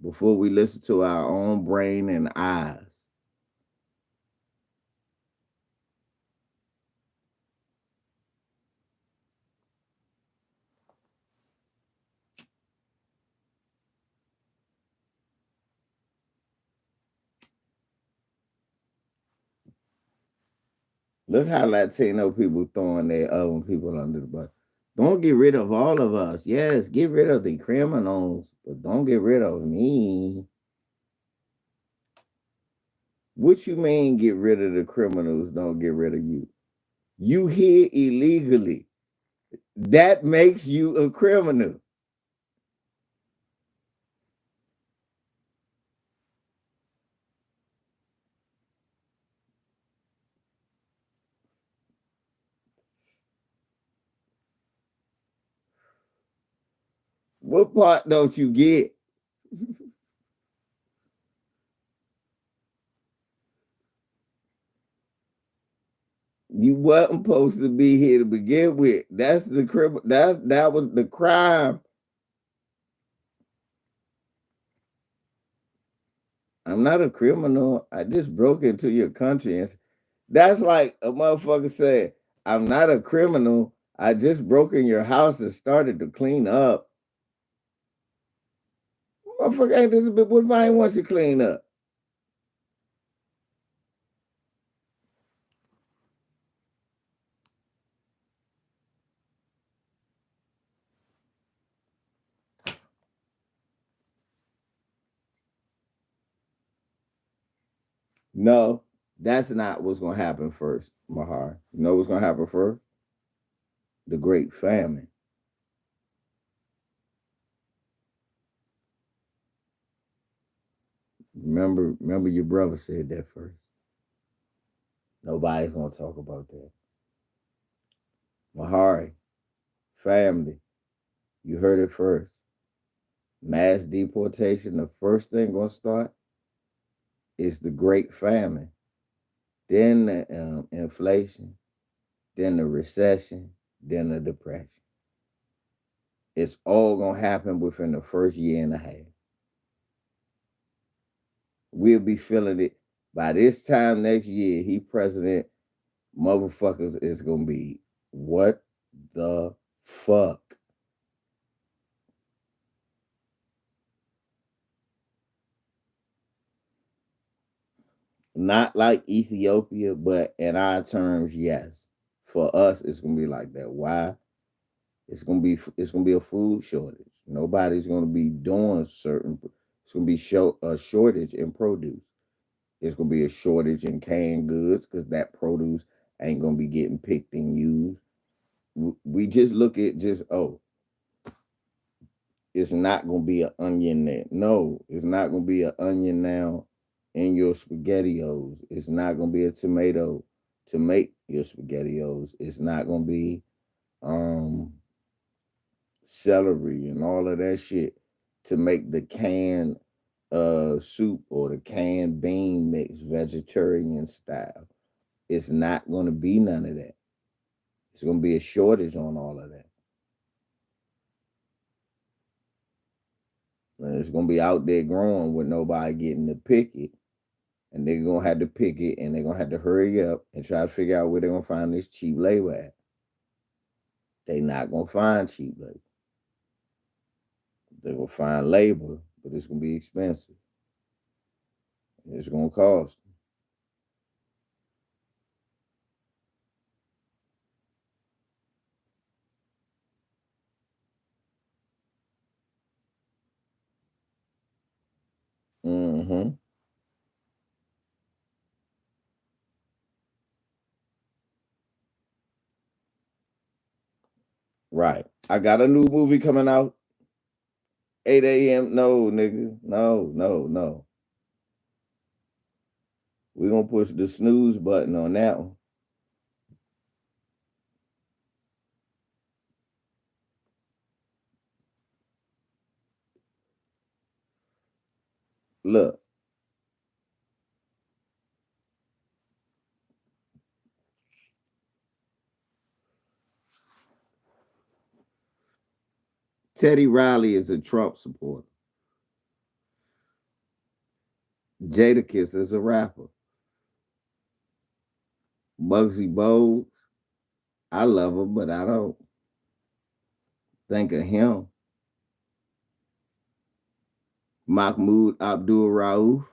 before we listen to our own brain and eyes. Look how Latino people throwing their other people under the bus. Don't get rid of all of us. Yes, get rid of the criminals, but don't get rid of me. What you mean get rid of the criminals, don't get rid of you? You here illegally. That makes you a criminal. What part don't you get? You wasn't supposed to be here to begin with. That's the crime. That was the crime. I'm not a criminal. I just broke into your country. And that's like a motherfucker said, I'm not a criminal. I just broke in your house and started to clean up. Motherfucker ain't this a bit. What if I ain't want you to clean up? No, that's not what's gonna happen first, Mahar. You know what's gonna happen first? The Great Famine. Remember your brother said that first. Nobody's gonna talk about that. Mahari, family, you heard it first. Mass deportation, the first thing gonna start is the Great Famine, then the inflation, then the recession, then the depression. It's all gonna happen within the first year and a half. We'll be feeling it by this time next year. He president, motherfuckers is gonna be what the fuck. Not like Ethiopia, but in our terms, yes. For us, it's gonna be like that. Why? It's gonna be a food shortage. Nobody's gonna be doing certain. It's gonna be a shortage in produce. It's gonna be a shortage in canned goods because that produce ain't gonna be getting picked and used. We just look at just it's not gonna be an onion there. No, it's not gonna be an onion now in your SpaghettiOs. It's not gonna be a tomato to make your SpaghettiOs. It's not gonna be celery and all of that shit to make the canned soup or the canned bean mix vegetarian style. It's not gonna be none of that. It's gonna be a shortage on all of that. And it's gonna be out there growing with nobody getting to pick it. And they're gonna have to pick it and they're gonna have to hurry up and try to figure out where they're gonna find this cheap labor at. They're not gonna find cheap labor. They're gonna find labor, but it's gonna be expensive. It's gonna cost. Mm-hmm. Right. I got a new movie coming out. 8 a.m. No, nigga. No, no, no. We're gonna push the snooze button on that one. Look. Teddy Riley is a Trump supporter. Jadakiss is a rapper. Bugsy Bogues, I love him, but I don't think of him. Mahmoud Abdul Rauf.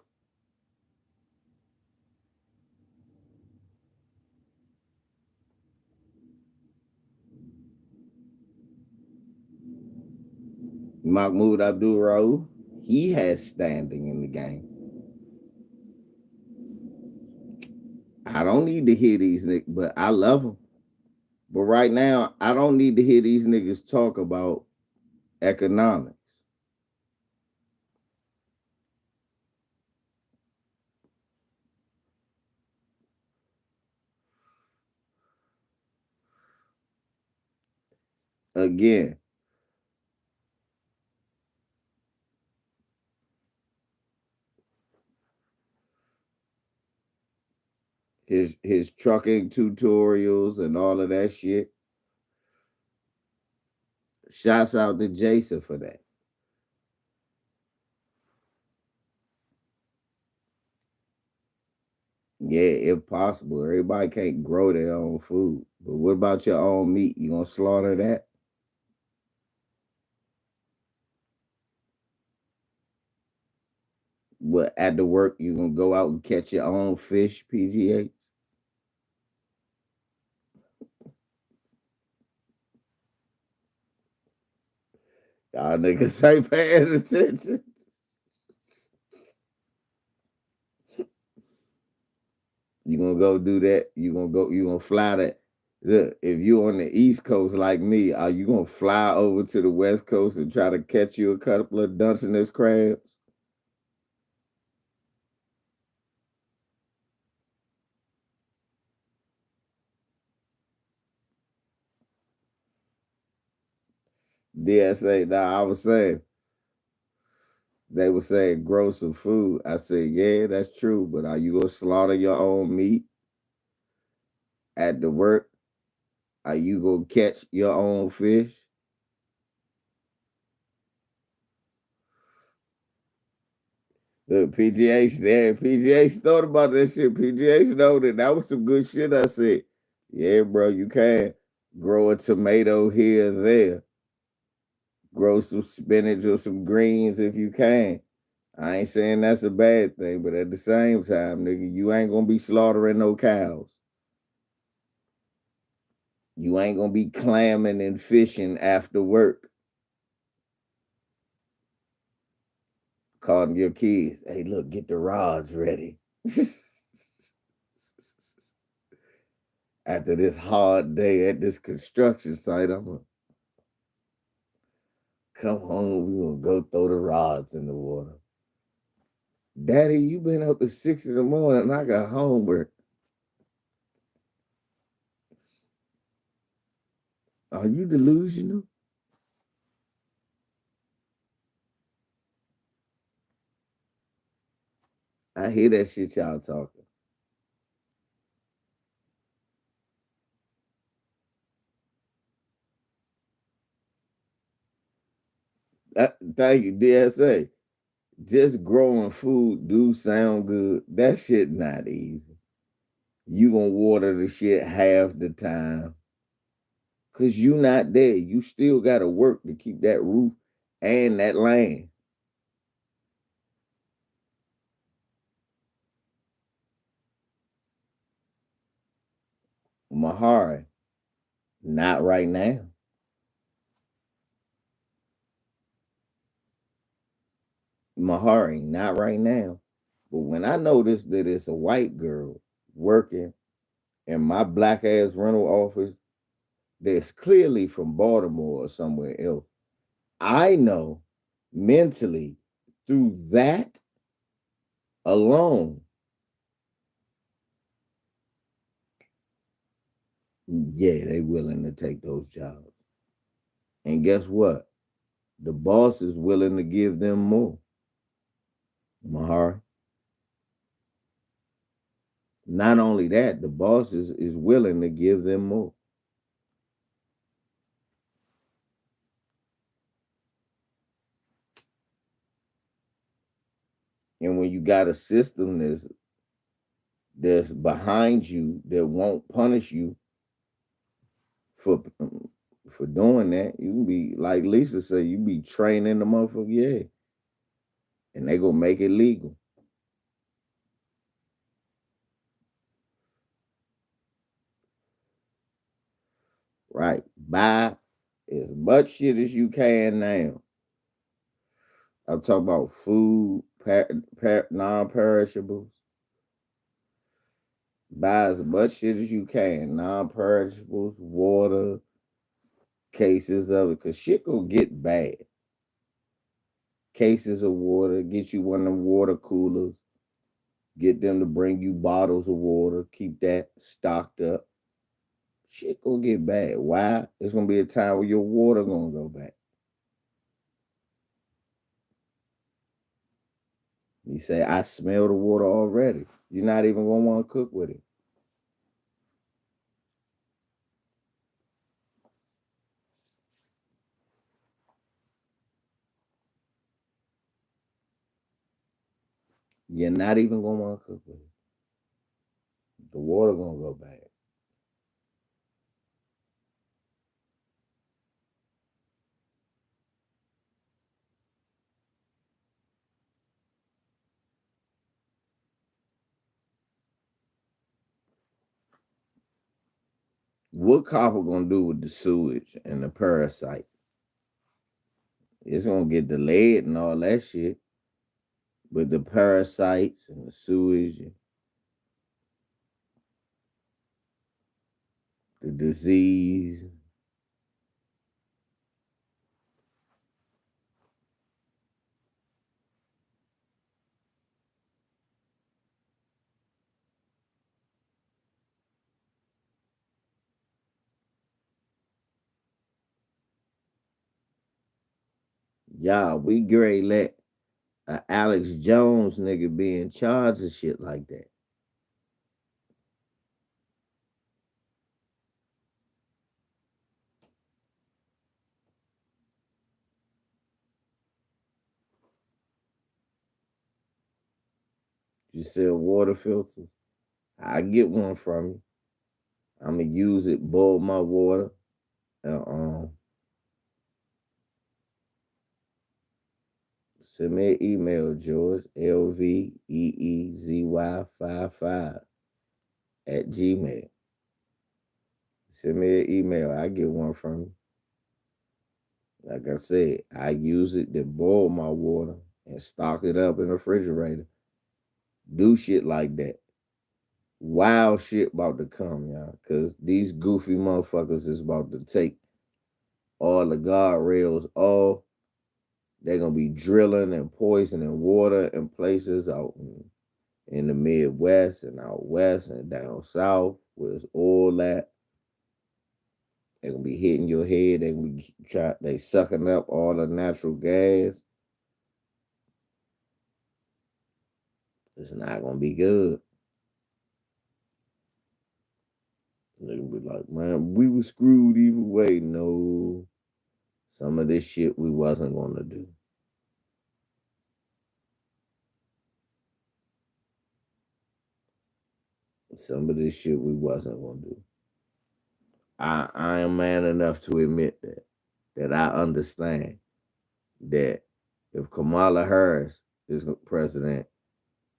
Mahmoud Abdul Rauf, he has standing in the game. I don't need to hear these niggas, but I love them. But right now, I don't need to hear these niggas talk about economics. Again, his trucking tutorials and all of that shit. Shouts out to Jason for that. Yeah, if possible. Everybody can't grow their own food. But what about your own meat? You gonna slaughter that? What at the work you gonna go out and catch your own fish, PGA? Y'all niggas ain't paying attention. You gonna go do that? You gonna fly that? Look, if you on the East Coast like me, are you gonna fly over to the West Coast and try to catch you a couple of Dungeness crabs? DSA, nah, I was saying, they were saying grow some food. I said, yeah, that's true, but are you gonna slaughter your own meat at the work? Are you gonna catch your own fish? The PGA, yeah, PGA thought about that shit. PGA know that was some good shit. I said, yeah, bro, you can grow a tomato here and there, grow some spinach or some greens if you can. I ain't saying that's a bad thing, but at the same time, nigga, you ain't gonna be slaughtering no cows. You ain't gonna be clamming and fishing after work. Calling your kids, hey, look, get the rods ready. After this hard day at this construction site, I'm gonna come home. We're gonna go throw the rods in the water. Daddy, you been up at 6 in the morning and I got homework. Are you delusional? I hear that shit y'all talking. Thank you, DSA. Just growing food do sound good. That shit not easy. You gonna water the shit half the time. Cause you not there. You still gotta work to keep that roof and that land. Mahari, not right now. Mahari, not right now. But when I notice that it's a white girl working in my black ass rental office that's clearly from Baltimore or somewhere else, I know mentally through that alone, yeah, they willing to take those jobs. And guess what? The boss is willing to give them more. Mahar. Not only that, the boss is willing to give them more. And when you got a system that's behind you that won't punish you for for doing that, you can be like Lisa said, you be training the motherfucker, yeah, and they gonna make it legal. Right. Buy as much shit as you can now. I'm talking about food, non-perishables. Buy as much shit as you can, non-perishables, water, cases of it, cause shit gonna get bad. Cases of water, get you one of them water coolers, get them to bring you bottles of water, keep that stocked up. Shit gonna get bad. Why? It's gonna be a time where your water gonna go back. You say, I smell the water already. You're not even gonna want to cook with it. You're not even gonna want to cook with it. The water gonna go bad. What copper gonna do with the sewage and the parasite? It's gonna get delayed and all that shit. But the parasites and the sewage, and the disease. Y'all, we great let Alex Jones nigga be in charge of shit like that. You sell water filters? I get one from you. I'm gonna use it, boil my water. Uh, Send me an email, George, LVEEZY55 at Gmail. Send me an email. I get one from you. Like I said, I use it to boil my water and stock it up in the refrigerator. Do shit like that. Wild shit about to come, y'all. Cause these goofy motherfuckers is about to take all the guardrails off They're gonna be drilling and poisoning water in places out in the Midwest and out west and down south where it's oil at. They're gonna be hitting your head. They gonna be they sucking up all the natural gas. It's not gonna be good. They're gonna be like, man, we were screwed either way. No, some of this shit we wasn't gonna do. Some of this shit we wasn't gonna do. I am man enough to admit that I understand that if Kamala Harris is president,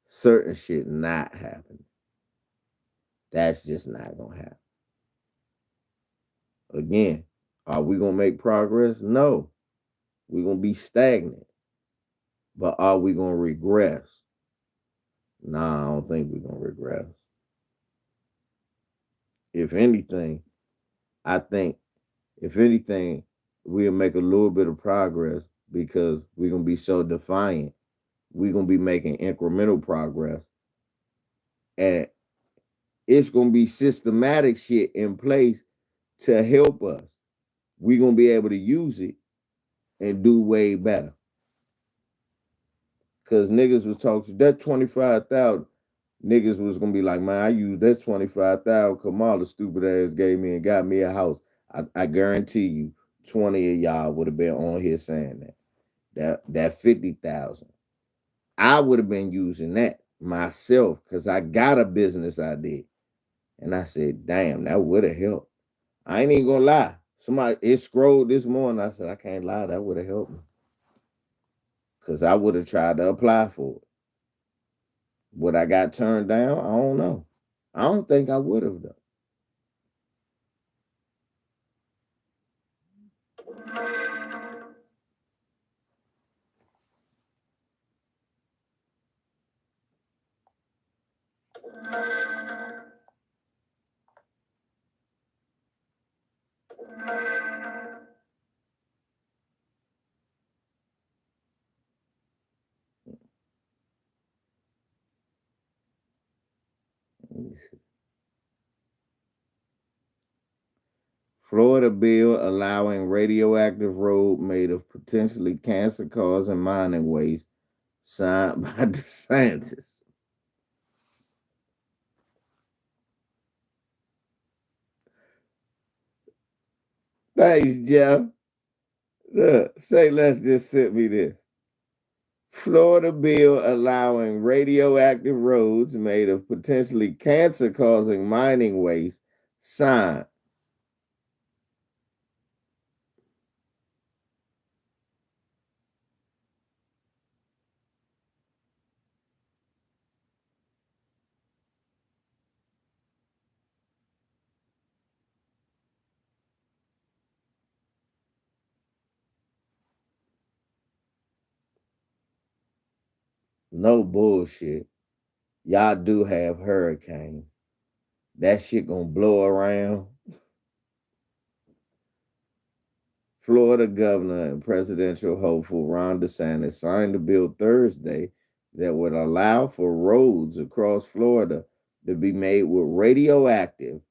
certain shit not happening. That's just not gonna happen. Again, are we gonna make progress? No. We're gonna be stagnant. But are we gonna regress? Nah, I don't think we're gonna regress. If anything, I think if anything, we'll make a little bit of progress because we're gonna be so defiant. We're gonna be making incremental progress. And it's gonna be systematic shit in place to help us. We're gonna be able to use it and do way better. Cause niggas was talking that 25,000 niggas was gonna be like, man, I used that 25,000 Kamala stupid ass gave me and got me a house. I guarantee you 20 of y'all would have been on here saying that 50,000. I would have been using that myself because I got a business idea. And I said, damn, that would have helped. I ain't even gonna lie. Somebody it scrolled this morning. I said, I can't lie, that would have helped me. Cause I would have tried to apply for it. Would I got turned down? I don't know. I don't think I would have though. Florida bill allowing radioactive road made of potentially cancer-causing mining waste, signed by the scientists. Thanks, Jeff. Look, say let's just send me this. Florida bill allowing radioactive roads made of potentially cancer-causing mining waste, signed. No bullshit. Y'all do have hurricanes. That shit gonna blow around. Florida governor and presidential hopeful Ron DeSantis signed a bill Thursday that would allow for roads across Florida to be made with radioactive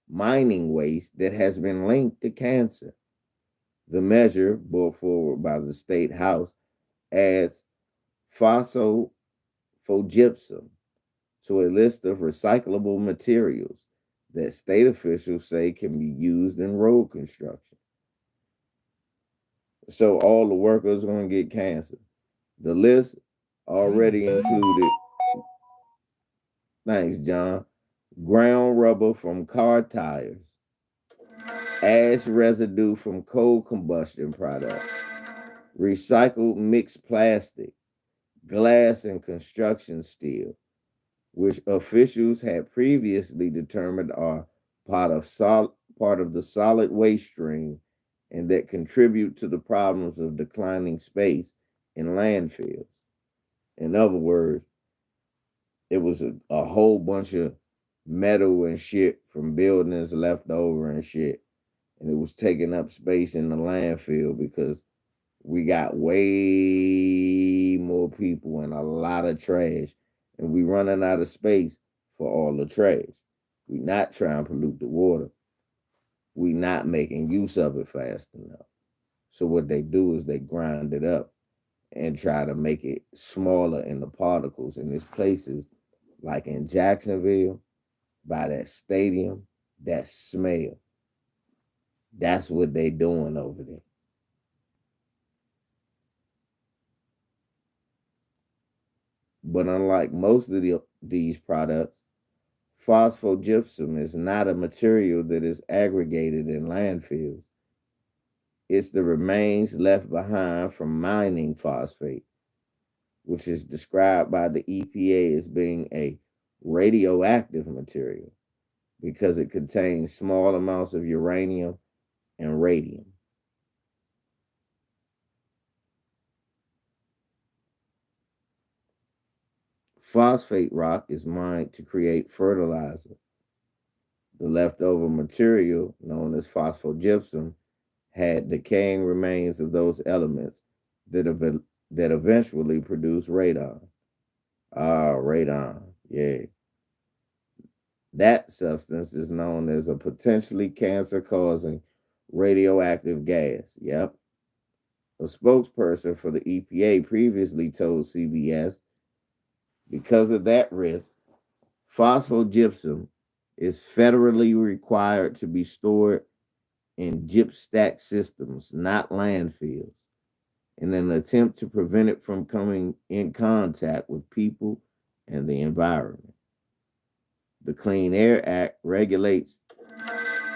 mining waste that has been linked to cancer. The measure, brought forward by the state house, adds phosphogypsum to a list of recyclable materials that state officials say can be used in road construction. So all the workers are going to get cancer. The list already included, thanks, John, ground rubber from car tires, ash residue from coal combustion products, recycled mixed plastic, glass, and construction steel, which officials had previously determined are part of the solid waste stream and that contribute to the problems of declining space in landfills. In other words, it was a whole bunch of metal and shit from buildings left over and shit. And it was taking up space in the landfill because We got way more people and a lot of trash, and we running out of space for all the trash. We not trying to pollute the water. We not making use of it fast enough. So what they do is they grind it up and try to make it smaller in the particles. And there's places like in Jacksonville, by that stadium, that smell. That's what they doing over there. But unlike most of these products, phosphogypsum is not a material that is aggregated in landfills. It's the remains left behind from mining phosphate, which is described by the EPA as being a radioactive material because it contains small amounts of uranium and radium. Phosphate rock is mined to create fertilizer. The leftover material, known as phosphogypsum, had decaying remains of those elements that eventually produce radon. Ah, radon. Yeah. That substance is known as a potentially cancer causing radioactive gas. Yep. A spokesperson for the EPA previously told CBS because of that risk, phosphogypsum is federally required to be stored in gypstack systems, not landfills, in an attempt to prevent it from coming in contact with people and the environment. The Clean Air Act regulates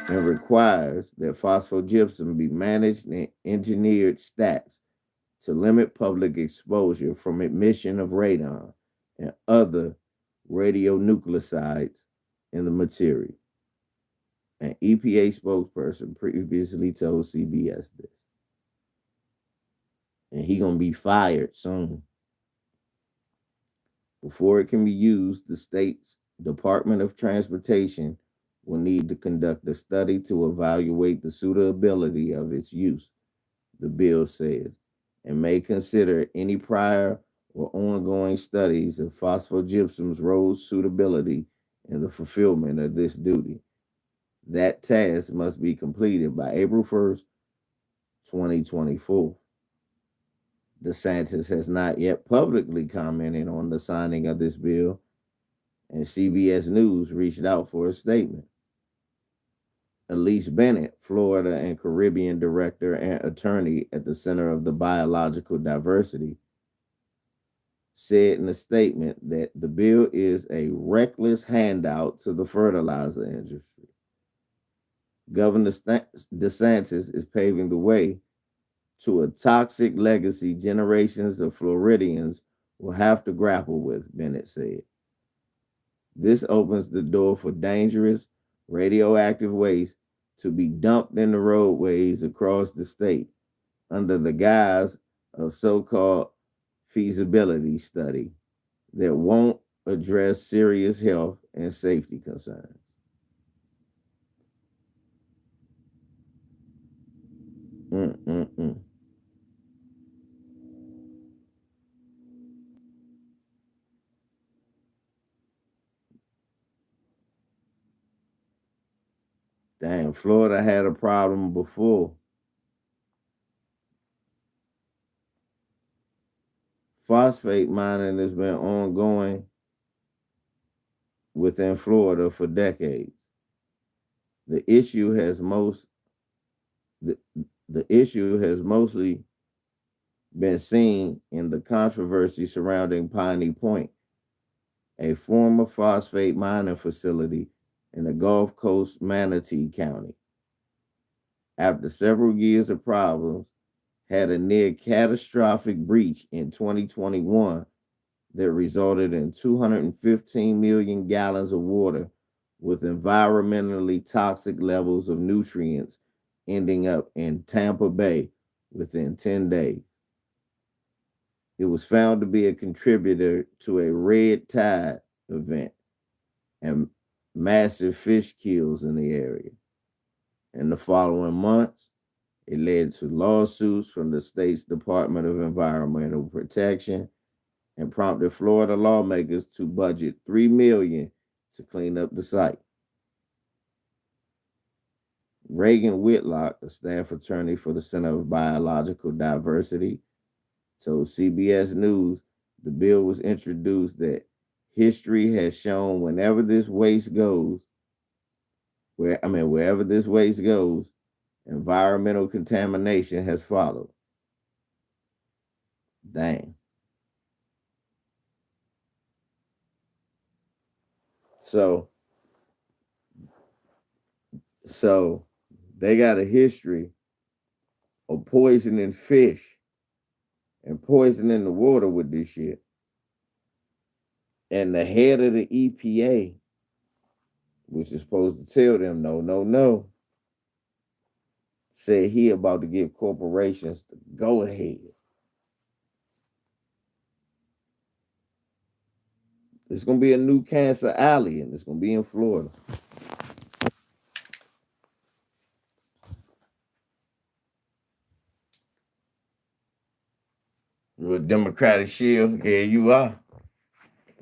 and requires that phosphogypsum be managed in engineered stacks to limit public exposure from emission of radon and other radionuclides in the material. An EPA spokesperson previously told CBS this. And he gonna be fired soon. Before it can be used, the state's Department of Transportation will need to conduct a study to evaluate the suitability of its use, the bill says, and may consider any prior or ongoing studies of phosphogypsum's road suitability in the fulfillment of this duty. That task must be completed by April 1st, 2024. DeSantis has not yet publicly commented on the signing of this bill, and CBS News reached out for a statement. Elise Bennett, Florida and Caribbean director and attorney at the Center of the Biological Diversity, said in a statement that the bill is a reckless handout to the fertilizer industry. Governor DeSantis is paving the way to a toxic legacy generations of Floridians will have to grapple with, Bennett said. This opens the door for dangerous radioactive waste to be dumped in the roadways across the state under the guise of so-called feasibility study that won't address serious health and safety concerns. Mm-mm-mm. Damn, Florida had a problem before. Phosphate mining has been ongoing within Florida for decades. The issue has the, the issue has mostly been seen in the controversy surrounding Piney Point, a former phosphate mining facility in the Gulf Coast, Manatee County. After several years of problems, had a near catastrophic breach in 2021 that resulted in 215 million gallons of water with environmentally toxic levels of nutrients ending up in Tampa Bay within 10 days. It was found to be a contributor to a red tide event and massive fish kills in the area. In the following months, It led to lawsuits from the state's Department of Environmental Protection and prompted Florida lawmakers to budget $3 million to clean up the site. Reagan Whitlock, a staff attorney for the Center of Biological Diversity, told CBS News the bill was introduced that history has shown wherever this waste goes, environmental contamination has followed. Dang. So they got a history of poisoning fish and poisoning the water with this shit. And the head of the EPA, which is supposed to tell them no, said he about to give corporations the go ahead. It's going to be a new cancer alley, and it's going to be in Florida. You're a Democratic shield. Yeah, you are.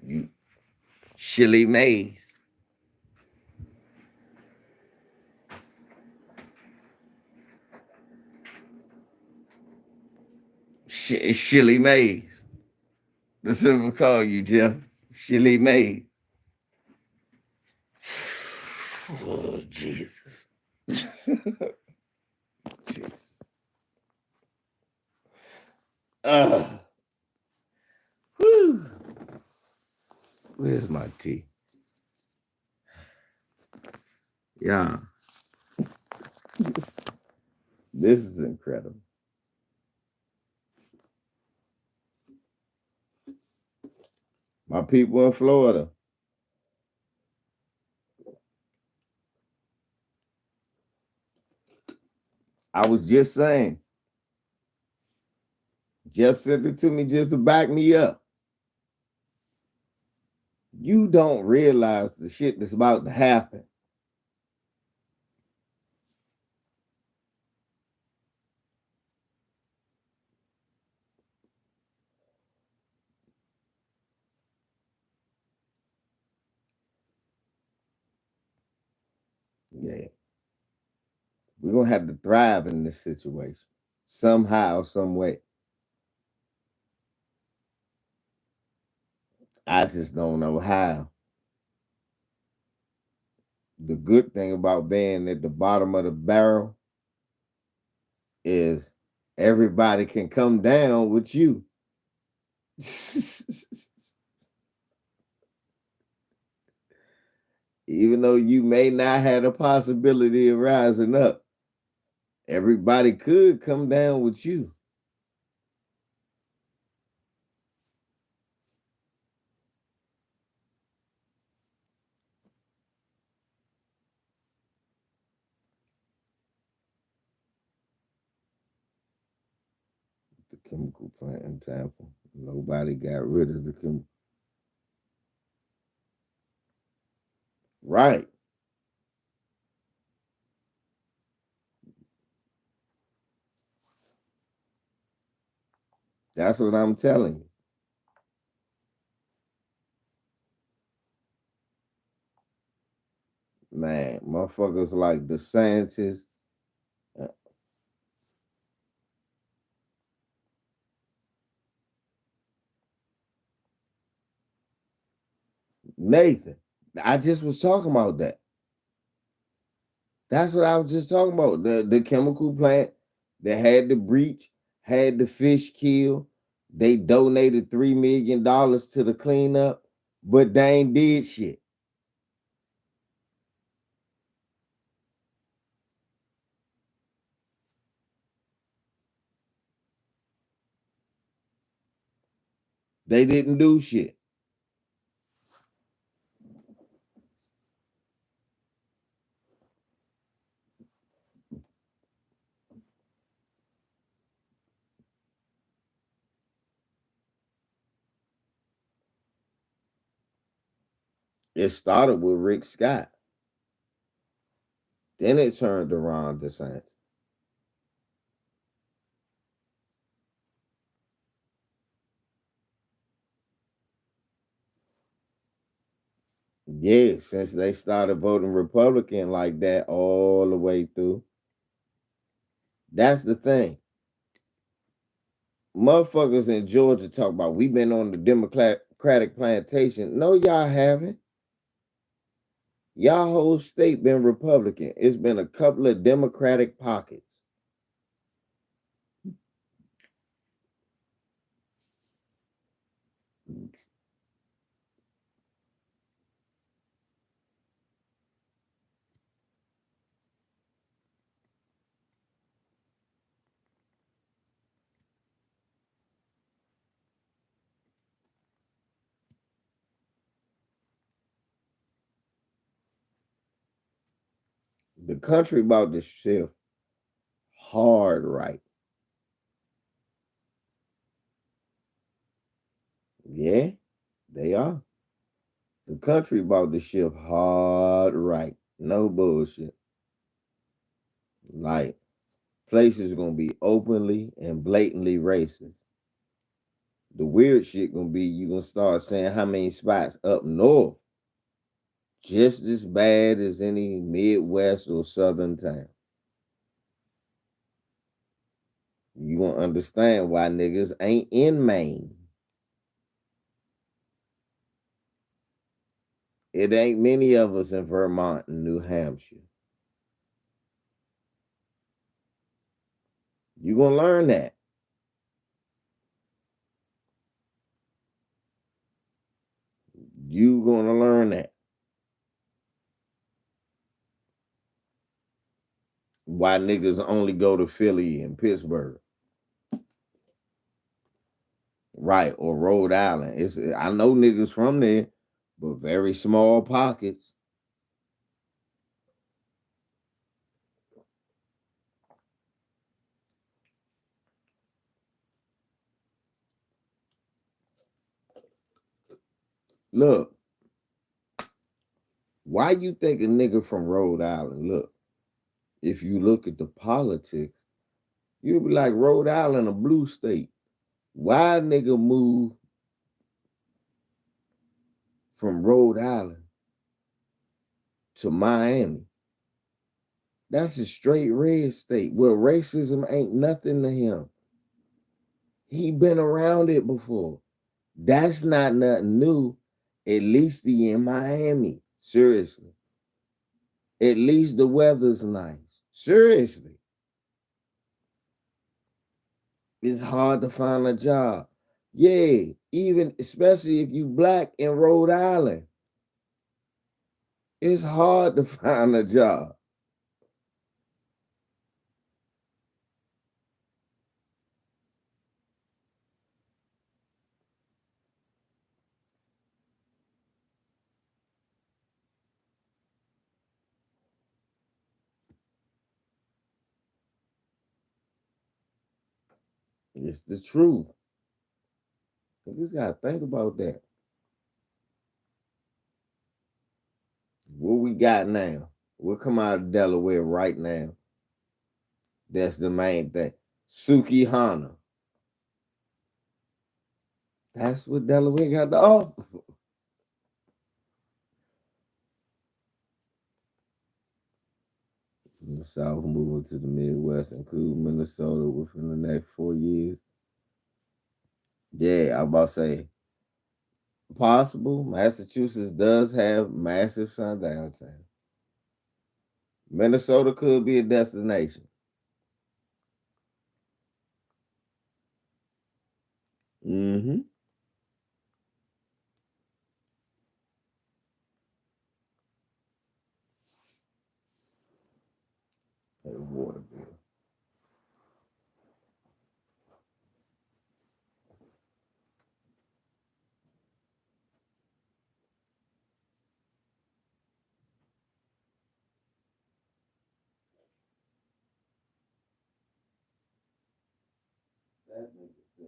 You Shilly Mays. Shilly Mays. That's what we call you, Jeff. Shilly Mays. Oh, Jesus. Jesus. Whew. Where's my tea? Yeah. This is incredible. My people in Florida. I was just saying. Jeff sent it to me just to back me up. You don't realize the shit that's about to happen. Yeah. We're going to have to thrive in this situation. Somehow, some way. I just don't know how. The good thing about being at the bottom of the barrel is everybody can come down with you. Even though you may not have the possibility of rising up, everybody could come down with you. The chemical plant in Tampa. Nobody got rid of the chemical. Right. That's what I'm telling you. Man, motherfuckers like the scientists. Nathan, I just was talking about that. That's what I was just talking about. The chemical plant that had the breach, had the fish killed. They donated $3 million to the cleanup, but they ain't did shit. They didn't do shit. It started with Rick Scott. Then it turned to Ron DeSantis. Yeah, since they started voting Republican like that all the way through. That's the thing. Motherfuckers in Georgia talk about we been on the Democratic plantation. No, y'all haven't. Y'all whole state been Republican. It's been a couple of Democratic pockets. The country about to shift hard right. Yeah, they are. The country about to shift hard right. No bullshit. Like places gonna be openly and blatantly racist. The weird shit gonna be you gonna start saying how many spots up north just as bad as any Midwest or Southern town. You gonna understand why niggas ain't in Maine. It ain't many of us in Vermont and New Hampshire. You gonna learn that. You gonna learn that. Why niggas only go to Philly and Pittsburgh, right? Or Rhode Island. It's I know niggas from there, but very small pockets. Look, why you think a nigga from Rhode Island? Look, if you look at the politics, you'll be like Rhode Island, a blue state. Why a nigga move from Rhode Island to Miami? That's a straight red state where racism ain't nothing to him. He been around it before. That's not nothing new. At least he in Miami. Seriously. At least the weather's nice. Seriously. It's hard to find a job. Yeah, even especially if you black in Rhode Island, it's hard to find a job. It's the truth. You just gotta think about that. What we got now? We'll come out of Delaware right now. That's the main thing. Suki Hana. That's what Delaware got to offer. From the South moving to the Midwest, including Minnesota within the next 4 years. Yeah, I'm about to say possible. Massachusetts does have massive sun downtown. Minnesota could be a destination. Mm-hmm. Hey, water bill. That nigga said.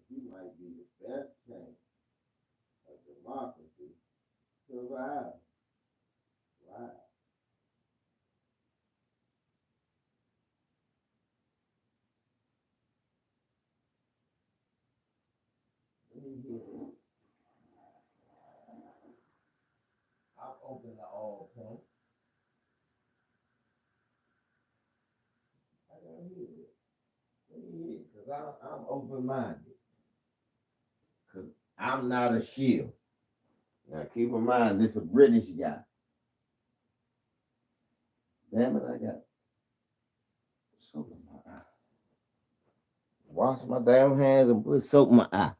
He might be the best change of the democracy survive. Right. Let me hear it. I'm open to all points. I gotta hear it. Let me hear it, because I'm open-minded. Because I'm not a shield. Now keep in mind, this is a British guy. Damn it, I got soap in my eye. Wash my damn hands and put soap in my eye.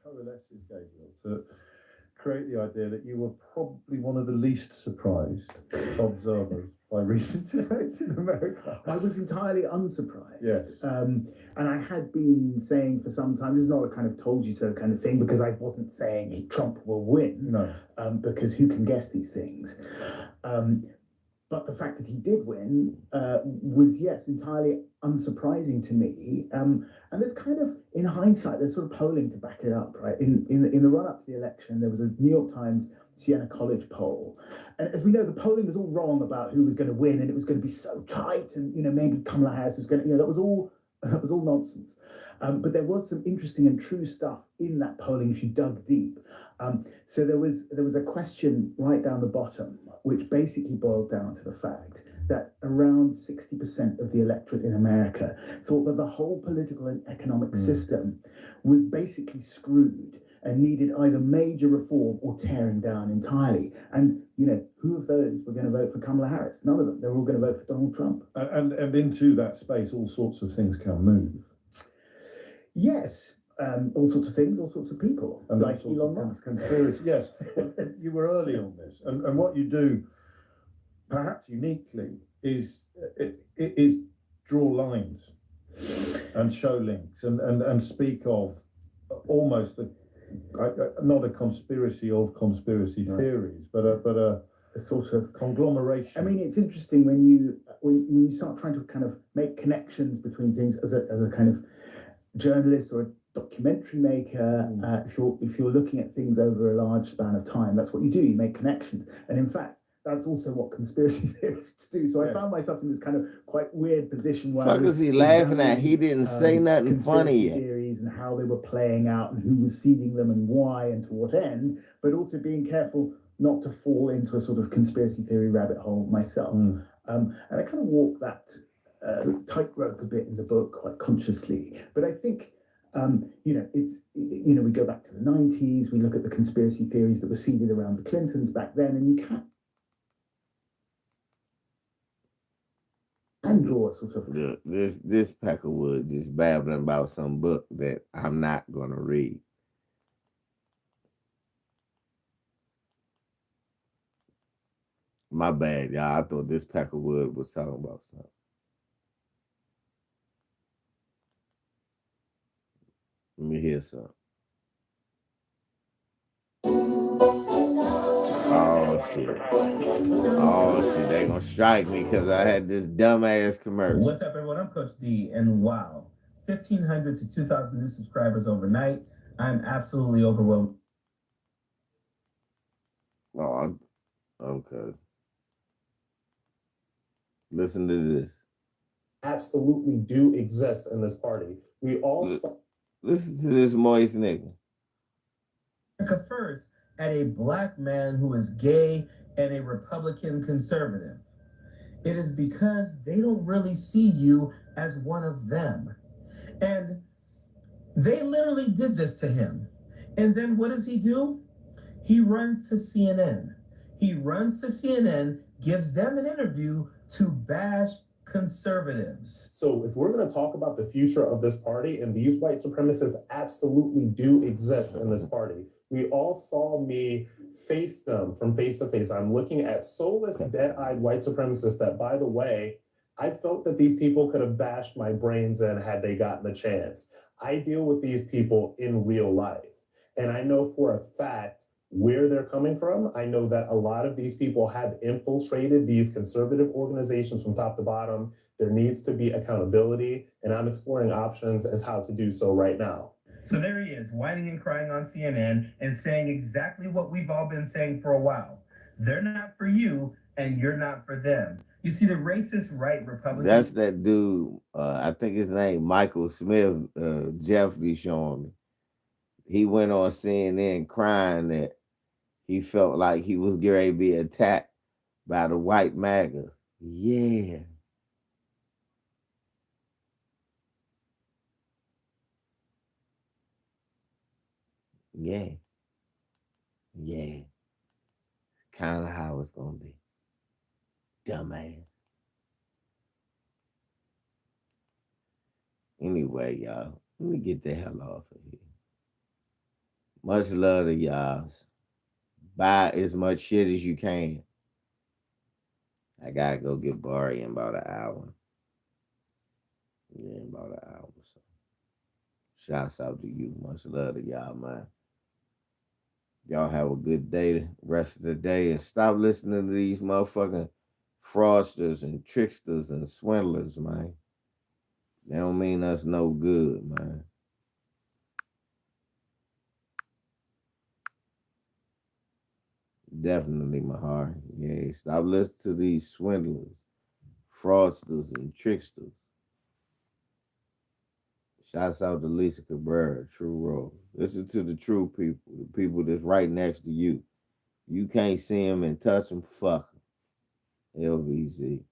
Coalesces, Gabriel, to create the idea that you were probably one of the least surprised observers by recent events in America. I was entirely unsurprised. Yes. And I had been saying for some time, this is not a kind of told you so kind of thing, because I wasn't saying Trump will win. No. Because who can guess these things? But the fact that he did win was, yes, entirely unsurprising to me. And there's kind of, in hindsight, there's sort of polling to back it up, right? In the run-up to the election, there was a New York Times Siena College poll. And as we know, the polling was all wrong about who was going to win, and it was going to be so tight, and, maybe Kamala Harris was going to, that was all nonsense. But there was some interesting and true stuff in that polling if you dug deep. So there was a question right down the bottom, which basically boiled down to the fact that around 60% of the electorate in America thought that the whole political and economic system was basically screwed and needed either major reform or tearing down entirely. And, who of those were going to vote for Kamala Harris? None of them. They were all going to vote for Donald Trump. And into that space, all sorts of things can move. Yes. All sorts of things, all sorts of people, And like Elon Musk. Conspiracy, yes. You were early on this. And what you do, perhaps uniquely, is draw lines and show links and speak of almost not a conspiracy of conspiracy theories, but a sort of conglomeration. I mean, it's interesting when you start trying to kind of make connections between things as a kind of journalist or a documentary maker. If you're looking at things over a large span of time, that's what you do. You make connections, and in fact, that's also what conspiracy theorists do. So I found myself in this kind of quite weird position where Fuck is he laughing at? He didn't say nothing funny yet. Theories and how they were playing out and who was seeding them and why and to what end, but also being careful not to fall into a sort of conspiracy theory rabbit hole myself. And I kind of walk that tightrope a bit in the book quite consciously. But I think, we go back to the 90s, we look at the conspiracy theories that were seeded around the Clintons back then, and you can't draw a sort of... This pack of wood just babbling about some book that I'm not going to read. My bad, y'all. I thought this pack of wood was talking about something. Let me hear something. Oh shit, they gonna strike me because I had this dumbass commercial. What's up, everyone? I'm Coach D, and wow, 1,500 to 2,000 new subscribers overnight. I'm absolutely overwhelmed. Oh, okay. Listen to this. Absolutely do exist in this party. We all listen to this moist nigga. America first at a black man who is gay and a Republican conservative. It is because they don't really see you as one of them. And they literally did this to him. And then what does he do? He runs to CNN. He runs to CNN, gives them an interview to bash conservatives. So if we're going to talk about the future of this party, and these white supremacists absolutely do exist in this party, we all saw me face them from face to face. I'm looking at soulless, dead-eyed white supremacists that, by the way, I felt that these people could have bashed my brains in had they gotten the chance. I deal with these people in real life. And I know for a fact where they're coming from. I know that a lot of these people have infiltrated these conservative organizations from top to bottom. There needs to be accountability, and I'm exploring options as how to do so right now. So there he is, whining and crying on CNN and saying exactly what we've all been saying for a while. They're not for you, and you're not for them. You see, the racist right Republican... That's that dude. I think his name Michael Smith. Jeff be showing me. He went on CNN crying that he felt like he was getting ready to be attacked by the white MAGAs. Yeah. Yeah. Yeah. Kind of how it's going to be. Dumbass. Anyway, y'all, let me get the hell off of here. Much love to y'all. Buy as much shit as you can. I gotta go get Barry in about an hour. Yeah, about an hour. So, shouts out to you. Much love to y'all, man. Y'all have a good day, rest of the day, and stop listening to these motherfucking fraudsters and tricksters and swindlers, man. They don't mean us no good, man. Definitely, my heart. Yeah, stop listening to these swindlers, fraudsters, and tricksters. Shouts out to Lisa Cabrera, True Rose. Listen to the true people, the people that's right next to you. You can't see them and touch them, fuck them. LVZ.